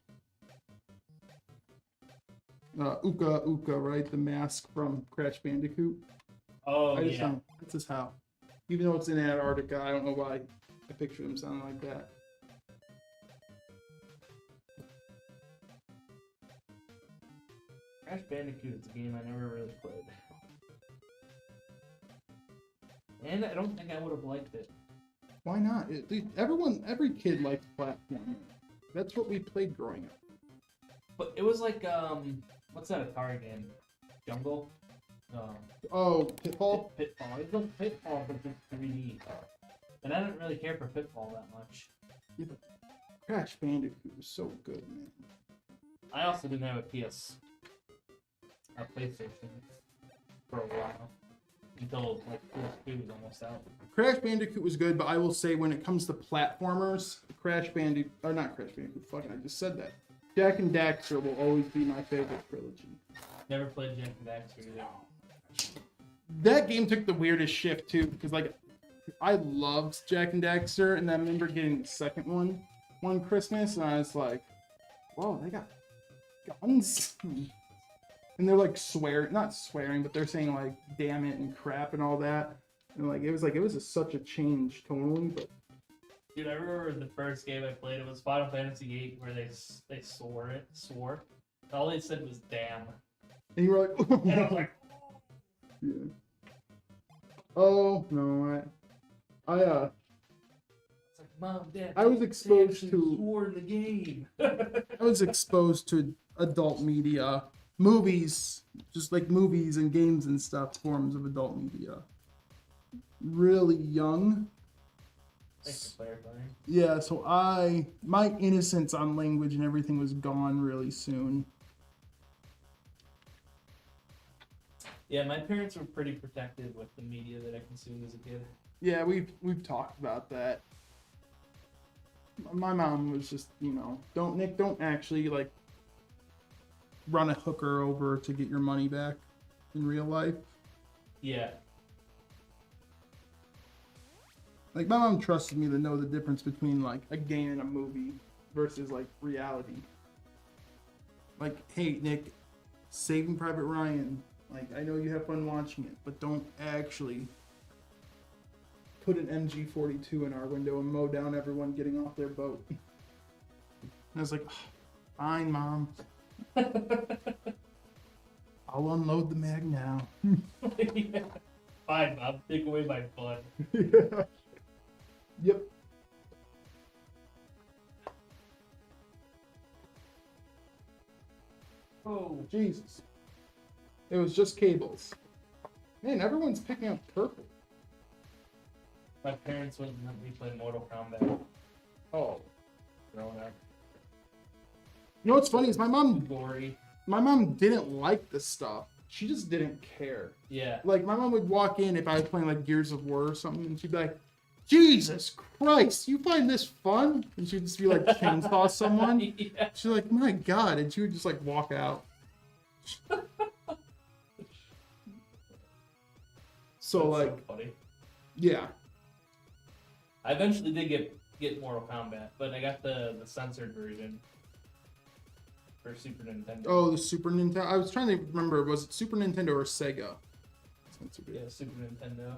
Uka, right? The mask from Crash Bandicoot. Oh, I just yeah. don't. That's just how. Even though it's in Antarctica, I don't know why I picture them sounding like that. Crash Bandicoot is a game I never really played. And I don't think I would have liked it. Why not? Every kid likes platforming. That's what we played growing up. But it was like, what's that Atari game? Jungle. Oh, Pitfall. Pitfall. It looked Pitfall, but just 3D. And I didn't really care for Pitfall that much. Yeah, but Crash Bandicoot was so good, man. I also didn't have a PlayStation for a while. Until like PS2 was almost out. Crash Bandicoot was good, but I will say when it comes to platformers, not Crash Bandicoot, fucking, I just said that. Jak and Daxter will always be my favorite trilogy. Never played Jak and Daxter either. That game took the weirdest shift too, because like I loved Jak and Daxter, and then I remember getting the second one Christmas, and I was like, whoa, they got guns. And they're like not swearing, but they're saying like damn it and crap and all that. And like it was such a change tonally, but Dude, I remember the first game I played, it was Final Fantasy VIII, where they swore. All they said was damn. and you were like, And I was like, yeah. Oh no, I it's like, Mom, Dad, I was they exposed actually to- swore in the game. I was exposed to adult media, movies, just like movies and games and stuff, forms of adult media. Really young. Thanks for clarifying. Yeah, so my innocence on language and everything was gone really soon. Yeah, my parents were pretty protective with the media that I consumed as a kid. Yeah, we've talked about that. My mom was just, don't actually like run a hooker over to get your money back in real life. Yeah. Like my mom trusted me to know the difference between like a game and a movie versus like reality. Like, hey Nick, Saving Private Ryan, like I know you have fun watching it, but don't actually put an MG42 in our window and mow down everyone getting off their boat. And I was like, fine, Mom. I'll unload the mag now. Yeah. Fine, Mom. Take away my fun. Yeah. Yep. Oh. Jesus. It was just cables. Man, everyone's picking up purple. My parents wouldn't let me play Mortal Kombat. Oh. Growing up. You know what's funny is my mom Gory. didn't like the stuff. She just didn't care. Yeah. Like my mom would walk in if I was playing like Gears of War or something, and she'd be like, Jesus Christ, you find this fun? And she'd just be like chainsaw someone. Yeah. She's like, my God, and she would just like walk out. So That's like, so funny. yeah. I eventually did get Mortal Kombat, but I got the censored version for Super Nintendo. Oh, the Super Nintendo. I was trying to remember, was it Super Nintendo or Sega? Yeah, Super Nintendo.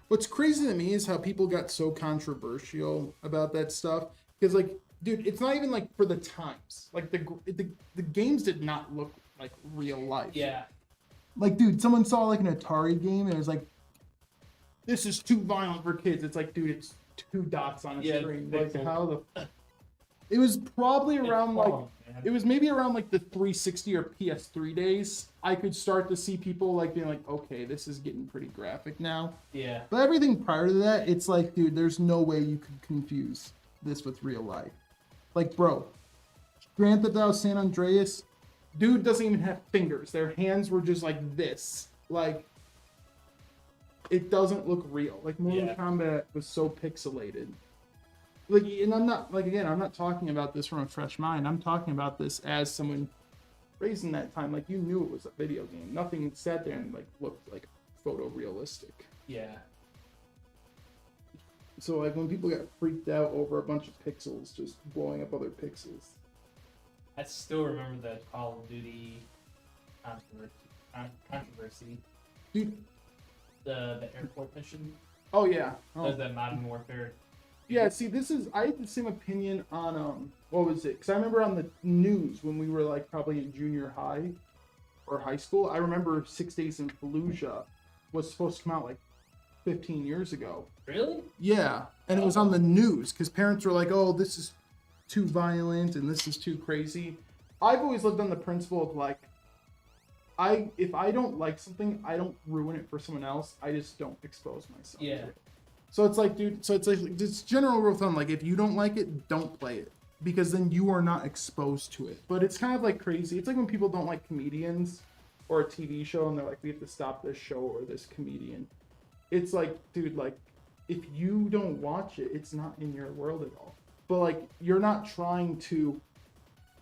What's crazy to me is how people got so controversial about that stuff. Because, like, dude, it's not even like for the times. Like, the games did not look like real life. Yeah. Like, dude, someone saw like an Atari game and it was like, this is too violent for kids. It's like, dude, it's 2 dots on a Yeah, screen. it's Like, pixel. how the. It was probably around like. man. It was maybe around like the 360 or PS3 days. I could start to see people like being like, okay, this is getting pretty graphic now. Yeah. But everything prior to that, it's like, dude, there's no way you could confuse this with real life. Like, bro, Grand Theft Auto San Andreas, dude doesn't even have fingers. Their hands were just like this. Like, it doesn't look real. Like, Mortal Yeah. Kombat was so pixelated. Like, and I'm not, like, again, I'm not talking about this from a fresh mind. I'm talking about this as someone raised in that time. Like, you knew it was a video game. Nothing sat there and, like, looked, like, photorealistic. Yeah. So, like, when people got freaked out over a bunch of pixels just blowing up other pixels. I still remember the Call of Duty controversy. Dude. The airport mission. Oh, yeah. There's that Modern Warfare. Yeah, see, I had the same opinion on, what was it? Because I remember on the news when we were, like, probably in junior high or high school, I remember 6 Days in Fallujah was supposed to come out, like, 15 years ago. Really? Yeah, and it was on the news because parents were like, "Oh, this is too violent and this is too crazy." I've always lived on the principle of like, if I don't like something, I don't ruin it for someone else. I just don't expose myself. Yeah. To it. So it's like, dude. So it's like this general rule of thumb. Like, if you don't like it, don't play it because then you are not exposed to it. But it's kind of like crazy. It's like when people don't like comedians or a TV show and they're like, "We have to stop this show or this comedian." It's like, dude, like, if you don't watch it, it's not in your world at all. But like, you're not trying to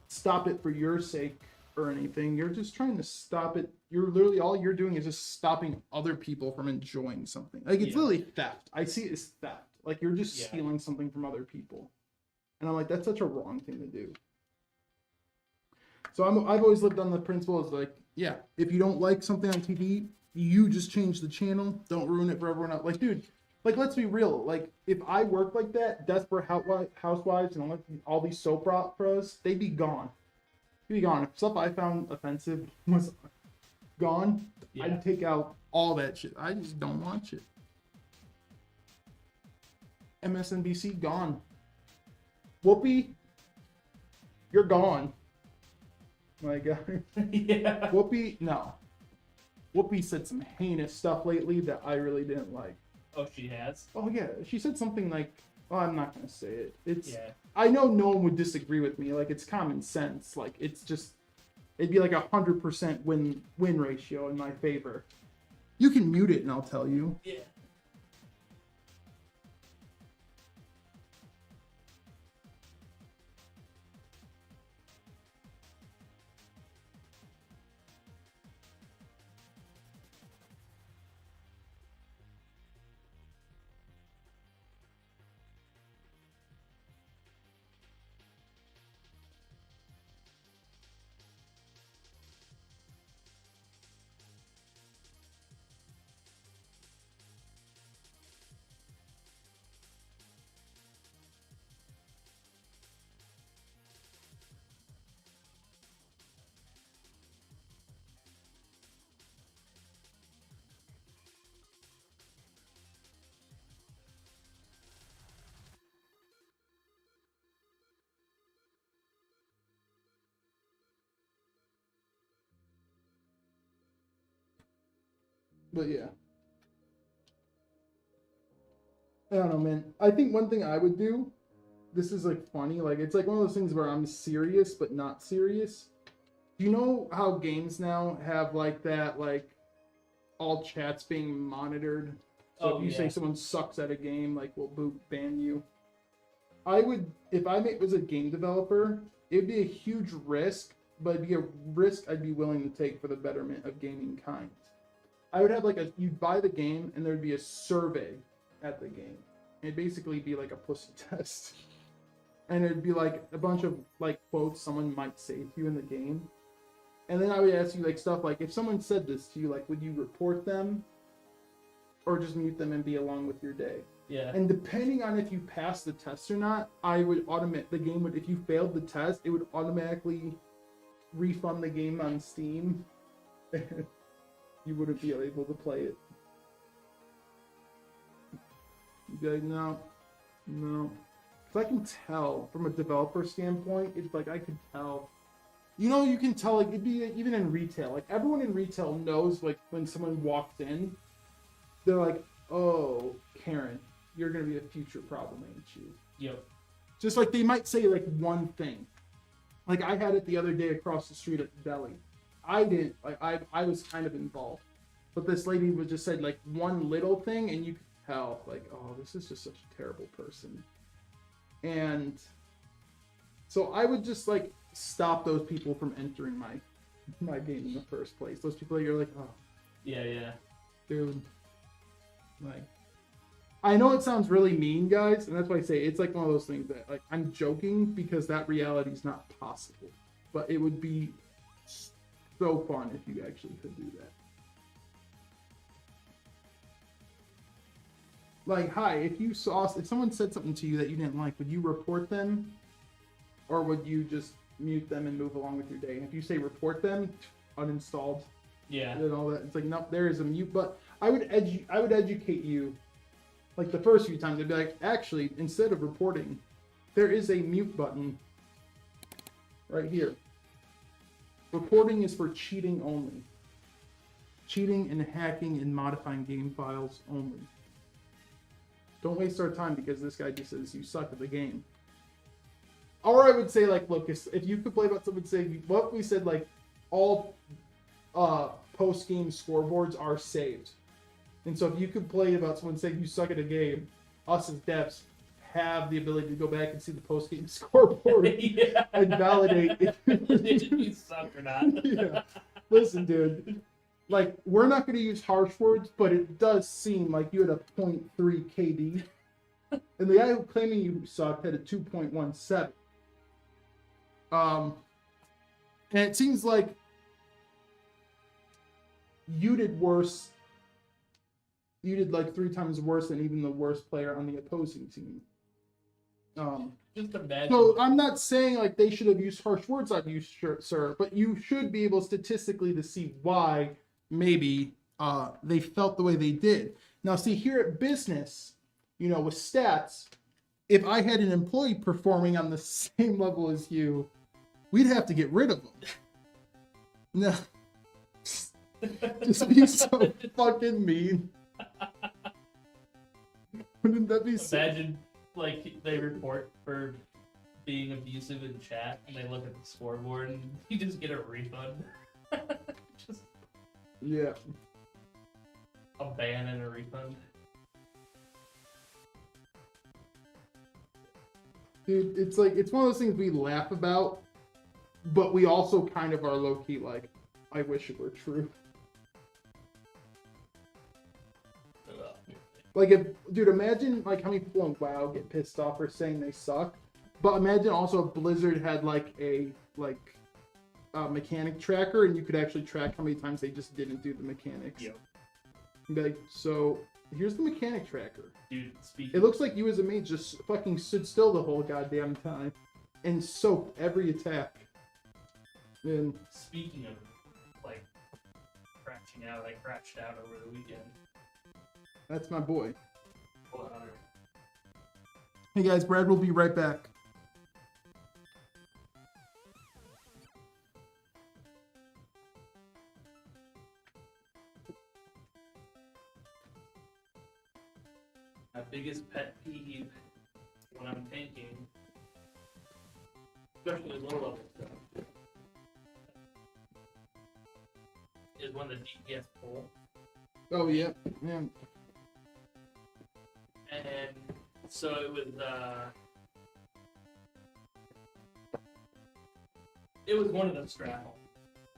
stop it for your sake or anything. You're just trying to stop it. You're literally, all you're doing is just stopping other people from enjoying something. Like, it's literally theft. I see it as theft. Like, you're just stealing something from other people. And I'm like, that's such a wrong thing to do. So I've always lived on the principle is like, yeah, if you don't like something on TV, you just change the channel. Don't ruin it for everyone else. Like, dude, like, let's be real. Like, if I worked like that, Desperate Housewives and all these soap operas, they'd be gone. They'd be gone. If stuff I found offensive was gone, I'd take out all that shit. I just don't watch it. MSNBC, gone. Whoopi, you're gone. My God. Yeah. Whoopi, no. Whoopi said some heinous stuff lately that I really didn't like. Oh, she has? Oh, yeah. She said something like, oh, I'm not going to say it. It's. Yeah. I know no one would disagree with me. Like, it's common sense. Like, it's just, it'd be like 100% win ratio in my favor. You can mute it and I'll tell you. Yeah. But yeah. I don't know, man. I think one thing I would do, this is like funny, like it's like one of those things where I'm serious but not serious. Do you know how games now have like that, like all chats being monitored? So if you say someone sucks at a game, like we'll ban you. I would, if I was a game developer, it'd be a huge risk, but it'd be a risk I'd be willing to take for the betterment of gaming kind. I would have like you'd buy the game and there'd be a survey at the game. It'd basically be like a pussy test. And it'd be like a bunch of like quotes someone might say to you in the game. And then I would ask you like stuff like, if someone said this to you, like would you report them or just mute them and be along with your day? Yeah. And depending on if you pass the test or not, I would the game would, if you failed the test, it would automatically refund the game on Steam. You wouldn't be able to play it. You'd be like, no. Because I can tell from a developer standpoint, it's like I could tell. You know, you can tell, like, it'd be even in retail. Like, everyone in retail knows, like, when someone walks in, they're like, oh, Karen, you're going to be a future problem, ain't you? Yep. Just like they might say, like, one thing. Like, I had it the other day across the street at the deli. I didn't, like, I was kind of involved. But this lady would just said, like, one little thing, and you could tell, like, oh, this is just such a terrible person. And so I would just, like, stop those people from entering my game in the first place. Those people that you're like, oh. Yeah. Dude. Like, I know it sounds really mean, guys, and that's why I say it's like one of those things that, like, I'm joking because that reality is not possible. But it would be so fun if you actually could do that. Like, hi, if someone said something to you that you didn't like, would you report them? Or would you just mute them and move along with your day? And if you say report them, uninstalled. Yeah. And all that. It's like, nope, there is a mute. But I would educate you like the first few times, they'd be like, actually, instead of reporting, there is a mute button right here. Reporting is for cheating only. Cheating and hacking and modifying game files only. Don't waste our time because this guy just says you suck at the game. Or I would say, like, look, if you complain about someone saying what we said, like, all post-game scoreboards are saved. And so if you complain about someone saying you suck at a game, us as devs have the ability to go back and see the post-game scoreboard Yeah. and validate if you suck or not. Yeah. Listen, dude. Like, we're not going to use harsh words, but it does seem like you had a 0.3 KD. And the guy who claiming you sucked had a 2.17. And it seems like you did worse. You did like 3 times worse than even the worst player on the opposing team. Just imagine. So I'm not saying like they should have used harsh words on you, sir, but you should be able statistically to see why maybe they felt the way they did. Now, see, here at business, you know, with stats, if I had an employee performing on the same level as you, we'd have to get rid of them. No. Just be so fucking mean. Wouldn't that be so? Imagine, like, they report for being abusive in chat, and they look at the scoreboard, and you just get a refund. Just Yeah. a ban and a refund. Dude, it's like, it's one of those things we laugh about, but we also kind of are low-key like, I wish it were true. Like, if, dude, imagine, like, how many people on WoW get pissed off for saying they suck. But imagine also if Blizzard had, like, a mechanic tracker, and you could actually track how many times they just didn't do the mechanics. Yep. You'd be like, so, here's the mechanic tracker. Dude, It looks like you as a mage just fucking stood still the whole goddamn time and soaked every attack. And speaking of, like, crashing out, I crashed out over the weekend. that's my boy. Hold on. Hey guys, Brad will be right back. My biggest pet peeve when I'm tanking, especially low level stuff, is when the DPS pull. Oh, yeah. Yeah. And so it was one of the straddle.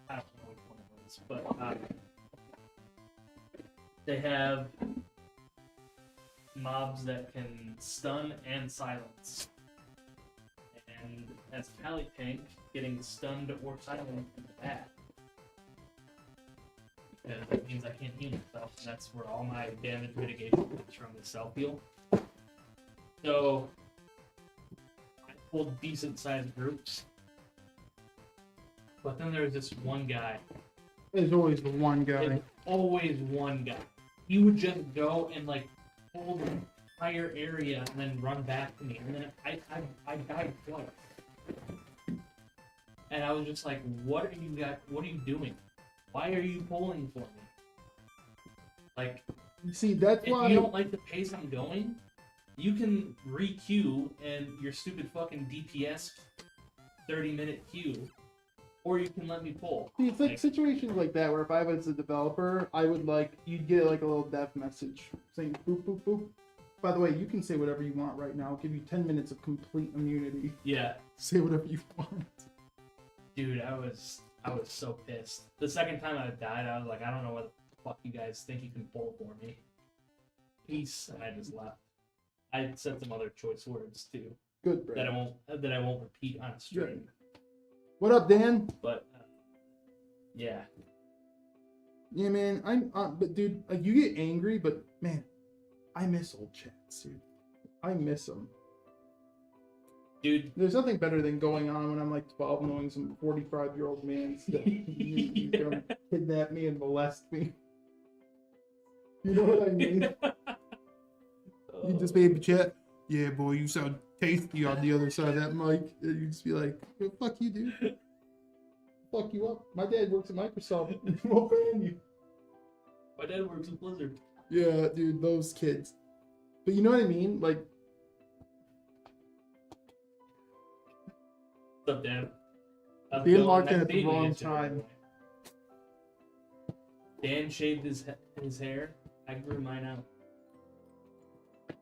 I don't know which one it was, but they have mobs that can stun and silence. And as Cali Tank, getting stunned or silenced is bad. Because that means I can't heal myself, and that's where all my damage mitigation comes from, the self-heal. So, I pulled decent-sized groups. But then there's this one guy. There's always the one guy. There's always one guy. He would just go and, like, pull the entire area and then run back to me. And then I died twice. And I was just like, what are you doing? Why are you pulling for me? Like, See, that's if why. you don't like the pace I'm going, you can re-queue and your stupid fucking DPS 30-minute queue, or you can let me pull. See, it's like situations like that where if I was a developer, I would like, you'd get like a little dev message saying boop, boop, boop. By the way, you can say whatever you want right now. I'll give you 10 minutes of complete immunity. Yeah, Say whatever you want. dude, I was so pissed. The second time I died, I was like, I don't know what the fuck you guys think you can pull for me. Peace, and I just left. I said some other choice words too Good, Brad. that I won't repeat on stream. What up, Dan? But yeah, Yeah, man. But dude, like you get angry, but man, I miss old chats, dude. I miss them. dude. There's nothing better than going on when I'm like 12 knowing some 45-year-old man you gonna kidnap me and molest me. You know what I mean? You just be able to chat. Yeah, boy, you sound tasty on the other side of that mic. And you just be like, "Yo, fuck you, dude. Fuck you up. My dad works at Microsoft. He won't ban you." My dad works at Blizzard. Yeah, dude, those kids. But you know what I mean? Like, What's up, Dan? How's it being going? locked Nice in at the seeing you wrong yesterday, time. by the way. Dan shaved his hair. I grew mine out.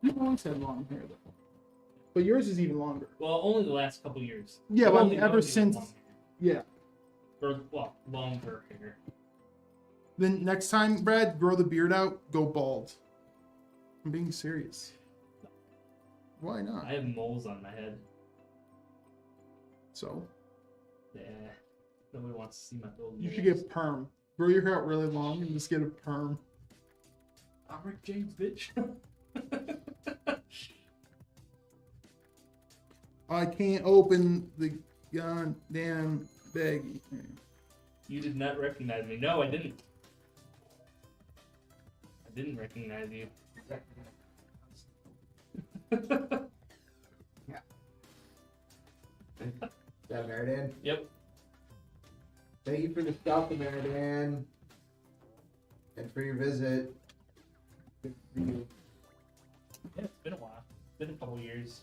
You've always had long hair, though. But yours is even longer. Well, only the last couple years. Yeah, I've but I only mean, known ever you with since. long hair. Yeah. Or, well, longer hair. Then next time, Brad, grow the beard out, go bald. I'm being serious. Why not? I have moles on my head. So, Yeah. Nobody wants to see my little you should moles. get perm. Grow your hair out really long and just get a perm. I'm Rick James, bitch. I can't open the goddamn baggie. You did not recognize me. No, I didn't. I didn't recognize you. Yeah, Meridan. Yep. Thank you for the stuff, Meridan. And for your visit. Good for you. Yeah, it's been a while. It's been a couple years.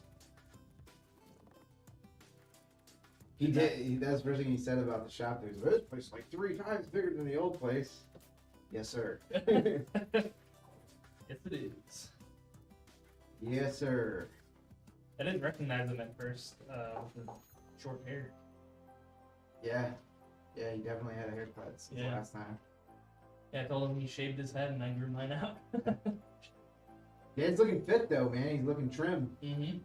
He did. That's the first thing he said about the shop. He was, this place is like 3 times bigger than the old place. Yes, sir. Yes, it is. Yes, sir. I didn't recognize him at first with the short hair. Yeah. Yeah, he definitely had a haircut since Yeah. last time. Yeah, I told him he shaved his head and I grew mine out. Yeah, he's looking fit though, man. He's looking trim. Mm-hmm.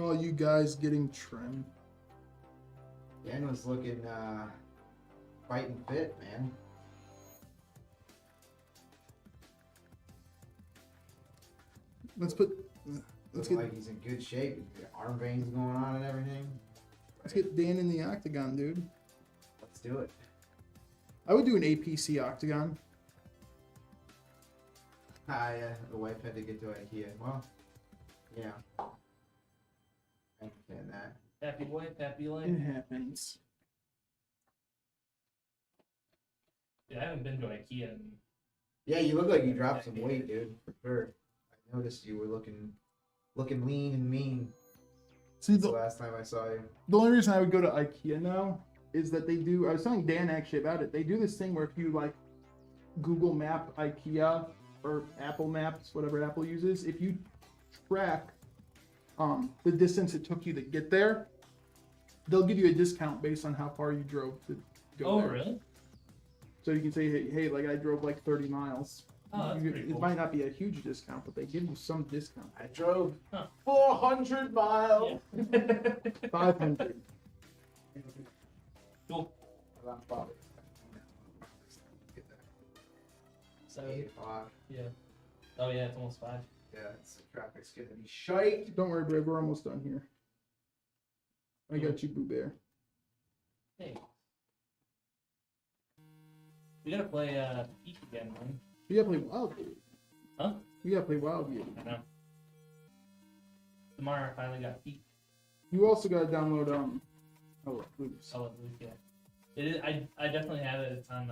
All you guys getting trim. Dan was looking fighting fit, man. Let's get Looking like he's in good shape. He's got arm veins going on and everything. Dan in the octagon, dude. Let's do it. I would do an APC octagon. Yeah, the wife had to get to IKEA. Well, yeah. I understand that. Happy wife, happy life. It happens. Yeah, I haven't been to IKEA in Yeah, you look like you dropped some weight, dude. For sure. I noticed you were looking lean and mean. See, The last time I saw you. the only reason I would go to IKEA now is that they do. I was telling Dan actually about it. They do this thing where if you like Google Map IKEA or Apple Maps, whatever Apple uses, if you track the distance it took you to get there, they'll give you a discount based on how far you drove to go Oh, there. really? So you can say, hey, like I drove like 30 miles. Oh, that's pretty It cool. might not be a huge discount, but they give you some discount. I drove Huh. 400 miles. Yeah. 500. Cool. I'm probably- So, 8 o'clock. yeah. Oh, yeah, it's almost 5. Yeah, the traffic's gonna be shite. Don't worry, Brad. We're almost done here. I got you, Boo Bear. Hey. We gotta play Peak again, man. We gotta play Wild Game. Huh? We gotta play Wild Game. I know. Tomorrow I finally got Peak. You also gotta download oh, oops. Oh, at least, yeah. It is. I definitely have it. It's on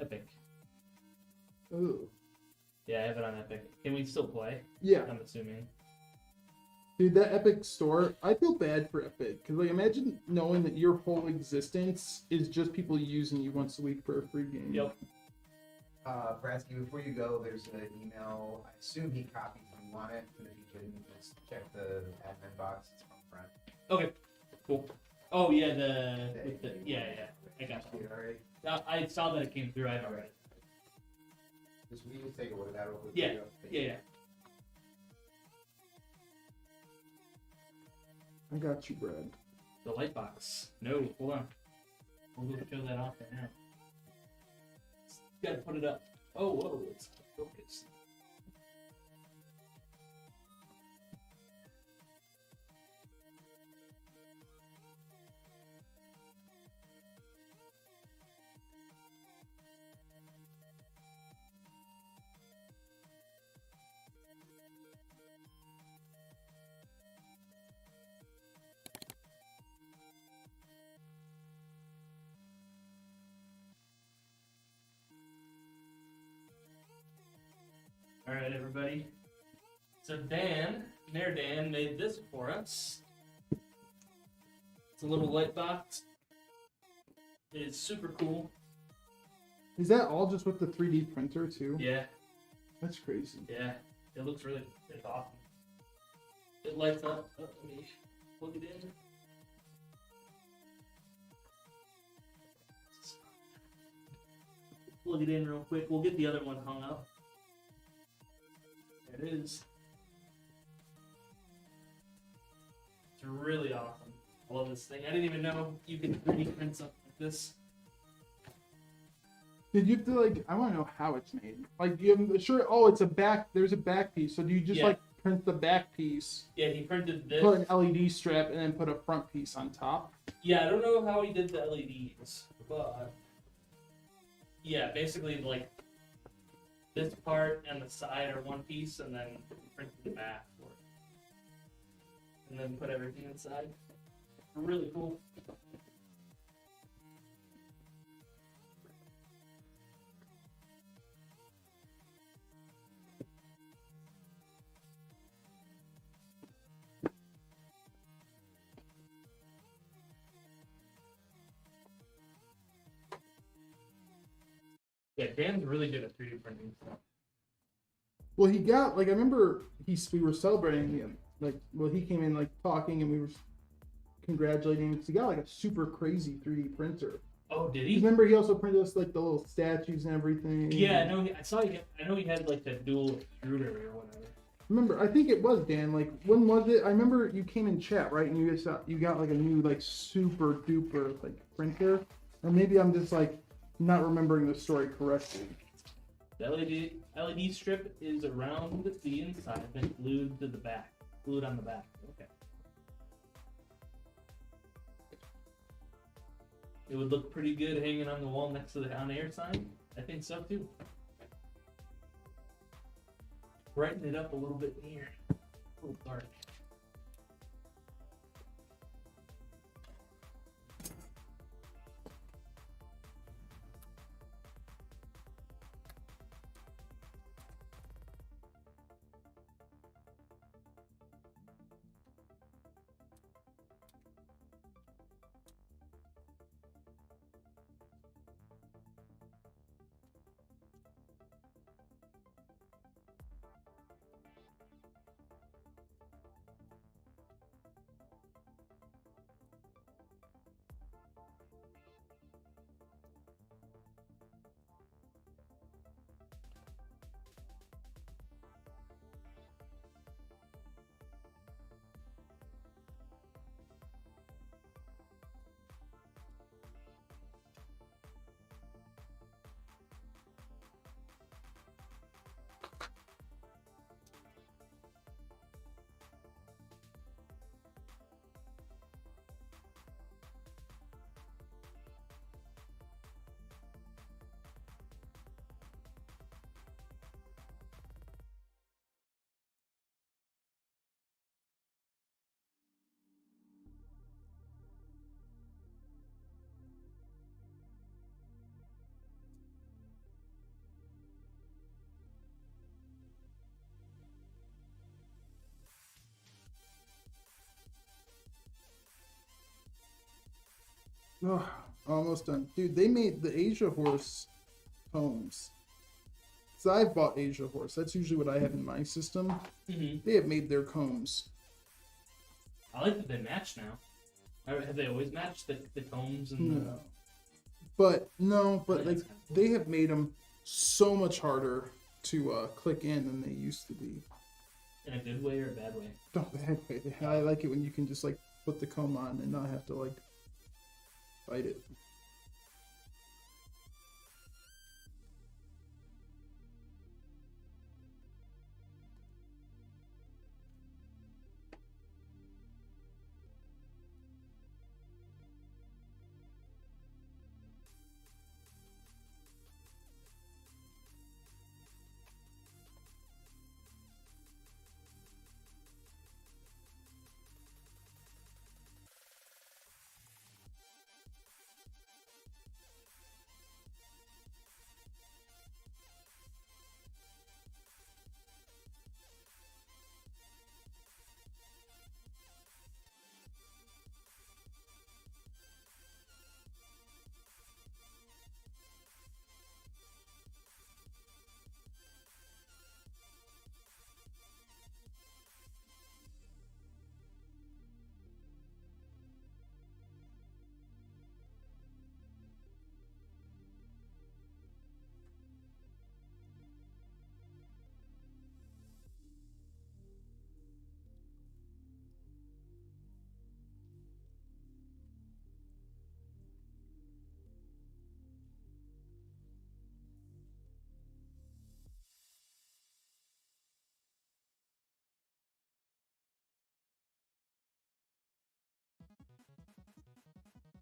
Epic. Ooh. Yeah, I have it on Epic. Can we still play? Yeah, I'm assuming. dude, that Epic store. I feel bad for Epic because, like, imagine knowing that your whole existence is just people using you once a week for a free game. Yep. Bratsky, before you go, there's an email. I assume he copied when you want it, but if you couldn't, just check the admin box. It's from front. Okay. Cool. Oh yeah, yeah. I got you. Alright. I saw that it came through. I haven't read it. Just we just take a look at that real quick. Yeah. Yeah. I got you, Brad. The light box. No, hold on. We'll go show that off right now. Gotta put it up. Oh, whoa, it's focused. So Dan made this for us. It's a little light box. It is super cool. Is that all just with the 3D printer too? Yeah, That's crazy. yeah. It looks really it's awesome. It lights up. Oh, let me plug it in. Plug it in real quick. We'll get the other one hung up. There it is. It's really awesome. I love this thing. I didn't even know you could 3D print something like this. Did you have to like? I want to know how it's made. Like, you have sure? Oh, it's a back. There's a back piece. So do you just Yeah. like print the back piece, Yeah, he printed this. put an LED strap, and then put a front piece on top? Yeah, I don't know how he did the LEDs, but yeah, basically like this part and the side are one piece, and then printed the back for it. And then put everything inside. Really cool. Yeah, Dan's really good at 3D printing stuff. Well, he got like I remember we were celebrating him. Like, well, he came in like talking, and we were congratulating him because he got like a super crazy 3D printer. Oh, did 'Cause he? remember, he also printed us like the little statues and everything. Yeah, I know. I saw. I know he had like the dual extruder or whatever. Remember, I think it was Dan. Like, when was it? I remember you came in chat, right? And you got like a new like super duper like printer, or maybe I'm just like not remembering the story correctly. The LED strip is around the inside, then glued to the back. Glued on the back. Okay. It would look pretty good hanging on the wall next to the on-air sign. I think so too. Brighten it up a little bit here. A little dark. Oh, almost done, dude. They made the Asia Horse combs. So I've bought Asia Horse. That's usually what I have in my system. Mm-hmm. They have made their combs. I like that they match now. Have they always matched the combs and No. But That's like kinda cool. they have made them so much harder to click in than they used to be. in a good way or a bad way? Don't bad way. I like it when you can just like put the comb on and not have to like fight it.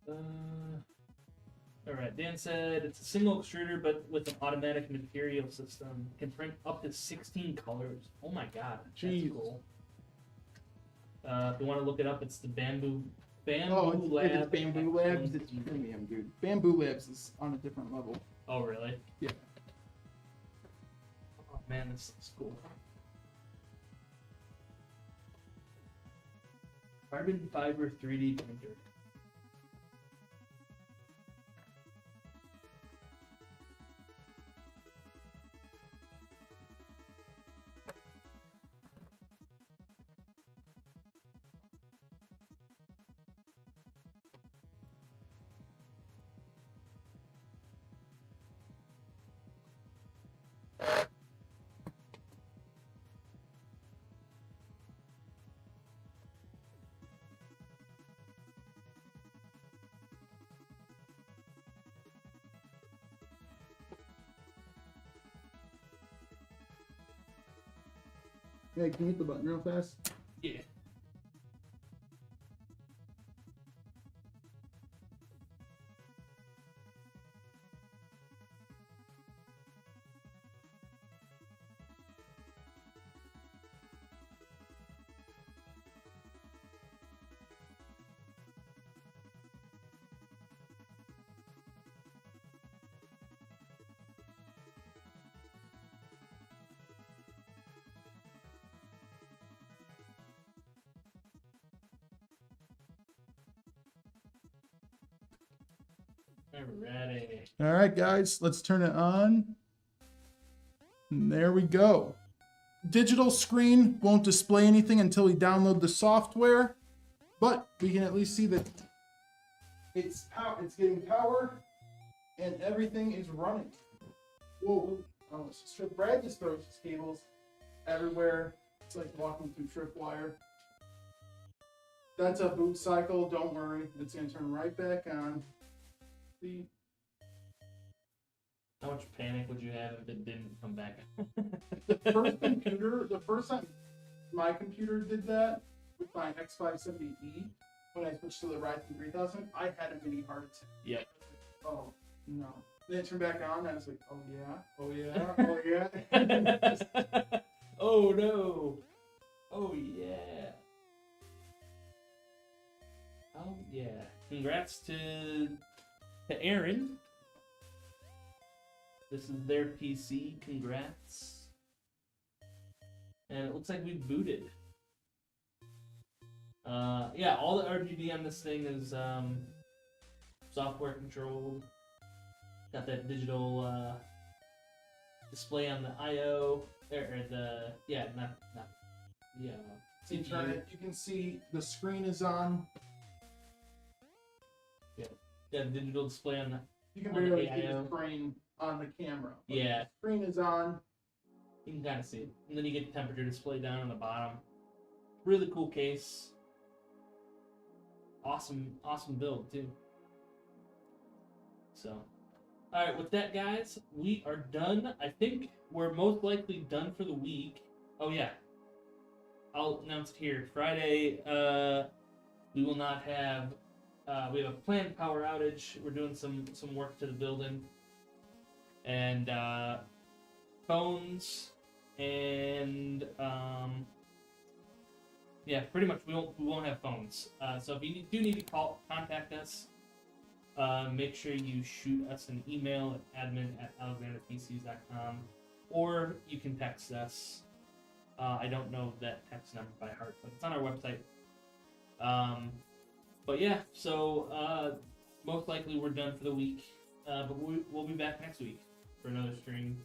All right. Dan said it's a single extruder, but with an automatic material system. Can print up to 16 colors. Oh my god, that's Jeez. cool. If you want to look it up, it's the Bamboo Oh, if it's Lab. Bamboo Labs, it's premium, dude. Bamboo Labs is on a different level. Oh really? Yeah. Oh man, this looks cool. Carbon fiber 3D printer. Hey, can you hit the button real fast? Yeah. Alrighty. All right, guys, let's turn it on. And there we go. Digital screen won't display anything until we download the software, but we can at least see that it's getting power and everything is running. Whoa, oh, Brad just throws his cables everywhere. It's like walking through tripwire. That's a boot cycle, don't worry. It's gonna turn right back on. See? How much panic would you have if it didn't come back? The first time my computer did that with my X570E, when I switched to the Ryzen 3000, I had a mini heart attack. Yep. Oh, no. Then it turned back on, and I was like, oh yeah, oh yeah, oh yeah. Oh no. Oh yeah. Oh yeah. Congrats to Aaron. This is their PC. Congrats. And it looks like we booted. Yeah, all the RGB on this thing is software controlled. Got that digital display on the I/O or the not So you turn it, you can see the screen is on. Yeah, digital display on the You can On the barely see AIO. the screen on the camera. But yeah. the screen is on. You can kind of see it. And then you get the temperature display down on the bottom. Really cool case. Awesome build too. So, alright, with that guys, we are done. I think we're most likely done for the week. Oh yeah. I'll announce it here. Friday, we will not have we have a planned power outage. We're doing some work to the building. And phones and yeah, pretty much we won't have phones. So if you do need to contact us, make sure you shoot us an email at admin@alexanderpcs.com, or you can text us. I don't know that text number by heart, but it's on our website. But yeah, so most likely we're done for the week, but we'll be back next week for another stream.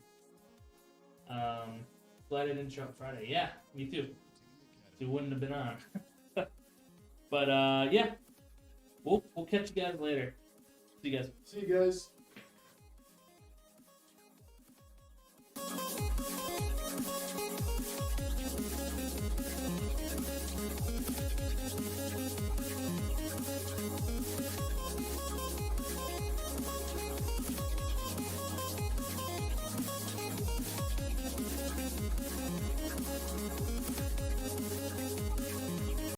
Glad I didn't show up Friday. Yeah, me too. It wouldn't have been on. But yeah, we'll catch you guys later. See you guys. See you guys.